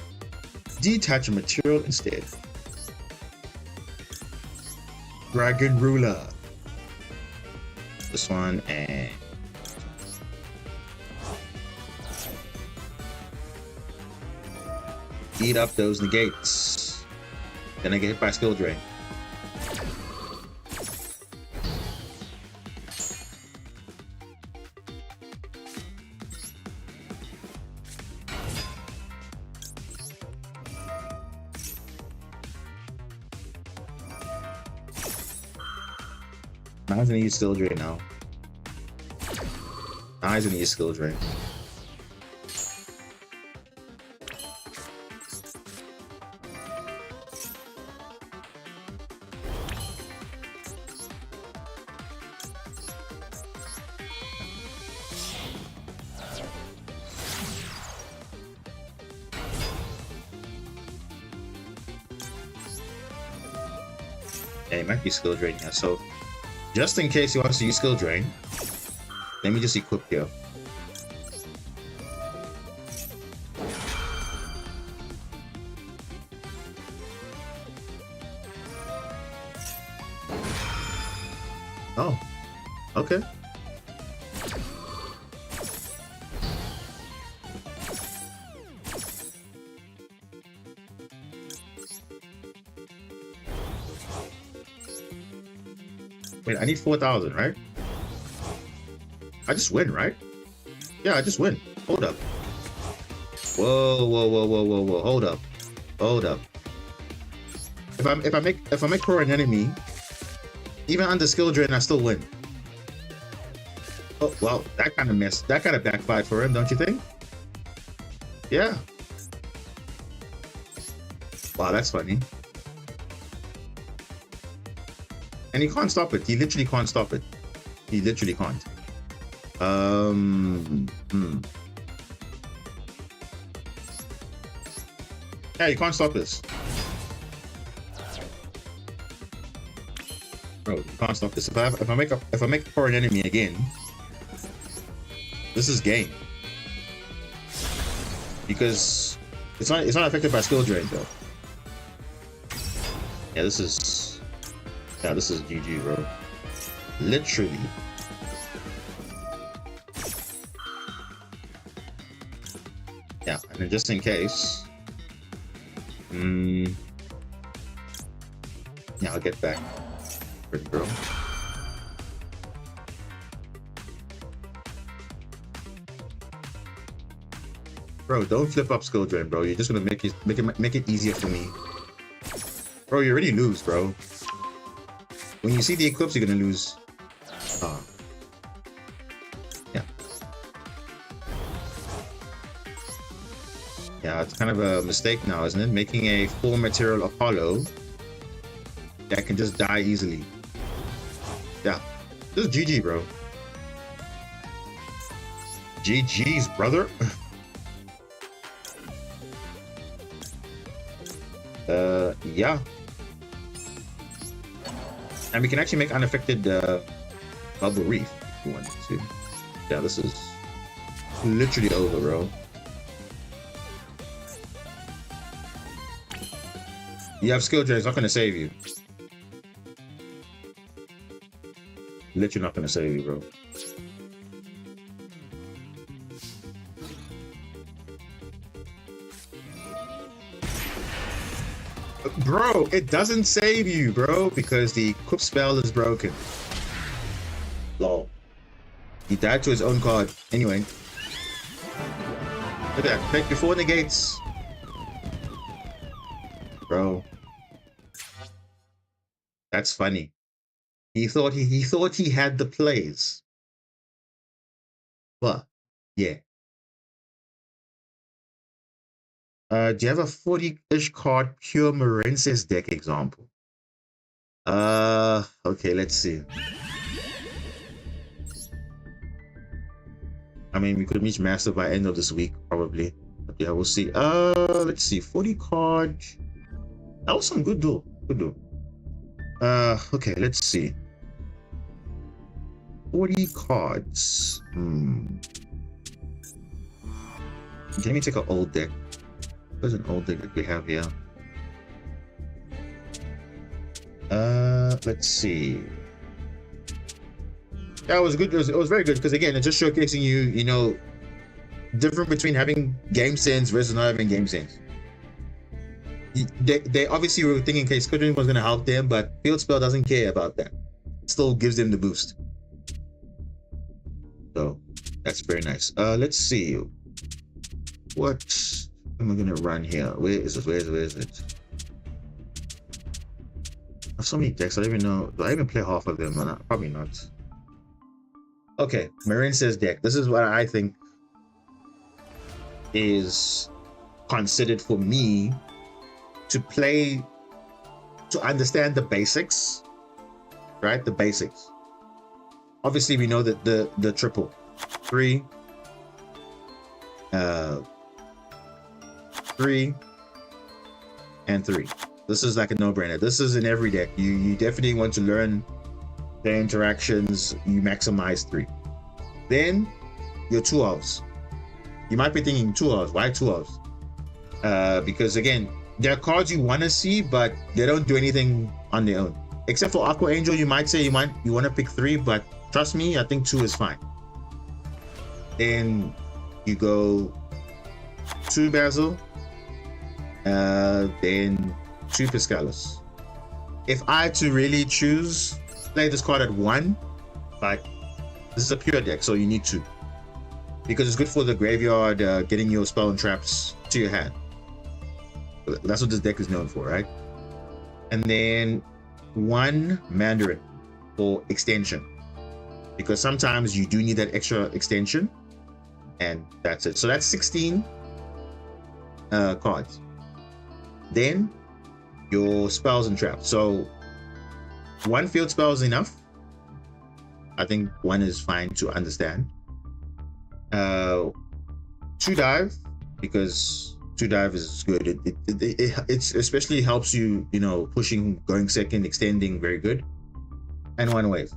detach a material instead. Dragon Ruler. This one and... eat up those negates. Then I get hit by skill drain. Now he's gonna use skill drain now. Now he's gonna use skill drain. Yeah, he might be skill drain here. So, just in case he wants to use skill drain, let me just equip here. Oh, okay. Wait, I need 4,000, right? I just win, right? Yeah, I just win. Hold up. Whoa, whoa, whoa, whoa, whoa, whoa. Hold up. Hold up. If I make pro an enemy, even under skill drain, I still win. Oh well, that kind of backfired for him, don't you think? Yeah. Wow, that's funny. And he can't stop it. He literally can't stop it. He literally can't. Yeah, you can't stop this. Bro, you can't stop this. If I make for an enemy again, this is game. Because it's not affected by skill drain though. Yeah, this is GG, bro. Literally. Yeah, and then just in case. Yeah, I'll get back. Bro. Bro, don't flip up skill drain, bro. You're just gonna make it easier for me. Bro, you already lose, bro. When you see the eclipse, you're gonna lose. Yeah. Yeah, it's kind of a mistake now, isn't it? Making a full material Apollo that can just die easily. Yeah. This is GG, bro. GG's, brother. Yeah. And we can actually make unaffected bubble reef if we wanted to. Yeah, this is literally over, bro. You have skill drain, it's not gonna save you. Literally not gonna save you, bro. Bro, it doesn't save you, bro, because the equip spell is broken. Lol. He died to his own card. Anyway. Look at that. Click before negates. Bro. That's funny. He thought he had the plays. But yeah. Do you have a 40-ish card pure Morenses deck example? Okay, let's see. I mean, we could reach master by end of this week, probably. But yeah, we'll see. Let's see. 40 card. That was some good duel. Good duel. Okay, let's see. 40 cards. Let me take an old deck. There's an old deck that we have here. Let's see. Yeah, it was good. It was very good because again, it's just showcasing you know, different between having game sense versus not having game sense. They obviously were thinking, okay, Squadron was gonna help them, but Field Spell doesn't care about that. It still gives them the boost. So that's very nice. Let's see. What am I gonna run here? Where is it? Where is it? I have so many decks, I don't even know. Do I even play half of them? Or not? Probably not. Okay, Marine says deck. This is what I think is considered for me to play, to understand the basics, right? The basics. Obviously, we know that the triple 3, 3, and 3. This is like a no-brainer. This is in every deck. You definitely want to learn the interactions. You maximize 3. Then your 2 elves. You might be thinking 2 elves. Why 2 elves? Because again, there are cards you want to see, but they don't do anything on their own. Except for Aqua Angel, you might say you want to pick 3, but trust me, I think 2 is fine. Then you go 2 Basil, then 2 Piscalis. If I had to really choose, play this card at 1, but this is a pure deck, so you need 2. Because it's good for the graveyard, getting your spell and traps to your hand. That's what this deck is known for, right? And then 1 Mandarin for extension. Because sometimes you do need that extra extension. And that's it. So that's 16 cards. Then your spells and traps. So 1 field spell is enough. I think 1 is fine to understand. 2 dive, because 2 dive is good. It especially helps you, you know, pushing, going second, extending, very good. And 1 wave.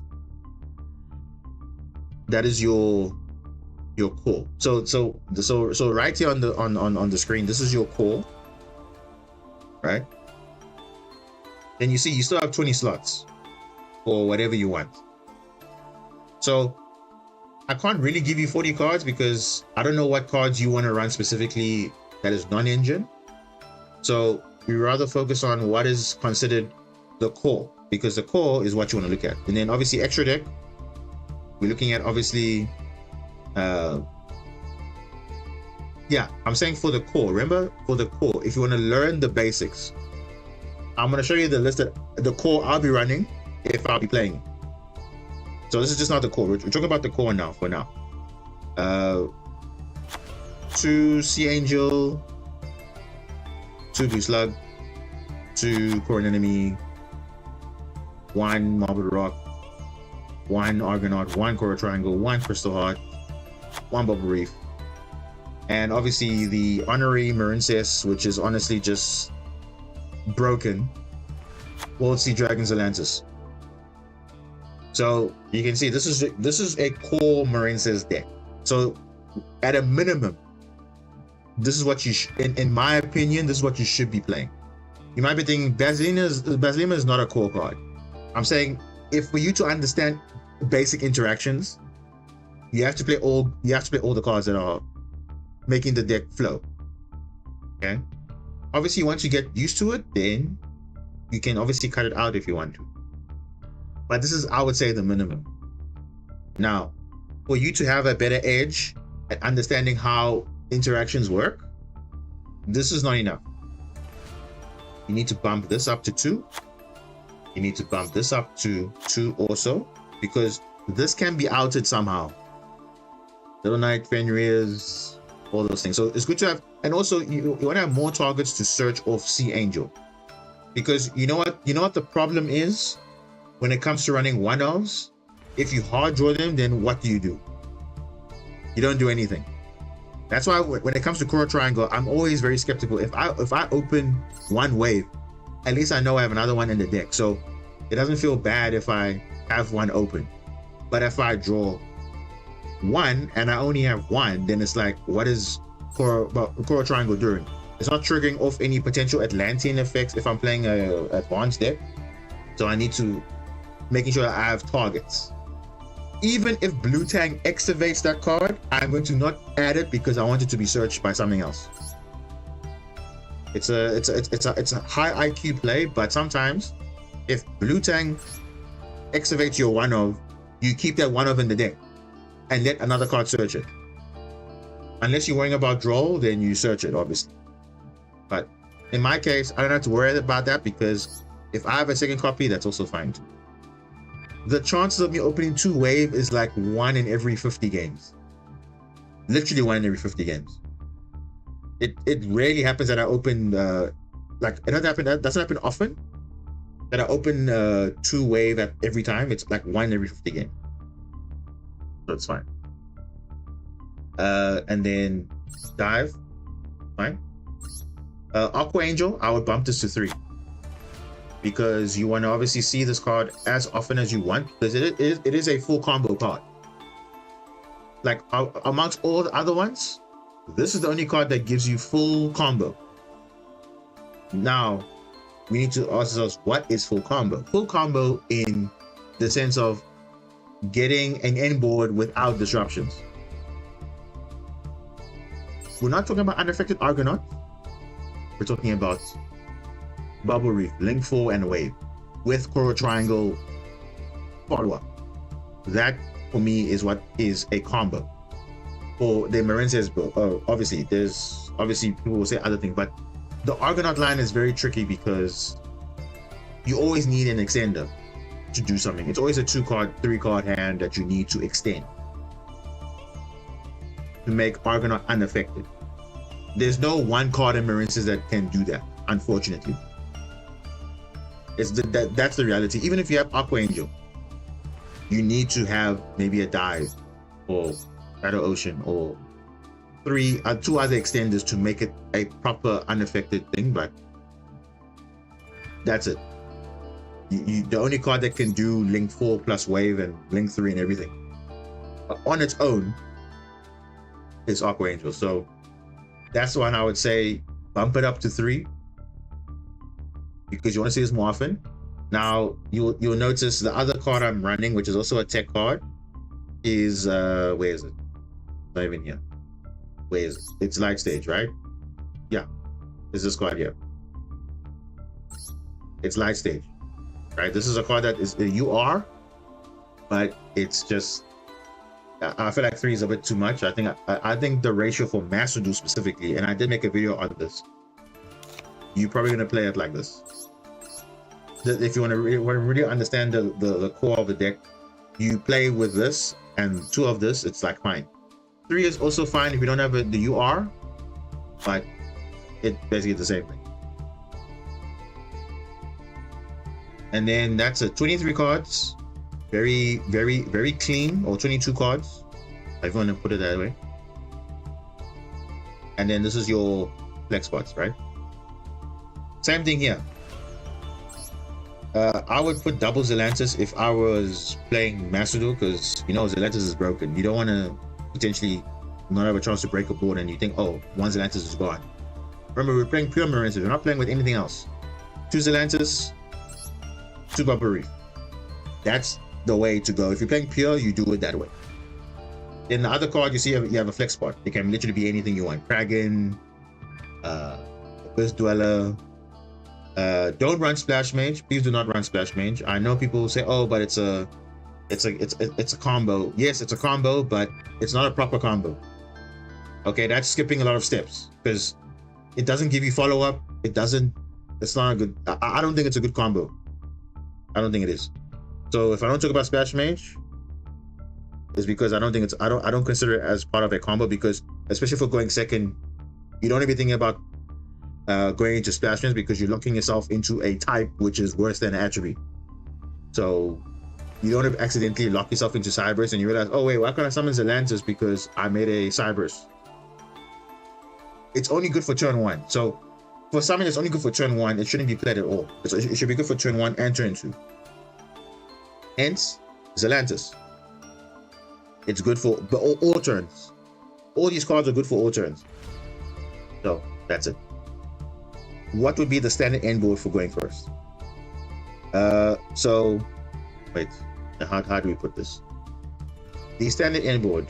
That is your core. So right here on the screen, this is your core, right? Then you see you still have 20 slots for whatever you want. So I can't really give you 40 cards because I don't know what cards you want to run specifically that is non-engine. So we rather focus on what is considered the core, because the core is what you want to look at. And then obviously extra deck, we're looking at obviously yeah, I'm saying for the core. Remember, for the core, if you want to learn the basics, I'm going to show you the list of the core I'll be running if I'll be playing. So this is just not the core. We're talking about the core now, for now. 2 Sea Angel, 2 Blue Slug, 2 Core Enemy, 1 Marble Rock, 1 Argonaut, 1 Coral Triangle, 1 Crystal Heart, 1 Bubble Reef, and obviously the Honorary Marincess, which is honestly just broken. World Sea Dragons Atlantis. So you can see this is a core Marincess deck. So at a minimum, this is what you in my opinion, this is what you should be playing. You might be thinking Basilima is not a core card. I'm saying, if for you to understand basic interactions, you have to play all the cards that are making the deck flow. Okay, obviously once you get used to it, then you can obviously cut it out if you want to, but this is, I would say, the minimum. Now, for you to have a better edge at understanding how interactions work, this is not enough. You need to bump this up to 2. You need to bump this up to 2 also, because this can be outed somehow. Little Knight, Fenrir's, all those things. So it's good to have, and also you want to have more targets to search off Sea Angel, because you know what the problem is when it comes to running 1-ofs. If you hard draw them, then what do? You don't do anything. That's why when it comes to Coral Triangle, I'm always very skeptical. If I open 1 wave, at least I know I have another one in the deck, so it doesn't feel bad if I have 1 open. But if I draw 1 and I only have 1, then it's like, what is Coral Triangle doing? It's not triggering off any potential Atlantean effects if I'm playing a advanced deck. So I need to making sure I have targets. Even if Blue Tang activates that card, I'm going to not add it because I want it to be searched by something else. It's a high IQ play, but sometimes if Blue Tang activates your 1-of, you keep that 1-of in the deck and let another card search it. Unless you're worrying about draw, then you search it, obviously. But in my case, I don't have to worry about that, because if I have a second copy, that's also fine too. The chances of me opening 2 wave is like 1 in every 50 games. Literally 1 in every 50 games. It rarely happens that I open like it doesn't happen. That doesn't happen often. That I open 2 wave at every time. It's like 1 in every 50 games. So it's fine. And then dive, fine. Aqua Angel, I would bump this to 3. Because you want to obviously see this card as often as you want, because it is a full combo card. Like amongst all the other ones, this is the only card that gives you full combo. Now, we need to ask ourselves, what is full combo? Full combo in the sense of getting an end board without disruptions. We're not talking about unaffected Argonaut. We're talking about Bubble Reef, Link 4, and Wave with Coral Triangle follow-up. That for me is what is a combo. For the Marinces build, obviously people will say other things, but the Argonaut line is very tricky because you always need an extender to do something. It's always a 2-card, 3-card hand that you need to extend to make Argonaut unaffected. There's no 1 card in Marinces that can do that, unfortunately. That's the reality. Even if you have Aqua Angel, you need to have maybe a dive or Battle Ocean or 2 other extenders to make it a proper unaffected thing, but that's it. The only card that can do Link 4 plus Wave and Link 3 and everything on its own is Aqua Angel. So that's the one I would say bump it up to 3 because you want to see this more often. Now you'll notice the other card I'm running, which is also a tech card, is where is it? Not even here. Where is it? It's Light Stage, right? Yeah, it's this card here. It's Light Stage, right? This is a card that is a UR, but it's just, I feel like 3 is a bit too much. I think the ratio for Master Duel specifically, and I did make a video on this, you're probably gonna play it like this. If you want to really understand the core of the deck, you play with this and 2 of this, it's like fine. 3 is also fine if you don't have the UR, but it's basically the same thing. And then that's a 23 cards, very, very, very clean, or 22 cards, if you want to put it that way. And then this is your flex spots, right? Same thing here. I would put double Zelantis if I was playing Master Duel, because you know Zelantis is broken. You don't want to potentially not have a chance to break a board and you think, oh, 1 Zelantis is gone. Remember, we're playing pure Marinces. We're not playing with anything else. 2 Zelantis, 2 Bubble Reef. That's the way to go. If you're playing pure, you do it that way. In the other card, you see you have a flex spot. It can literally be anything you want. Kraken, Abyss Dweller. Don't run Splash Mage. Please do not run Splash Mage. I know people will say, oh, but it's a combo. Yes, it's a combo, but it's not a proper combo. Okay, that's skipping a lot of steps because it doesn't give you follow-up. It's not a good, I don't think it's a good combo. I don't think it is. So if I don't talk about Splash Mage, it's because I don't consider it as part of a combo, because especially for going second, you don't even think about going into Splash Mage because you're locking yourself into a type which is worse than an attribute. So you don't have accidentally lock yourself into Cyberse and you realize, oh wait, why can't I summon Zelantis because I made a Cyberse? It's only good for turn 1. So for something that's only good for turn 1, it shouldn't be played at all. It should be good for turn 1 and turn 2. Hence, Zelantis. It's good for all turns. All these cards are good for all turns. So that's it. What would be the standard end board for going first? So wait, how do we put this? The standard end board.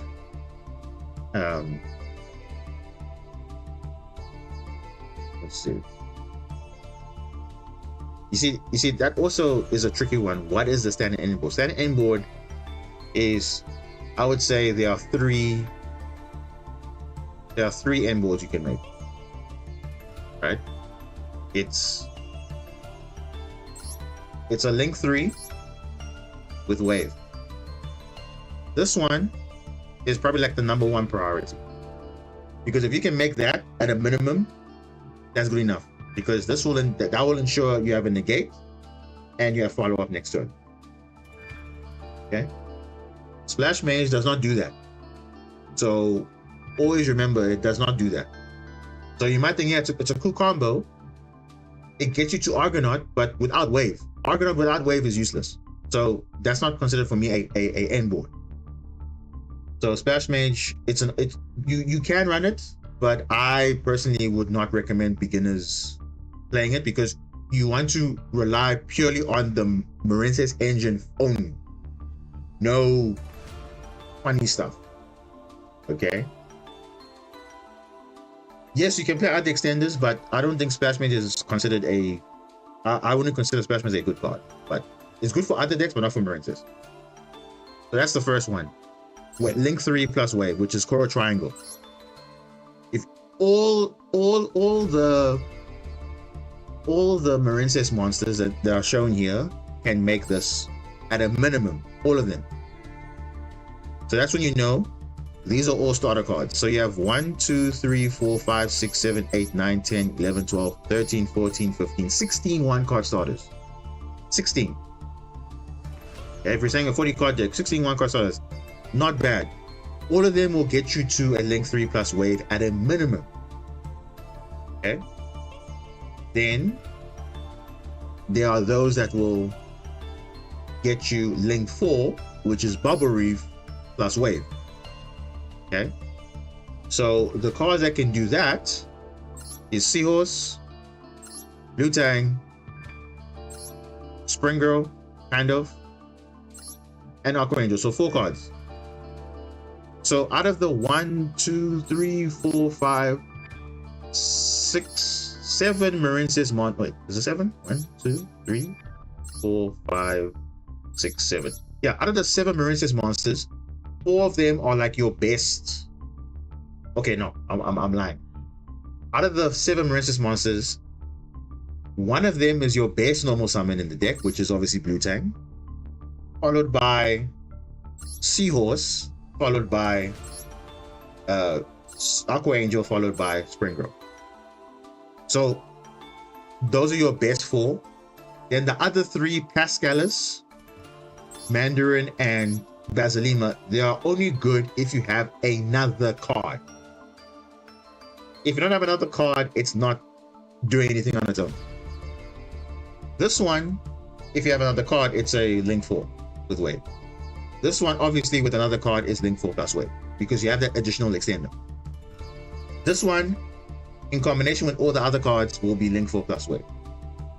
Let's see. You see that also is a tricky one. What is the standard end board? Standard end board is, I would say there are three end boards you can make. Right? It's a Link 3 with Wave. This one is probably like the number 1 priority, because if you can make that at a minimum, that's good enough, because that will ensure you have a negate and you have follow-up next turn. Okay, Splash Mage does not do that, so always remember it does not do that. So you might think, yeah, it's a cool combo. It gets you to Argonaut, but without Wave. Argonaut without Wave is useless. So that's not considered for me a end board. So Splash Mage, you can run it, but I personally would not recommend beginners playing it, because you want to rely purely on the Marinces engine only. No funny stuff. Okay. Yes, you can play other extenders, but I don't think Splash Mage is considered I wouldn't consider Splash Mage a good card, but it's good for other decks, but not for Marinces. So that's the first one. Link 3 plus wave, which is Coral Triangle. If all the Marincess monsters that are shown here can make this at a minimum, all of them. So that's when you know these are all starter cards. So you have 1, 2, 3, 4, 5, 6, 7, 8, 9, 10, 11, 12, 13, 14, 15, 16 one-card starters. 16. If you're saying a 40 card deck, 16 one-card starters. Not bad. All of them will get you to a Link 3 plus wave at a minimum. Okay? Then there are those that will get you Link 4, which is Bubble Reef plus wave. Okay? So the cards that can do that is Seahorse, Blue Tang, Spring Girl, kind of, and Aqua Angel. So 4 cards. So out of the 1, 2, 3, 4, 5, 6, 7 Marincess wait, is it 7? 1, 2, 3, 4, 5, 6, 7. Yeah, out of the 7 Marincess monsters, 4 of them are like your best. Okay, no, I'm lying. Out of the 7 Marincess monsters, 1 of them is your best normal summon in the deck, which is obviously Blue Tang, followed by Seahorse, followed by Aqua Angel, followed by Spring Girl. So those are your best 4. Then the other 3, Pascalis, Mandarin, and Basilima, they are only good if you have another card. If you don't have another card, it's not doing anything on its own. This one, if you have another card, it's a Link 4 with wave. This one, obviously, with another card is Link 4 plus wave, because you have that additional extender. This one, in combination with all the other cards, will be Link 4 plus wave.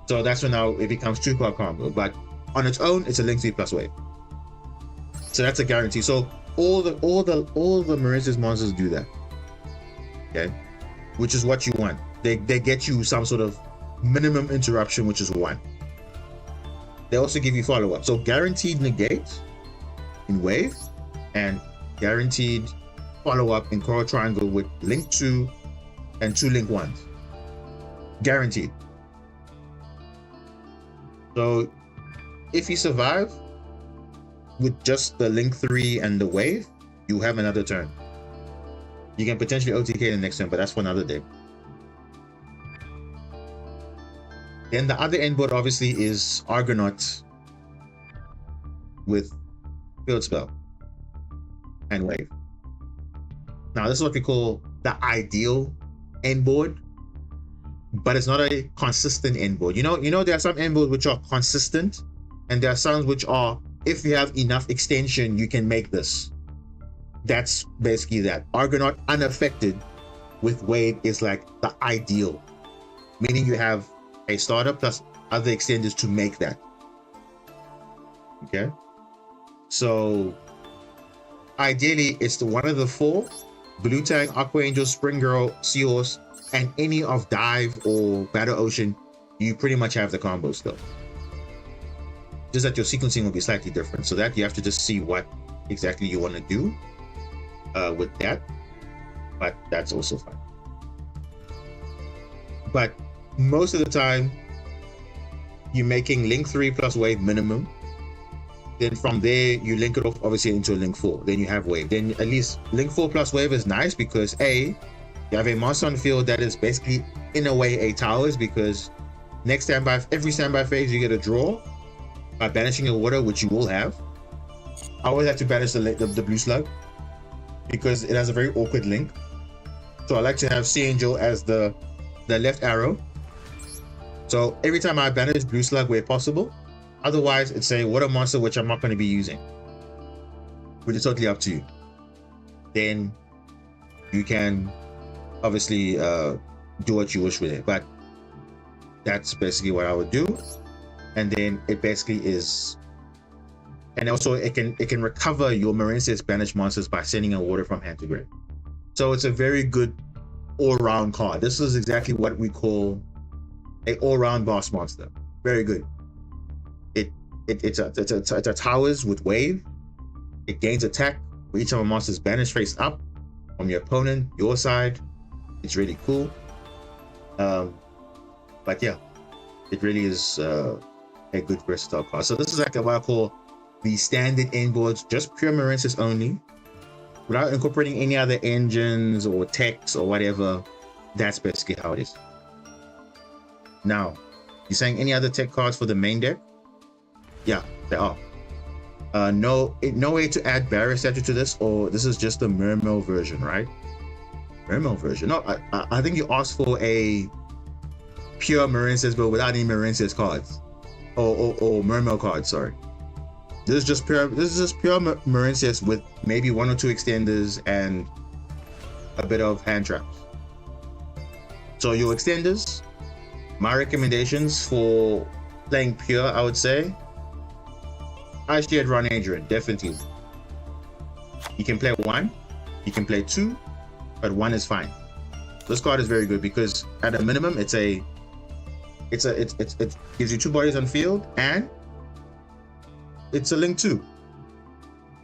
So that's when now it becomes 2-card combo, but on its own, it's a Link 3 plus wave. So that's a guarantee. So all the Marincess monsters do that. Okay, which is what you want. They get you some sort of minimum interruption, which is 1. They also give you follow-up. So guaranteed negate in wave, and guaranteed follow-up in Coral Triangle with Link 2 and 2 Link 1s. Guaranteed. So if you survive with just the Link 3 and the wave, you have another turn. You can potentially OTK the next turn, but that's for another day. Then the other end board obviously is Argonaut with Field Spell and Wave. Now this is what we call the ideal end board, but it's not a consistent end board. You know there are some end boards which are consistent, and there are some which are, if you have enough extension, you can make this. That's basically that. Argonaut unaffected with Wave is like the ideal, meaning you have a starter plus other extenders to make that. Okay, so ideally it's the one of the 4: Blue Tang, Aqua Angel, Spring Girl, Seahorse, and any of Dive or Battle Ocean. You pretty much have the combo still, just that your sequencing will be slightly different, so that you have to just see what exactly you want to do with that, but that's also fine. But most of the time you're making Link 3 plus wave minimum, then from there you link it off obviously into a Link 4, then you have wave. Then at least Link 4 plus wave is nice because you have a monster on the field that is basically in a way a towers, because every standby phase you get a draw by banishing a water, which you will have. I always have to banish the blue slug because it has a very awkward link. So I like to have Sea Angel as the left arrow. So every time I banish blue slug where possible, otherwise it's a water monster which I'm not going to be using, which is totally up to you. Then you can obviously do what you wish with it, but that's basically what I would do. And then it basically is, and also it can recover your Marincess banished monsters by sending a water from hand to grave. So it's a very good all-round card. This is exactly what we call a all-round boss monster. Very good. It's a towers with wave, It gains attack for each of a monster's banished face up from your opponent, your side. It's really cool. But yeah, it really is a good versatile card. So this is like what I call the standard inboards, just pure Marincess only, without incorporating any other engines or techs or whatever. That's basically how it is. Now, you're saying any other tech cards for the main deck? Yeah, there are. No way to add barrier statue to this, or this is just the Mermail version, right? Mermail version. No, I think you asked for a pure Marincess, but without any Marincess cards, or Mermail cards. Sorry. This is just pure Marincess with maybe 1 or 2 extenders and a bit of hand traps. So your extenders, my recommendations for playing pure, I would say, actually I'd run Adrian, definitely. You can play 1, you can play 2, but 1 is fine. This card is very good because at a minimum it gives you 2 bodies on field, and it's a link 2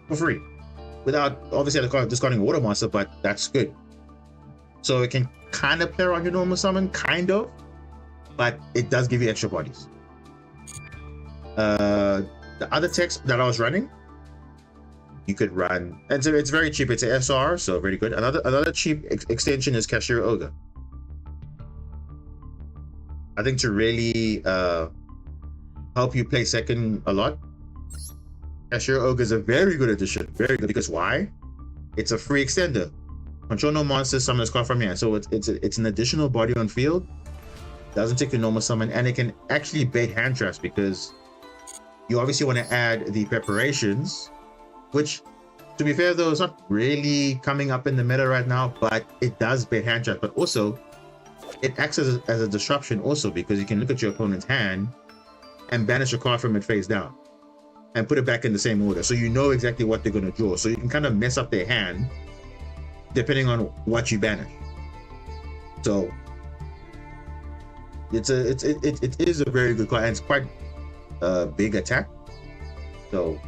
for free without obviously discarding a water monster, but that's good. So it can kind of play around your normal summon, kind of, but it does give you extra bodies. The other text that I was running, you could run, and so it's very cheap. It's a SR, so very good. Another cheap extension is Cashier Ogre. I think to really help you play second a lot, Cashier Ogre is a very good addition. Very good, because why? It's a free extender. Control no monsters, summon this card from here. So it's an additional body on field. Doesn't take your normal summon, and it can actually bait hand traps, because you obviously want to add the preparations, which, to be fair though, it's not really coming up in the meta right now, but it does bait hand traps. But also, it acts as a disruption also, because you can look at your opponent's hand and banish a card from it face down and put it back in the same order, so you know exactly what they're going to draw. So you can kind of mess up their hand depending on what you banish. So it is a very good card, and it's quite big attack. So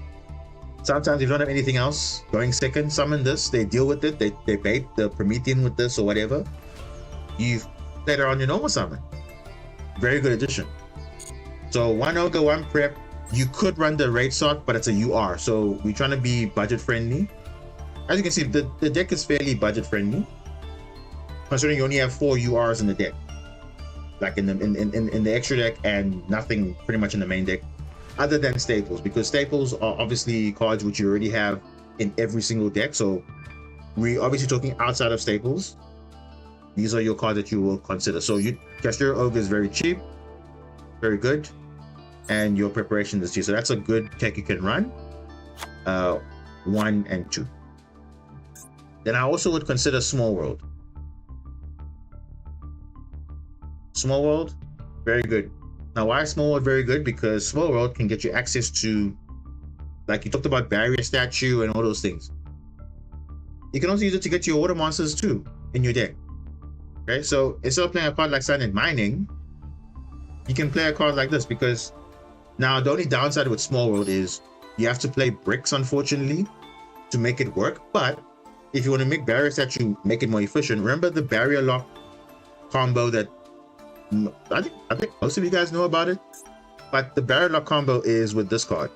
sometimes if you don't have anything else, going second, summon this, they deal with it, they bait the Promethean with this or whatever. You've played around your normal summon. Very good addition. So 1 Ogre, 1 prep. You could run the Raid Sock, but it's a UR, so we're trying to be budget friendly. As you can see, the deck is fairly budget friendly, considering you only have 4 URs in the deck, like in the extra deck, and nothing pretty much in the main deck, other than staples, because staples are obviously cards which you already have in every single deck. So we're obviously talking outside of staples. These are your cards that you will consider. So Cashier Ogre is very cheap, very good, and your preparation is cheap. So that's a good tech you can run. 1 and 2. Then I also would consider Small World. Small World, very good. Now, why is Small World very good? Because Small World can get you access to, like you talked about, Barrier Statue and all those things. You can also use it to get your water monsters too in your deck. Okay, so instead of playing a card like Silent Mining, you can play a card like this, because now the only downside with Small World is you have to play bricks, unfortunately, to make it work. But if you want to make Barrier Statue, make it more efficient, remember the Barrier Lock combo that I think most of you guys know about it, but the Barrier Lock combo is with this card.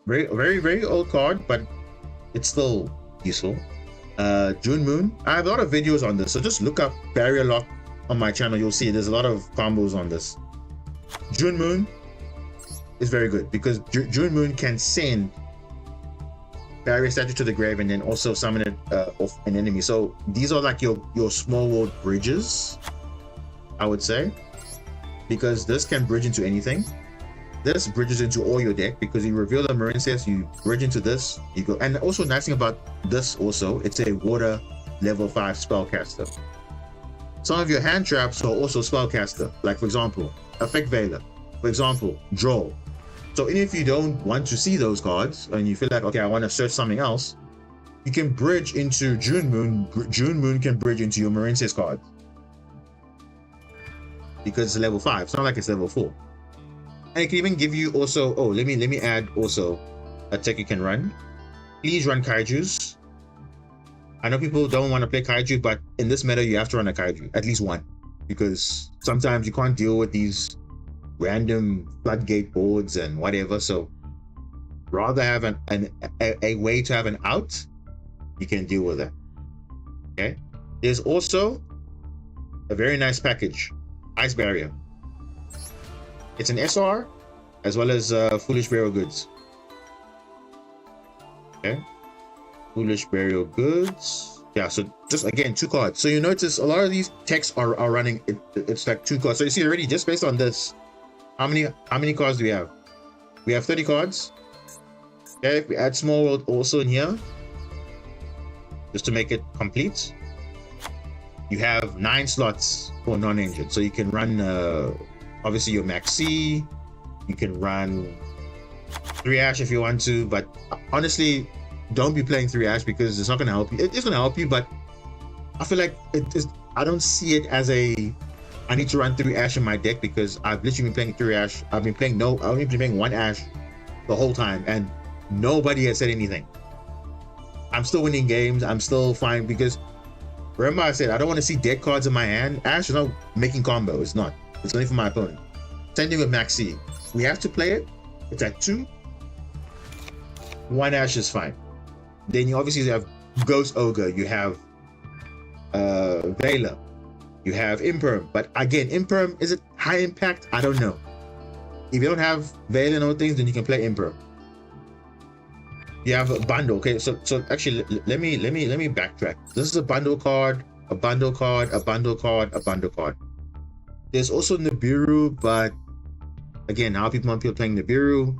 Very old card, but it's still useful. June Moon, I have a lot of videos on this, so just look up Barrier Lock on my channel. You'll see there's a lot of combos on this. June Moon is very good, because June Moon can send Barrier Statue to the grave and then also summon it off an enemy. So these are like your Small World bridges, I would say, because this can bridge into anything. This bridges into all your deck, because you reveal the Marincess, you bridge into this, you go. And also, nice thing about this also, it's a water level 5 spellcaster. Some of your hand traps are also spellcaster, like for example, Effect Veiler, for example, Draw. So even if you don't want to see those cards and you feel like, okay, I want to search something else, you can bridge into June Moon. June Moon can bridge into your Marincess card, because it's level 5. It's not like it's level 4. And it can even give you also, let me add also attack you can run. Please run kaijus. I know people don't want to play kaiju, but in this meta you have to run a kaiju, at least one, because sometimes you can't deal with these random floodgate boards and whatever. So rather have a way to have an out, you can deal with that. Okay. There's also a very nice package, Ice Barrier. It's an SR as well as Foolish Burial Goods. Okay. Foolish Burial Goods. Yeah, so just again 2 cards. So you notice a lot of these texts are running it's like 2 cards. So you see already, just based on this, how many cards do we have? We have 30 cards. Okay, if we add Small World also in here, just to make it complete, you have 9 slots for non-engine. So you can run obviously your Max C, you can run 3 Ash if you want to, but honestly don't be playing 3 Ash because it's not going to help you. It's going to help you, but I feel like I don't see it as I need to run 3 Ash in my deck, because I've literally been playing 3 Ash. I've been playing playing 1 Ash the whole time and nobody has said anything. I'm still winning games, I'm still fine, because remember I said I don't want to see dead cards in my hand. Ash is not making combo, it's not. It's only for my opponent. Same thing with Max C. We have to play it. It's at 2. 1 Ash is fine. Then you obviously have Ghost Ogre, you have Veiler, you have Imperm. But again, Imperm, is it high impact? I don't know. If you don't have Veiler and all things, then you can play Imperm. You have a bundle. Okay, so actually let me backtrack. This is a bundle card, a bundle card, a bundle card, a bundle card. There's also Nibiru, but again, how people playing Nibiru,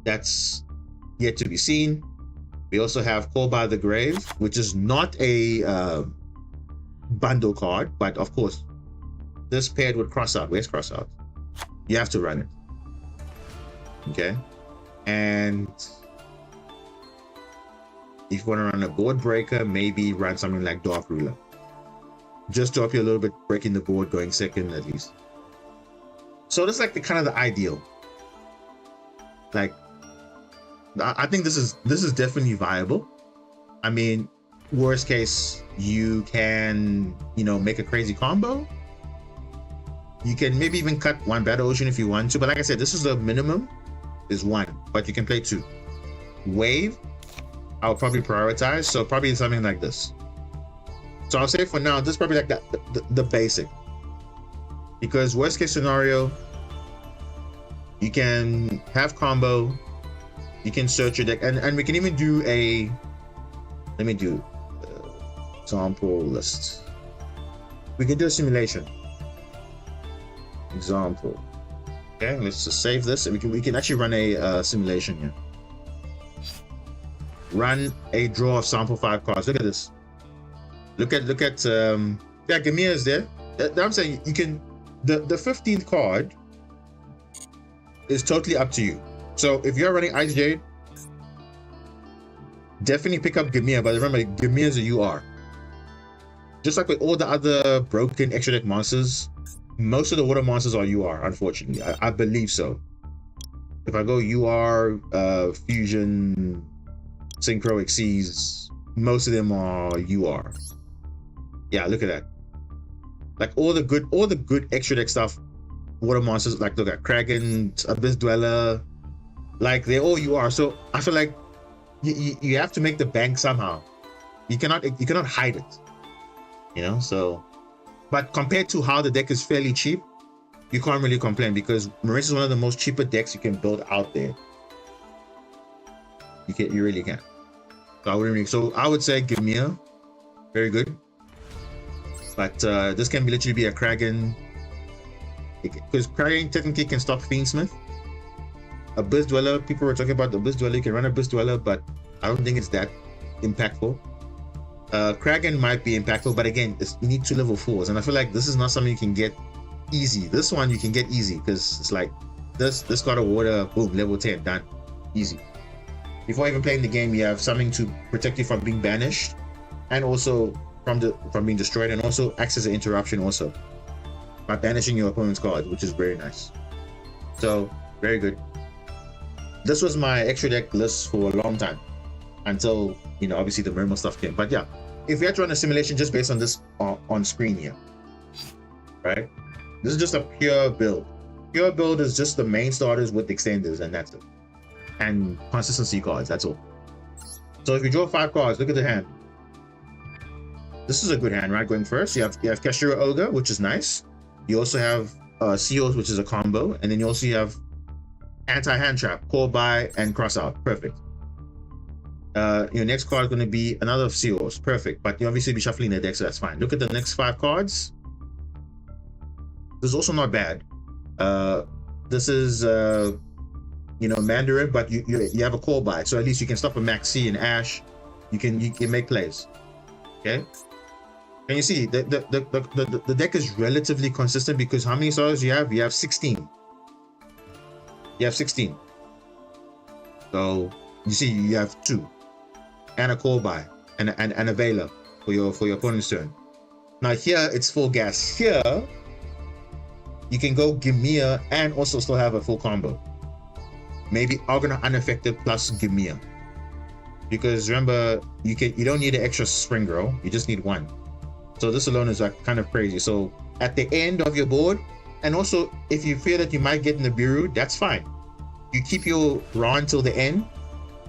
that's yet to be seen. We also have Call by the Grave, which is not a bundle card, but of course, this paired with Crossout. Where's Crossout? You have to run it. Okay, and if you want to run a board breaker, maybe run something like Dark Ruler. Just to help you a little bit, breaking the board, going second at least. So that's like the kind of the ideal. Like, I think this is definitely viable. I mean, worst case, you can, make a crazy combo. You can maybe even cut 1 Battle Ocean if you want to. But like I said, this is the minimum is 1, but you can play 2. Wave, I'll probably prioritize. So probably something like this. So I'll say for now, this is probably like the basic. Because worst case scenario, you can have combo, you can search your deck, and we can even do let me do example list. We can do a simulation. Example. Okay, let's just save this, and we can actually run a simulation here. Run a draw of sample 5 cards. Look at this. Look at yeah, Gamia is there. I'm saying you can, the 15th card is totally up to you. So if you're running Ice Jade, definitely pick up Gamia, but remember, Gamia is a UR. Just like with all the other broken extra deck monsters, most of the water monsters are UR, unfortunately. I believe so. If I go UR, Fusion, Synchro, Xyz, most of them are UR. Yeah, look at that. Like all the good extra deck stuff, water monsters, like look at Kraken, Abyss Dweller, like they're all UR. So I feel like you have to make the bank somehow. You cannot hide it. So, but compared to how the deck is fairly cheap, you can't really complain, because Marisa is one of the most cheaper decks you can build out there. You really can. So I would say Gamia, very good. But this can literally be a Kraken, because Kraken technically can stop Fiendsmith. Abyss Dweller, people were talking about the Abyss Dweller. You can run Abyss Dweller, but I don't think it's that impactful. Kraken might be impactful, but again, you need 2 level 4s, and I feel like this is not something you can get easy. This one you can get easy, because it's like this card of water, boom, level 10, done, easy. Before even playing the game, you have something to protect you from being banished, and also from being destroyed, and also acts as an interruption also by banishing your opponent's card, which is very nice. So very good. this was my extra deck list for a long time until, you know, obviously the Mermail stuff came. But yeah, if you had to run a simulation just based on this on screen here, right? This is just a pure build. Pure build is just the main starters with extenders, and that's it. And consistency cards, that's all. So if you draw 5 cards, look at the hand. This is a good hand, right? Going first, you have Kashira Ogre, which is nice. You also have Seals, which is a combo, and then you also have anti-hand trap, call by and cross out. Perfect. Your next card is going to be another Seals. Perfect. But you obviously be shuffling the deck, so that's fine. Look at the next 5 cards. This is also not bad. This is you know, Mandarin, but you have a call by, so at least you can stop a Maxi and Ash. You can make plays. Okay. And you see the deck is relatively consistent because how many stars you have? You have 16. You have 16. So you see you have 2 and a call by and a Veiler for your opponent's turn. Now here it's full gas. Here you can go Gimia and also still have a full combo. Maybe Argonaut Unaffected plus Gimia. Because remember, you don't need an extra Spring Girl, you just need 1. So this alone is like kind of crazy. So at the end of your board, and also if you feel that you might get Nibiru, that's fine. You keep your Ra until the end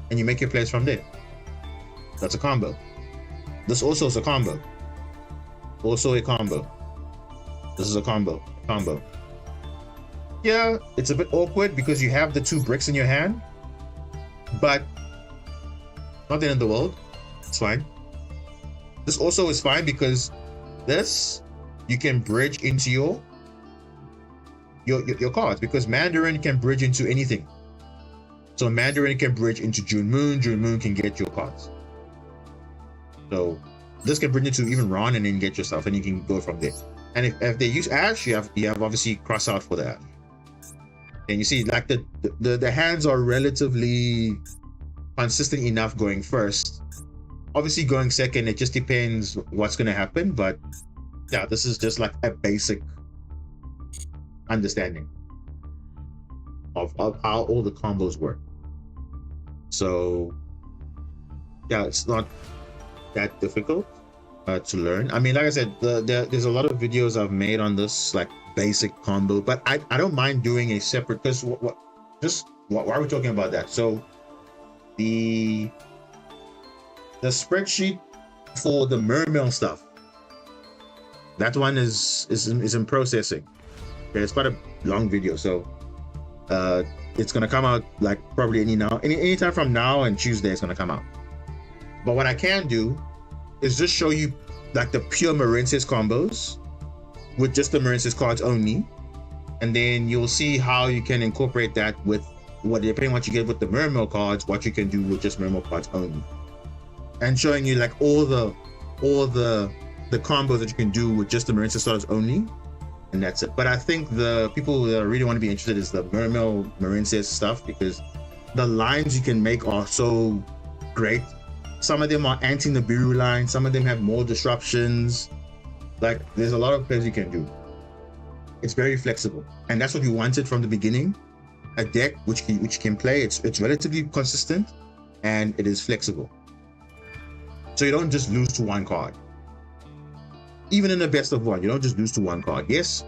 and you make your plays from there. That's a combo. This also is a combo. Also a combo. This is a combo. Yeah, it's a bit awkward because you have the 2 bricks in your hand, but not the end of the world. It's fine. This also is fine because this you can bridge into your cards, because Mandarin can bridge into anything. So Mandarin can bridge into June Moon can get your cards. So this can bring you to even Ron and then get yourself, and you can go from there. And if they use Ash, you have obviously cross out for the Ash. And you see, like the hands are relatively consistent enough going first. Obviously going second, it just depends what's going to happen. But yeah, this is just like a basic understanding of how all the combos work. So yeah, it's not that difficult to learn. I mean, like I said, there's a lot of videos I've made on this like basic combo, but I don't mind doing a separate, because why are we talking about that? So the spreadsheet for the Mermail stuff, that one is in processing. Okay, it's quite a long video, so it's gonna come out like probably any time from now and Tuesday it's gonna come out. But what I can do is just show you like the pure Marinces combos with just the Marinces cards only, and then you'll see how you can incorporate that with depending on what you get with the Mermail cards, what you can do with just Mermail cards only, and showing you like all the combos that you can do with just the Marinces cards only, and that's it. But I think the people that really want to be interested is the Mermail Marinces stuff, because the lines you can make are so great. Some of them are anti-Nibiru lines, some of them have more disruptions. Like, there's a lot of plays you can do. It's very flexible, and that's what you wanted from the beginning. A deck which can play. It's relatively consistent, and it is flexible. So you don't just lose to one card. Even in the best of one, you don't just lose to one card. Yes,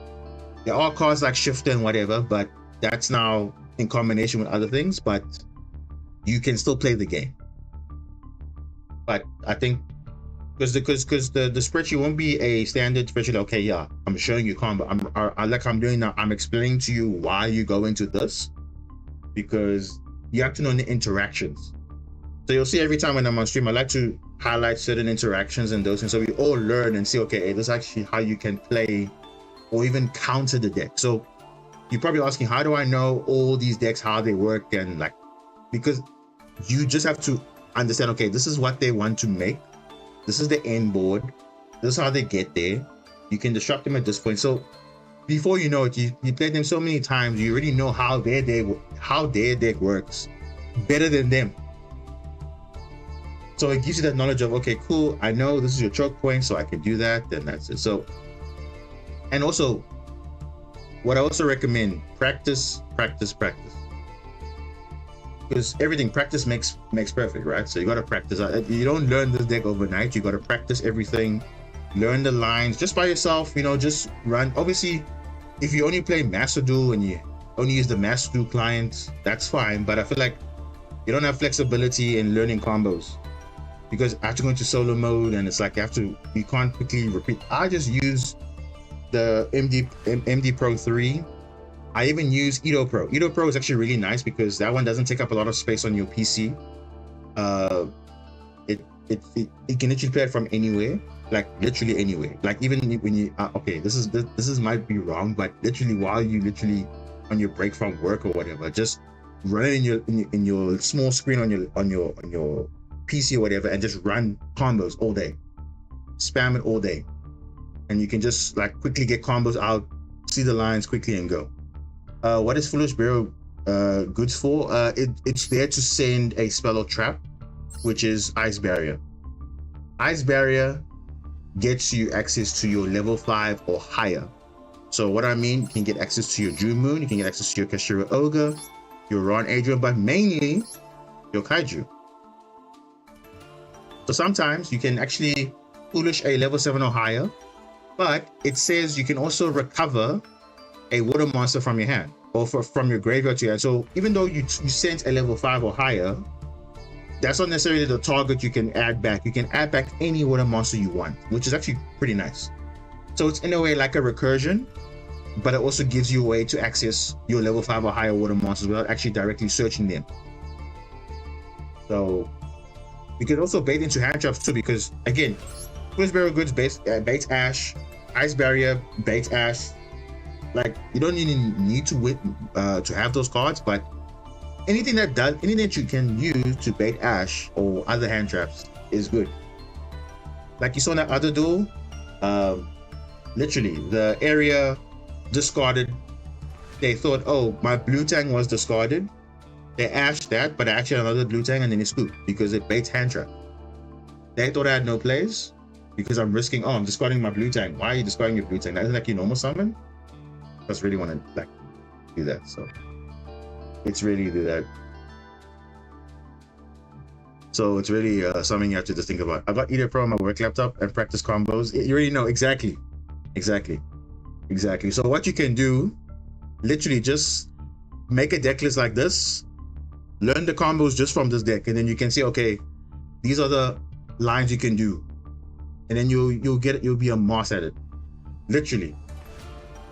there are cards like Shifter and whatever, but that's now in combination with other things. But you can still play the game. But I think because the spreadsheet won't be a standard spreadsheet. Okay, yeah, I'm showing you combo. I'm doing now. I'm explaining to you why you go into this, because you have to know the interactions. So you'll see every time when I'm on stream, I like to highlight certain interactions and those things, so we all learn and see, okay, hey, this is actually how you can play or even counter the deck. So you're probably asking, how do I know all these decks, how they work? And like, because you just have to understand, okay, this is what they want to make. This is the end board. This is how they get there. You can disrupt them at this point. So before you know it, you played them so many times, you already know how their deck works better than them. So it gives you that knowledge of, okay, cool, I know this is your choke point, so I can do that, then that's it. So, and also, what I also recommend, practice. because everything practice makes perfect, right? So you got to practice. You don't learn this deck overnight. You got to practice everything, learn the lines just by yourself. You know, just run. Obviously, if you only play Master Duel and you only use the Master Duel client, that's fine. But I feel like you don't have flexibility in learning combos because I have to go into solo mode, and it's like you can't quickly repeat. I just use the MD Pro 3. I even use Edo Pro. Edo Pro is actually really nice because that one doesn't take up a lot of space on your PC. It can literally play it from anywhere, like literally anywhere. Like even when you okay, this is might be wrong, but literally while you literally on your break from work or whatever, just run it in your small screen on your PC or whatever, and just run combos all day, spam it all day, and you can just like quickly get combos out, see the lines quickly, and go. What is Foolish Barrel goods for? It's there to send a spell or trap, which is Ice Barrier. Ice Barrier gets you access to your level 5 or higher. So what I mean, you can get access to your June Moon, you can get access to your Kashira Ogre, your Ron Adrian, but mainly your Kaiju. So sometimes you can actually Foolish a level 7 or higher, but it says you can also recover a water monster from your hand or from your graveyard to your hand. So even though you sent a level 5 or higher, that's not necessarily the target you can add back. You can add back any water monster you want, which is actually pretty nice. So it's in a way like a recursion, but it also gives you a way to access your level 5 or higher water monsters without actually directly searching them. So you can also bait into hand traps too, because again, Foolish Barrel goods baits Ash, Ice Barrier baits Ash. Like you don't even need to have those cards, but anything that you can use to bait Ash or other hand traps is good. Like you saw in that other duel, literally the area discarded. They thought, oh, my blue tang was discarded. They ashed that, but I actually had another blue tang, and then it scooped because it baits hand trap. They thought I had no plays because I'm discarding my blue tang. Why are you discarding your blue tang? That isn't like your normal summon. Just really want to like do that, so it's really do that. So it's really something you have to just think about. I got Edo Pro on my work laptop and practice combos. You already know exactly. So what you can do, literally just make a deck list like this, learn the combos just from this deck, and then you can see, okay, these are the lines you can do, and then you'll be a mass at it. Literally.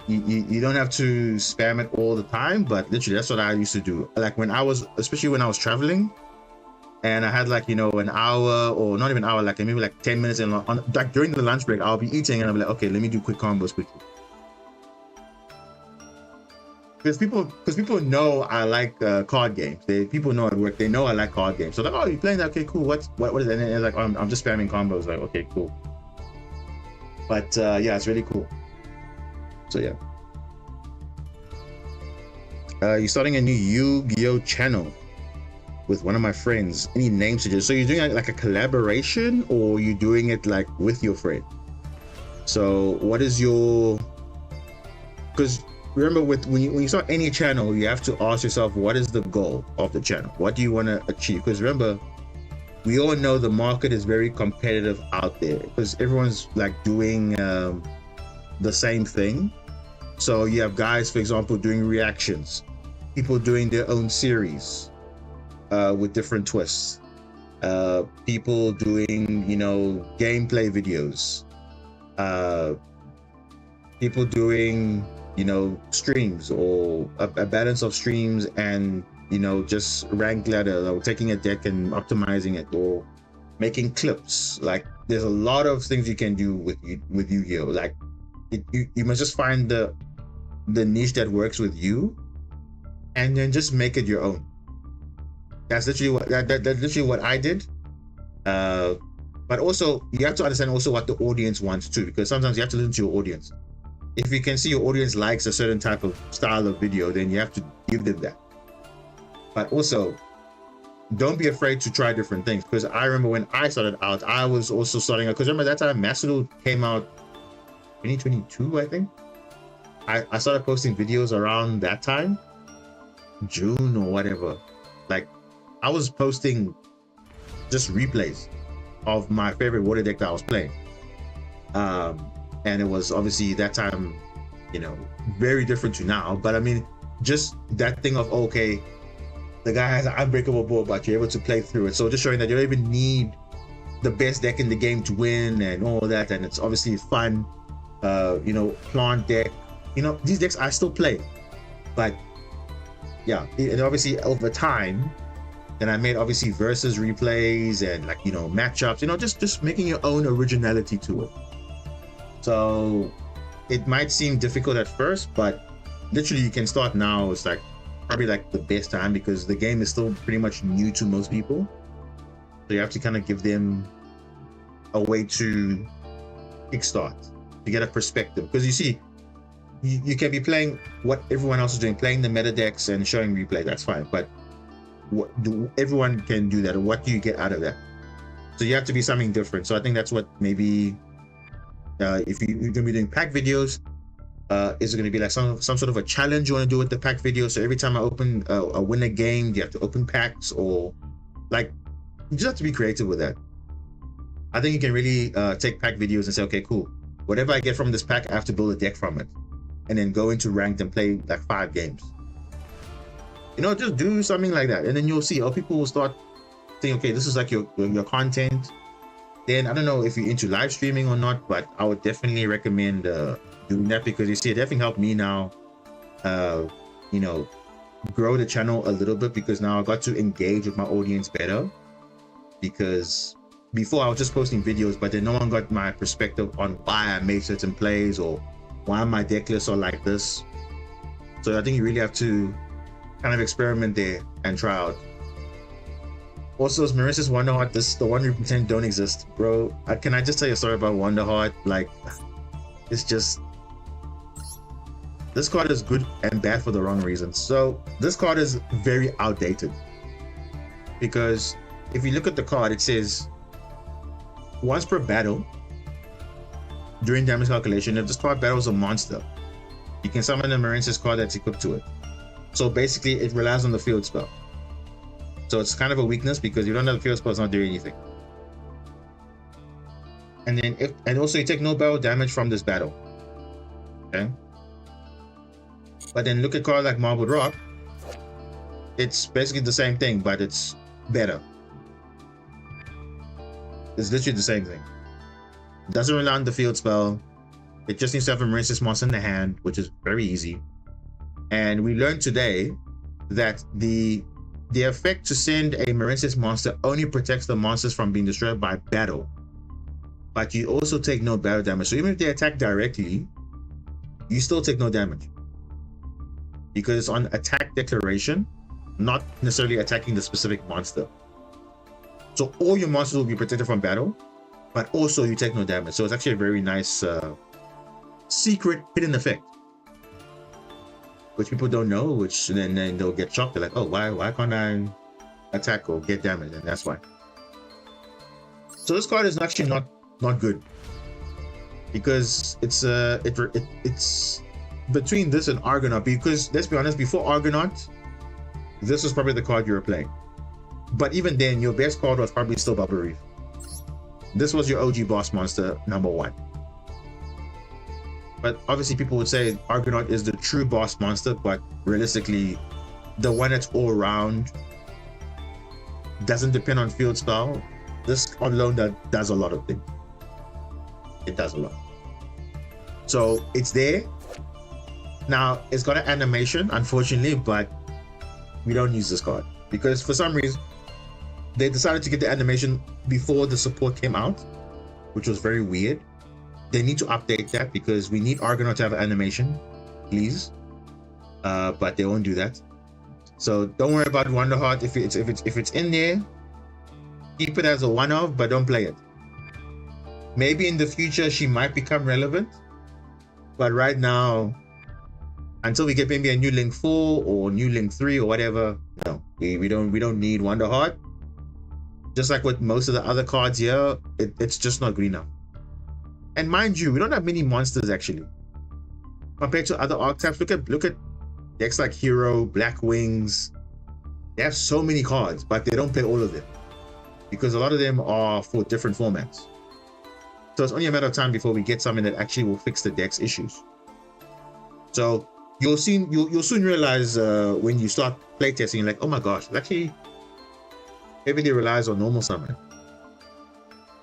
You don't have to spam it all the time, but literally that's what I used to do. Like especially when I was traveling and I had like, you know, an hour or not even an hour, like maybe like 10 minutes like during the lunch break, I'll be eating and I'll be like, okay, let me do quick combos quickly. Because people know I like card games. People know at work, they know I like card games. So like, oh, you're playing that? Okay, cool. What is it? And it's like, I'm just spamming combos. Like, okay, cool. But yeah, it's really cool. So yeah, you're starting a new Yu-Gi-Oh channel with one of my friends. Any name suggestions? So you're doing like a collaboration, or you're doing it like with your friend? So what is your? Because remember, when you start any channel, you have to ask yourself, what is the goal of the channel? What do you want to achieve? Because remember, we all know the market is very competitive out there because everyone's like doing the same thing. So you have guys, for example, doing reactions, people doing their own series with different twists, people doing, you know, gameplay videos, people doing, you know, streams or a balance of streams and, you know, just rank ladder or taking a deck and optimizing it or making clips. Like there's a lot of things you can do with Yu-Gi-Oh! Like you must just find the niche that works with you and then just make it your own. That's literally that's literally what I did. But also you have to understand also what the audience wants too, because sometimes you have to listen to your audience. If you can see your audience likes a certain type of style of video, then you have to give them that. But also, don't be afraid to try different things, because I remember when I started out, I was also starting out, because remember that time Masterduel came out 2022, I think. I started posting videos around that time, June or whatever, like I was posting just replays of my favorite water deck that I was playing. And it was obviously that time, you know, very different to now. But I mean, just that thing of, okay, the guy has an unbreakable board, but you're able to play through it. So just showing that you don't even need the best deck in the game to win and all that. And it's obviously fun, you know, plant deck. You know, these decks I still play. But yeah, and obviously over time, then I made obviously versus replays and like, you know, matchups, you know, just making your own originality to it. So it might seem difficult at first, but literally you can start now. It's like probably like the best time because the game is still pretty much new to most people. So you have to kind of give them a way to kickstart, to get a perspective. Because you see, you can be playing what everyone else is doing, playing the meta decks and showing replay, that's fine. But everyone can do that. What do you get out of that? So you have to be something different. So I think that's what maybe if you're going to be doing pack videos, is it going to be like some sort of a challenge you want to do with the pack video? So every time I open a win a game, do you have to open packs, or like you just have to be creative with that. I think you can really take pack videos and say, okay, cool. Whatever I get from this pack, I have to build a deck from it, and then go into ranked and play like 5 games. You know, just do something like that, and then you'll see. People will start saying, okay, this is like your content. Then I don't know if you're into live streaming or not, but I would definitely recommend doing that, because you see, it definitely helped me now, you know, grow the channel a little bit, because now I got to engage with my audience better. Because before I was just posting videos, but then no one got my perspective on why I made certain plays or why my deck lists are like this. So I think you really have to kind of experiment there and try out. Also, is Marissa's Wonderheart, this the one we pretend don't exist, bro? Can I just tell you a story about Wonderheart? Like, it's just, this card is good and bad for the wrong reasons. So this card is very outdated, because if you look at the card, it says once per battle during damage calculation, if this card battles a monster, you can summon a Marissa's card that's equipped to it. So basically it relies on the field spell. So it's kind of a weakness, because you don't have the field spell, it's not doing anything. And then and also you take no battle damage from this battle. Okay. But then look at card like Marbled Rock. It's basically the same thing, but it's better. It's literally the same thing. It doesn't rely on the field spell. It just needs to have a Marissa's monster in the hand, which is very easy. And we learned today that the effect to send a Marissa's monster only protects the monsters from being destroyed by battle. But you also take no battle damage. So even if they attack directly, you still take no damage, because it's on attack declaration, not necessarily attacking the specific monster. So all your monsters will be protected from battle, but also you take no damage. So it's actually a very nice secret hidden effect, which people don't know, which then they'll get shocked. They're like, oh, why can't I attack or get damage? And that's why. So this card is actually not good, because it's between this and Argonaut. Because let's be honest, before Argonaut, this was probably the card you were playing. But even then, your best card was probably still Bubble Reef. This was your OG boss monster #1. But obviously people would say Argonaut is the true boss monster, but realistically, the one that's all around, doesn't depend on field spell. This alone that does a lot of things. It does a lot. So it's there. Now it's got an animation, unfortunately, but we don't use this card, because for some reason they decided to get the animation before the support came out, which was very weird. They need to update that, because we need Argonaut to have an animation, please. But they won't do that. So don't worry about Wonderheart. If it's in there, keep it as a one-off, but don't play it. Maybe in the future she might become relevant, but right now, until we get maybe a new Link 4 or new Link 3 or whatever, no, we don't need Wonderheart. Just like with most of the other cards here, it's just not good enough. And mind you, we don't have many monsters actually. Compared to other archetypes, look at decks like Hero, Black Wings, They have so many cards, but they don't play all of them because a lot of them are for different formats. So it's only a matter of time before we get something that actually will fix the deck's issues. So you'll soon realize when you start playtesting, you're like, oh my gosh, actually everything relies on normal summon.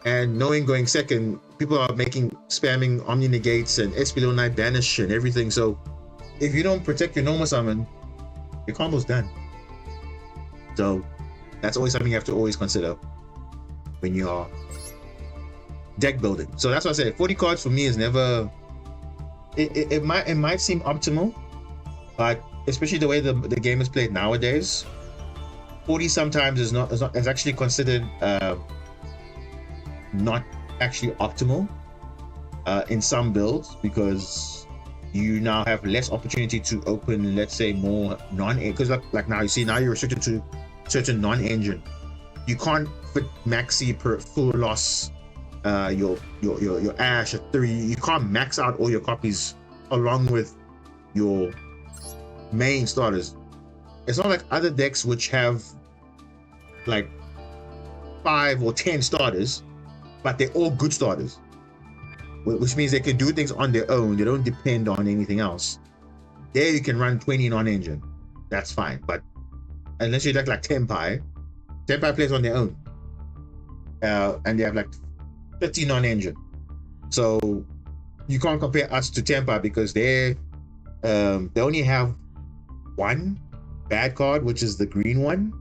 And knowing going second, people are spamming Omni Negates and Espilon Knight Banish and everything. So if you don't protect your normal summon, your combo's done. So that's always something you have to always consider when you are deck building. So that's why I say 40 cards for me is never. It might seem optimal, but especially the way the game is played nowadays, 40 sometimes is actually considered not actually optimal in some builds, because you now have less opportunity to open, let's say, more because like now you see, now you're restricted to certain non-engine. You can't fit maxi per full loss your Ash at 3. You can't max out all your copies along with your main starters. It's not like other decks which have like 5 or 10 starters, but they're all good starters, which means they can do things on their own. They don't depend on anything else. There you can run 20 non-engine, that's fine. But unless you like Tenpai plays on their own, and they have like 30 non-engine. So you can't compare us to Tenpai because they only have one bad card, which is the green one.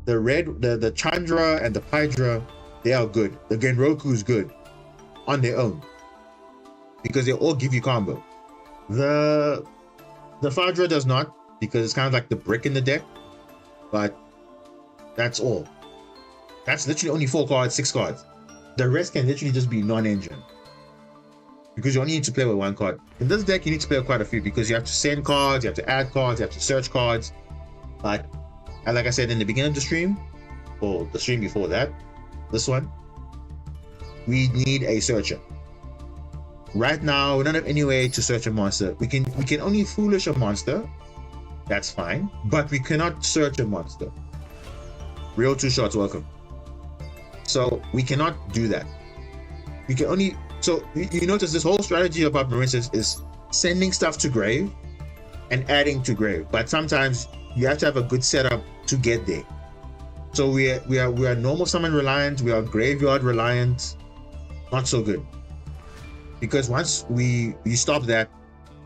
The red, the Chandra and the Hydra, they are good. The Genroku is good on their own because they all give you combo. The Fadra does not, because it's kind of like the brick in the deck, but that's all. That's literally only 4 cards, 6 cards. The rest can literally just be non-engine because you only need to play with 1 card. In this deck, you need to play with quite a few because you have to send cards, you have to add cards, you have to search cards. But like I said in the beginning of the stream, or the stream before that, this one, we need a searcher. Right now, we don't have any way to search a monster. We can only foolish a monster. That's fine, but we cannot search a monster. Real 2 shots, welcome. So we cannot do that. We can only. So you notice this whole strategy about Marincess is sending stuff to grave and adding to grave. But sometimes you have to have a good setup to get there. So we are normal summon reliant. We are graveyard reliant. Not so good. Because once you stop that,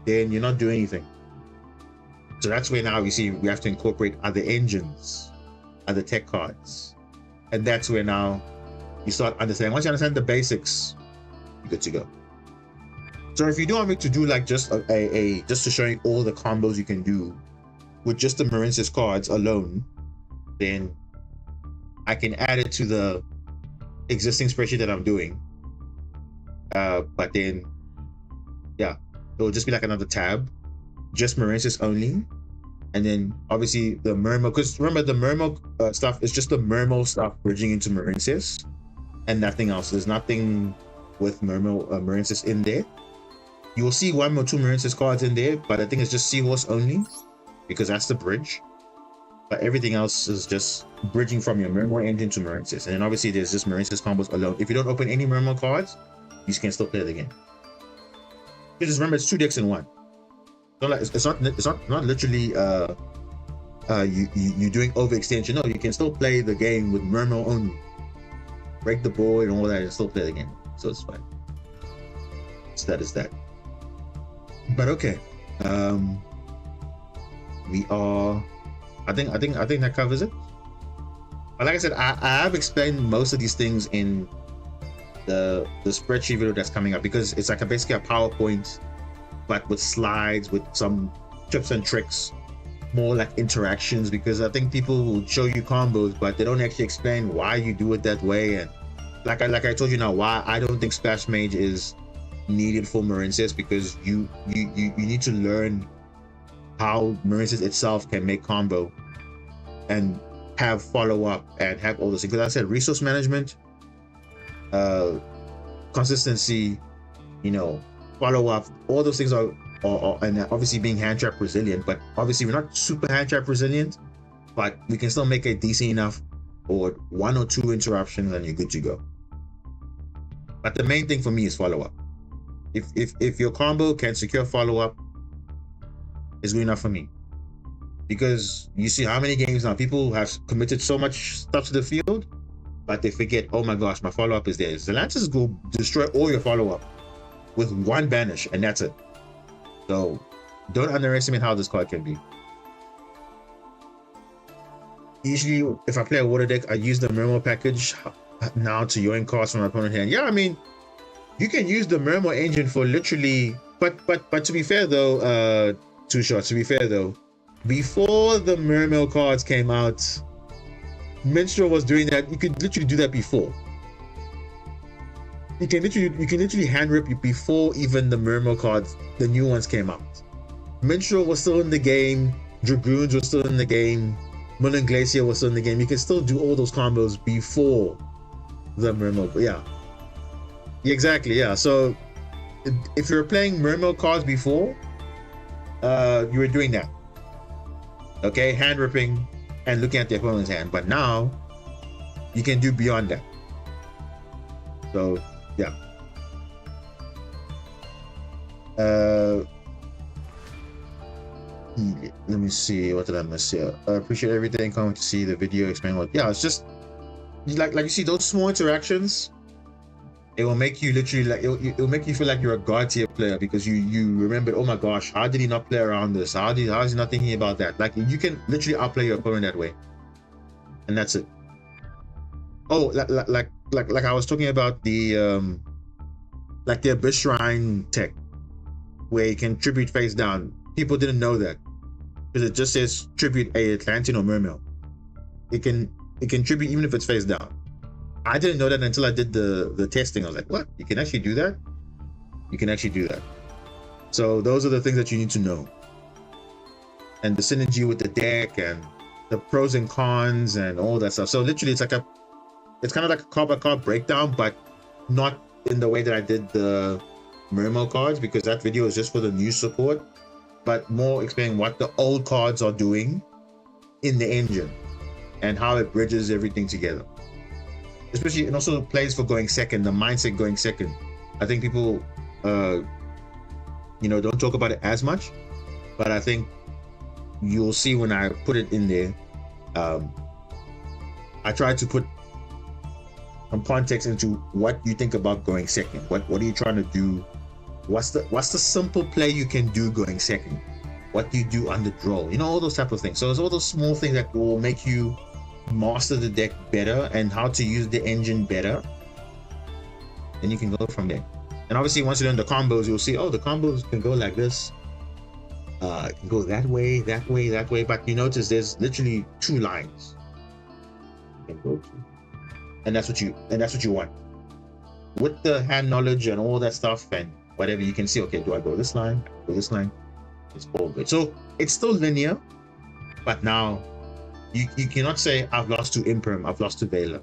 then you're not doing anything. So that's where now we see we have to incorporate other engines, other tech cards. And that's where now you start understanding. Once you understand the basics, you're good to go. So if you do want me to do like just just to show you all the combos you can do with just the Marincess cards alone, then I can add it to the existing spreadsheet that I'm doing. But then, yeah, it will just be like another tab, just Marincess only. And then obviously the Mermo, because remember the Mermo stuff is just the Mermo stuff bridging into Marincess and nothing else. There's nothing with Marincess in there. You will see 1 or 2 Marincess cards in there, but I think it's just Seahorse only because that's the bridge. But everything else is just bridging from your Mermo engine to Marincess. And then obviously there's just Marincess combos alone. If you don't open any Mermo cards, you can still play the game. Just remember, it's 2 decks in 1. So like, it's not literally you doing overextension. No, you can still play the game with Mermo only. Break the board and all that and still play the game. So it's fine. So that is that. But okay. We are, I think that covers it. But like I said, I have explained most of these things in the spreadsheet video that's coming up, because it's like basically a PowerPoint, but with slides, with some tips and tricks, more like interactions, because I think people will show you combos, but they don't actually explain why you do it that way. And like I told you now, why I don't think Splash Mage is needed for Marincess, because you need to learn how Marincess itself can make combo and have follow-up and have all those things. Because I said resource management, consistency, follow-up, all those things are and obviously being hand trap resilient. But obviously we're not super hand trap resilient, but we can still make it decent enough, or 1 or 2 interruptions and you're good to go. But the main thing for me is follow-up. If your combo can secure follow-up, it's good enough for me. Because you see how many games now people have committed so much stuff to the field, but they forget, oh my gosh, my follow-up is there. The Lances go destroy all your follow-up with 1 banish, and that's it. So don't underestimate how this card can be. Usually, if I play a water deck, I use the Murmur package now to yoink cards from my opponent hand. Yeah, I mean, you can use the Murmur engine for literally, but to be fair though, Too Short, to be fair though, before the Murmur cards came out, Minstrel was doing that. You could literally do that before. You can literally hand rip before even the Murmur cards, the new ones came out. Minstrel was still in the game, Dragoons were still in the game, Moon Glacier was still in the game. You can still do all those combos before the Murmur. Yeah, exactly. Yeah. So if you're playing Murmur cards before, you were doing that. Okay, hand ripping and looking at the opponent's hand. But now you can do beyond that. So yeah. Let me see, what did I miss here? I appreciate everything, coming to see the video, explain what. Yeah, it's just like you see those small interactions. It will make you literally like it'll make you feel like you're a god tier player, because you remembered, oh my gosh, how did he not play around this? How is he not thinking about that? Like, you can literally outplay your opponent that way, and that's it. Oh, like I was talking about the like the Abyss Shrine tech, where you can tribute face down. People didn't know that, because it just says tribute a Atlantean or Mermail. It can tribute even if it's face down. I didn't know that until I did the testing. I was like, what? You can actually do that? You can actually do that. So those are the things that you need to know. And the synergy with the deck and the pros and cons and all that stuff. So literally it's kind of like a card by card breakdown, but not in the way that I did the Mermail cards, because that video is just for the new support, but more explaining what the old cards are doing in the engine and how it bridges everything together. Especially, and also plays for going second, the mindset going second. I think people don't talk about it as much, but I think you'll see when I put it in there. I try to put some context into what you think about going second. What are you trying to do? What's the simple play you can do going second? What do you do on the draw? All those type of things. So it's all those small things that will make you master the deck better and how to use the engine better. And you can go from there. And obviously, once you learn the combos, you'll see, oh, the combos can go like this. It can go that way, that way, that way. But you notice there's literally 2 lines you can go to. And that's what you want. With the hand knowledge and all that stuff and whatever, you can see, okay, do I go this line? Go this line? It's all good. So it's still linear, but now you cannot say I've lost to Imperm, I've lost to Veiler,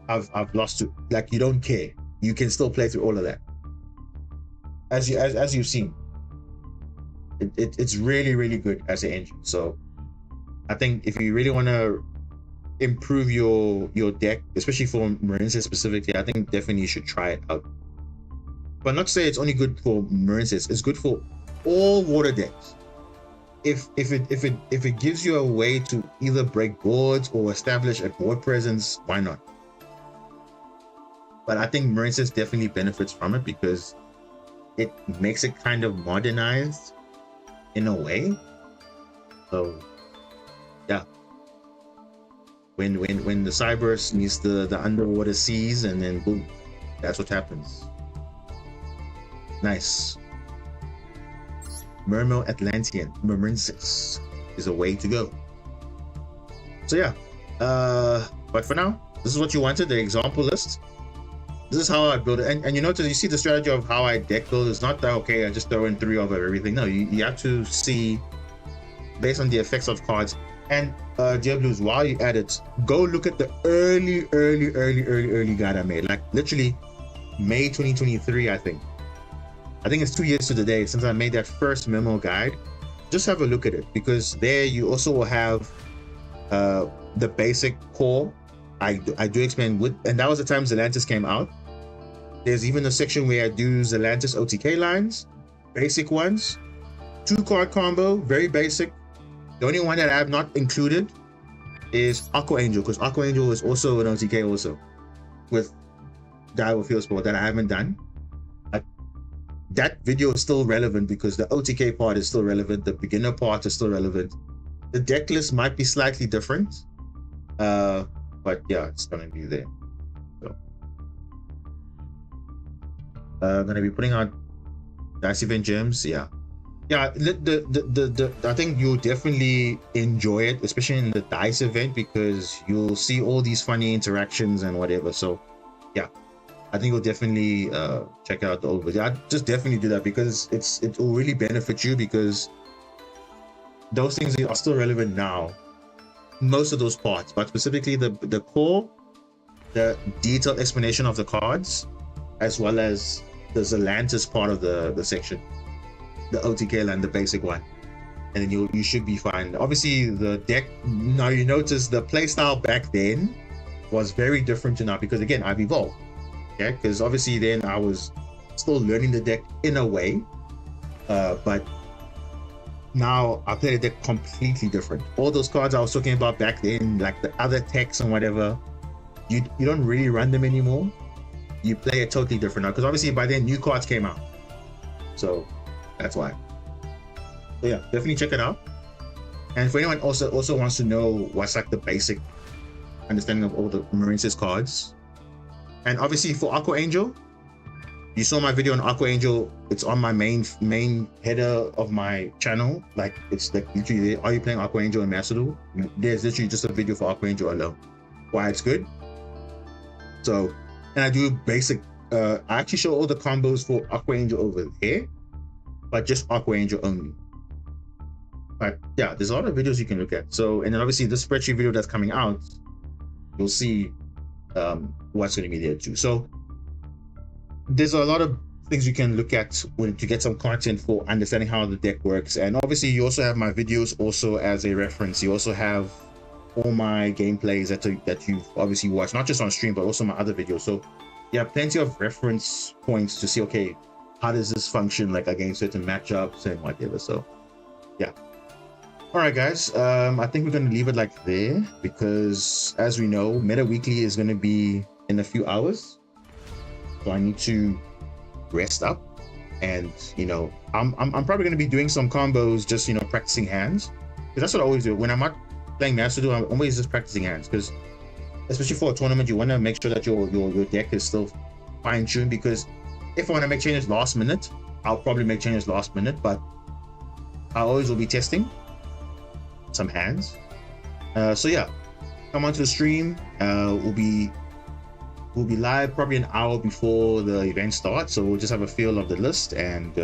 I've lost to, like, you don't care. You can still play through all of that. As you've seen, it's really, really good as an engine. So I think if you really want to improve your deck, especially for Marincess specifically, I think definitely you should try it out. But not to say it's only good for Marincess, it's good for all water decks. If it gives you a way to either break boards or establish a board presence, why not? But I think Marincess definitely benefits from it, because it makes it kind of modernized in a way. So yeah, when the Cyberse meets the underwater seas, and then boom, that's what happens. Nice. Mermail Atlantean Marincess is a way to go. So yeah, but for now, this is what you wanted, the example list. This is how I build it, and you notice, you see the strategy of how I deck build. It's not that, okay, I just throw in 3 of everything. No, you have to see based on the effects of cards. And Dear Blues, while you at it, go look at the early guide I made, like literally May 2023. I think it's 2 years to the day since I made that first memo guide. Just have a look at it, because there you also will have the basic core, I do explain with, and that was the time Zelantis came out. There's even a section where I do Zelantis OTK lines, basic ones, 2-card combo, very basic. The only one that I have not included is Aqua Angel, because Aqua Angel is also an OTK also, with Guy with Field Sport that I haven't done. That video is still relevant because the OTK part is still relevant, the beginner part is still relevant. The deck list might be slightly different, but yeah, it's gonna be there. So, gonna be putting out Dice Event Gems, yeah. I think you'll definitely enjoy it, especially in the Dice event, because you'll see all these funny interactions and whatever. So, yeah, I think you'll definitely check out the old video. I just definitely do that because it will really benefit you, because those things are still relevant now. Most of those parts, but specifically the core, the detailed explanation of the cards, as well as the Zelantis part of the section, the OTK line, the basic one, and then you should be fine. Obviously, the deck, now you notice the playstyle back then was very different to now, because again, I've evolved. Okay, because obviously then I was still learning the deck in a way, but now I play the deck completely different. All those cards I was talking about back then, like the other techs and whatever, you don't really run them anymore. You play it totally different now, because obviously by then new cards came out, so that's why. So yeah, definitely check it out. And for anyone also wants to know what's like the basic understanding of all the Marines cards, and obviously for Aqua Angel, you saw my video on Aqua Angel. It's on my main header of my channel. Like, it's like literally there. Are you playing Aqua Angel and masterduel? There's literally just a video for Aqua Angel alone, why it's good. So, and I do basic. I actually show all the combos for Aqua Angel over there, but just Aqua Angel only. But yeah, there's a lot of videos you can look at. So, and then obviously the spreadsheet video that's coming out, you'll see what's going to be there too. So there's a lot of things you can look at to get some content for understanding how the deck works. And obviously you also have my videos also as a reference. You also have all my gameplays that you've obviously watched, not just on stream, but also my other videos. So you have plenty of reference points to see, okay, how does this function like against certain matchups and whatever. So yeah. All right, guys, I think we're going to leave it like there, because as we know, Meta Weekly is going to be in a few hours. So I need to rest up, and I'm probably going to be doing some combos, just practicing hands, because that's what I always do when I'm not playing Masterduel. I'm always just practicing hands, because especially for a tournament, you want to make sure that your deck is still fine-tuned, because if I want to make changes last minute, I'll probably make changes last minute, but I always will be testing some hands. So yeah, come onto the stream. We'll be live probably an hour before the event starts, so we'll just have a feel of the list, and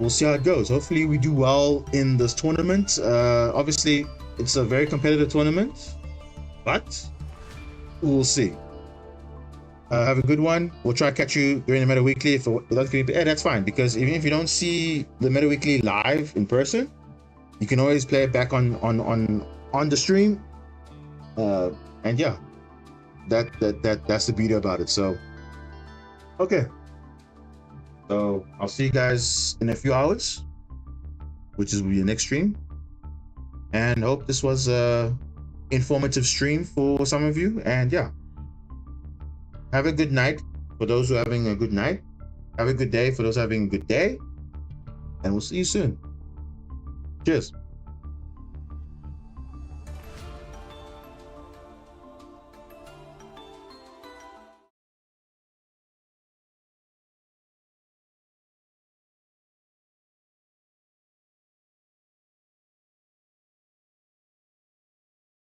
we'll see how it goes. Hopefully we do well in this tournament. Obviously it's a very competitive tournament, but we'll see. Have a good one. We'll try to catch you during the Meta Weekly. If that's fine, because even if you don't see the Meta Weekly live in person, you can always play it back on the stream. And yeah, that's the beauty about it. So okay, so I'll see you guys in a few hours, which will be the next stream, and hope this was a informative stream for some of you. And yeah, have a good night for those who are having a good night. Have a good day for those having a good day, and we'll see you soon. Cheers.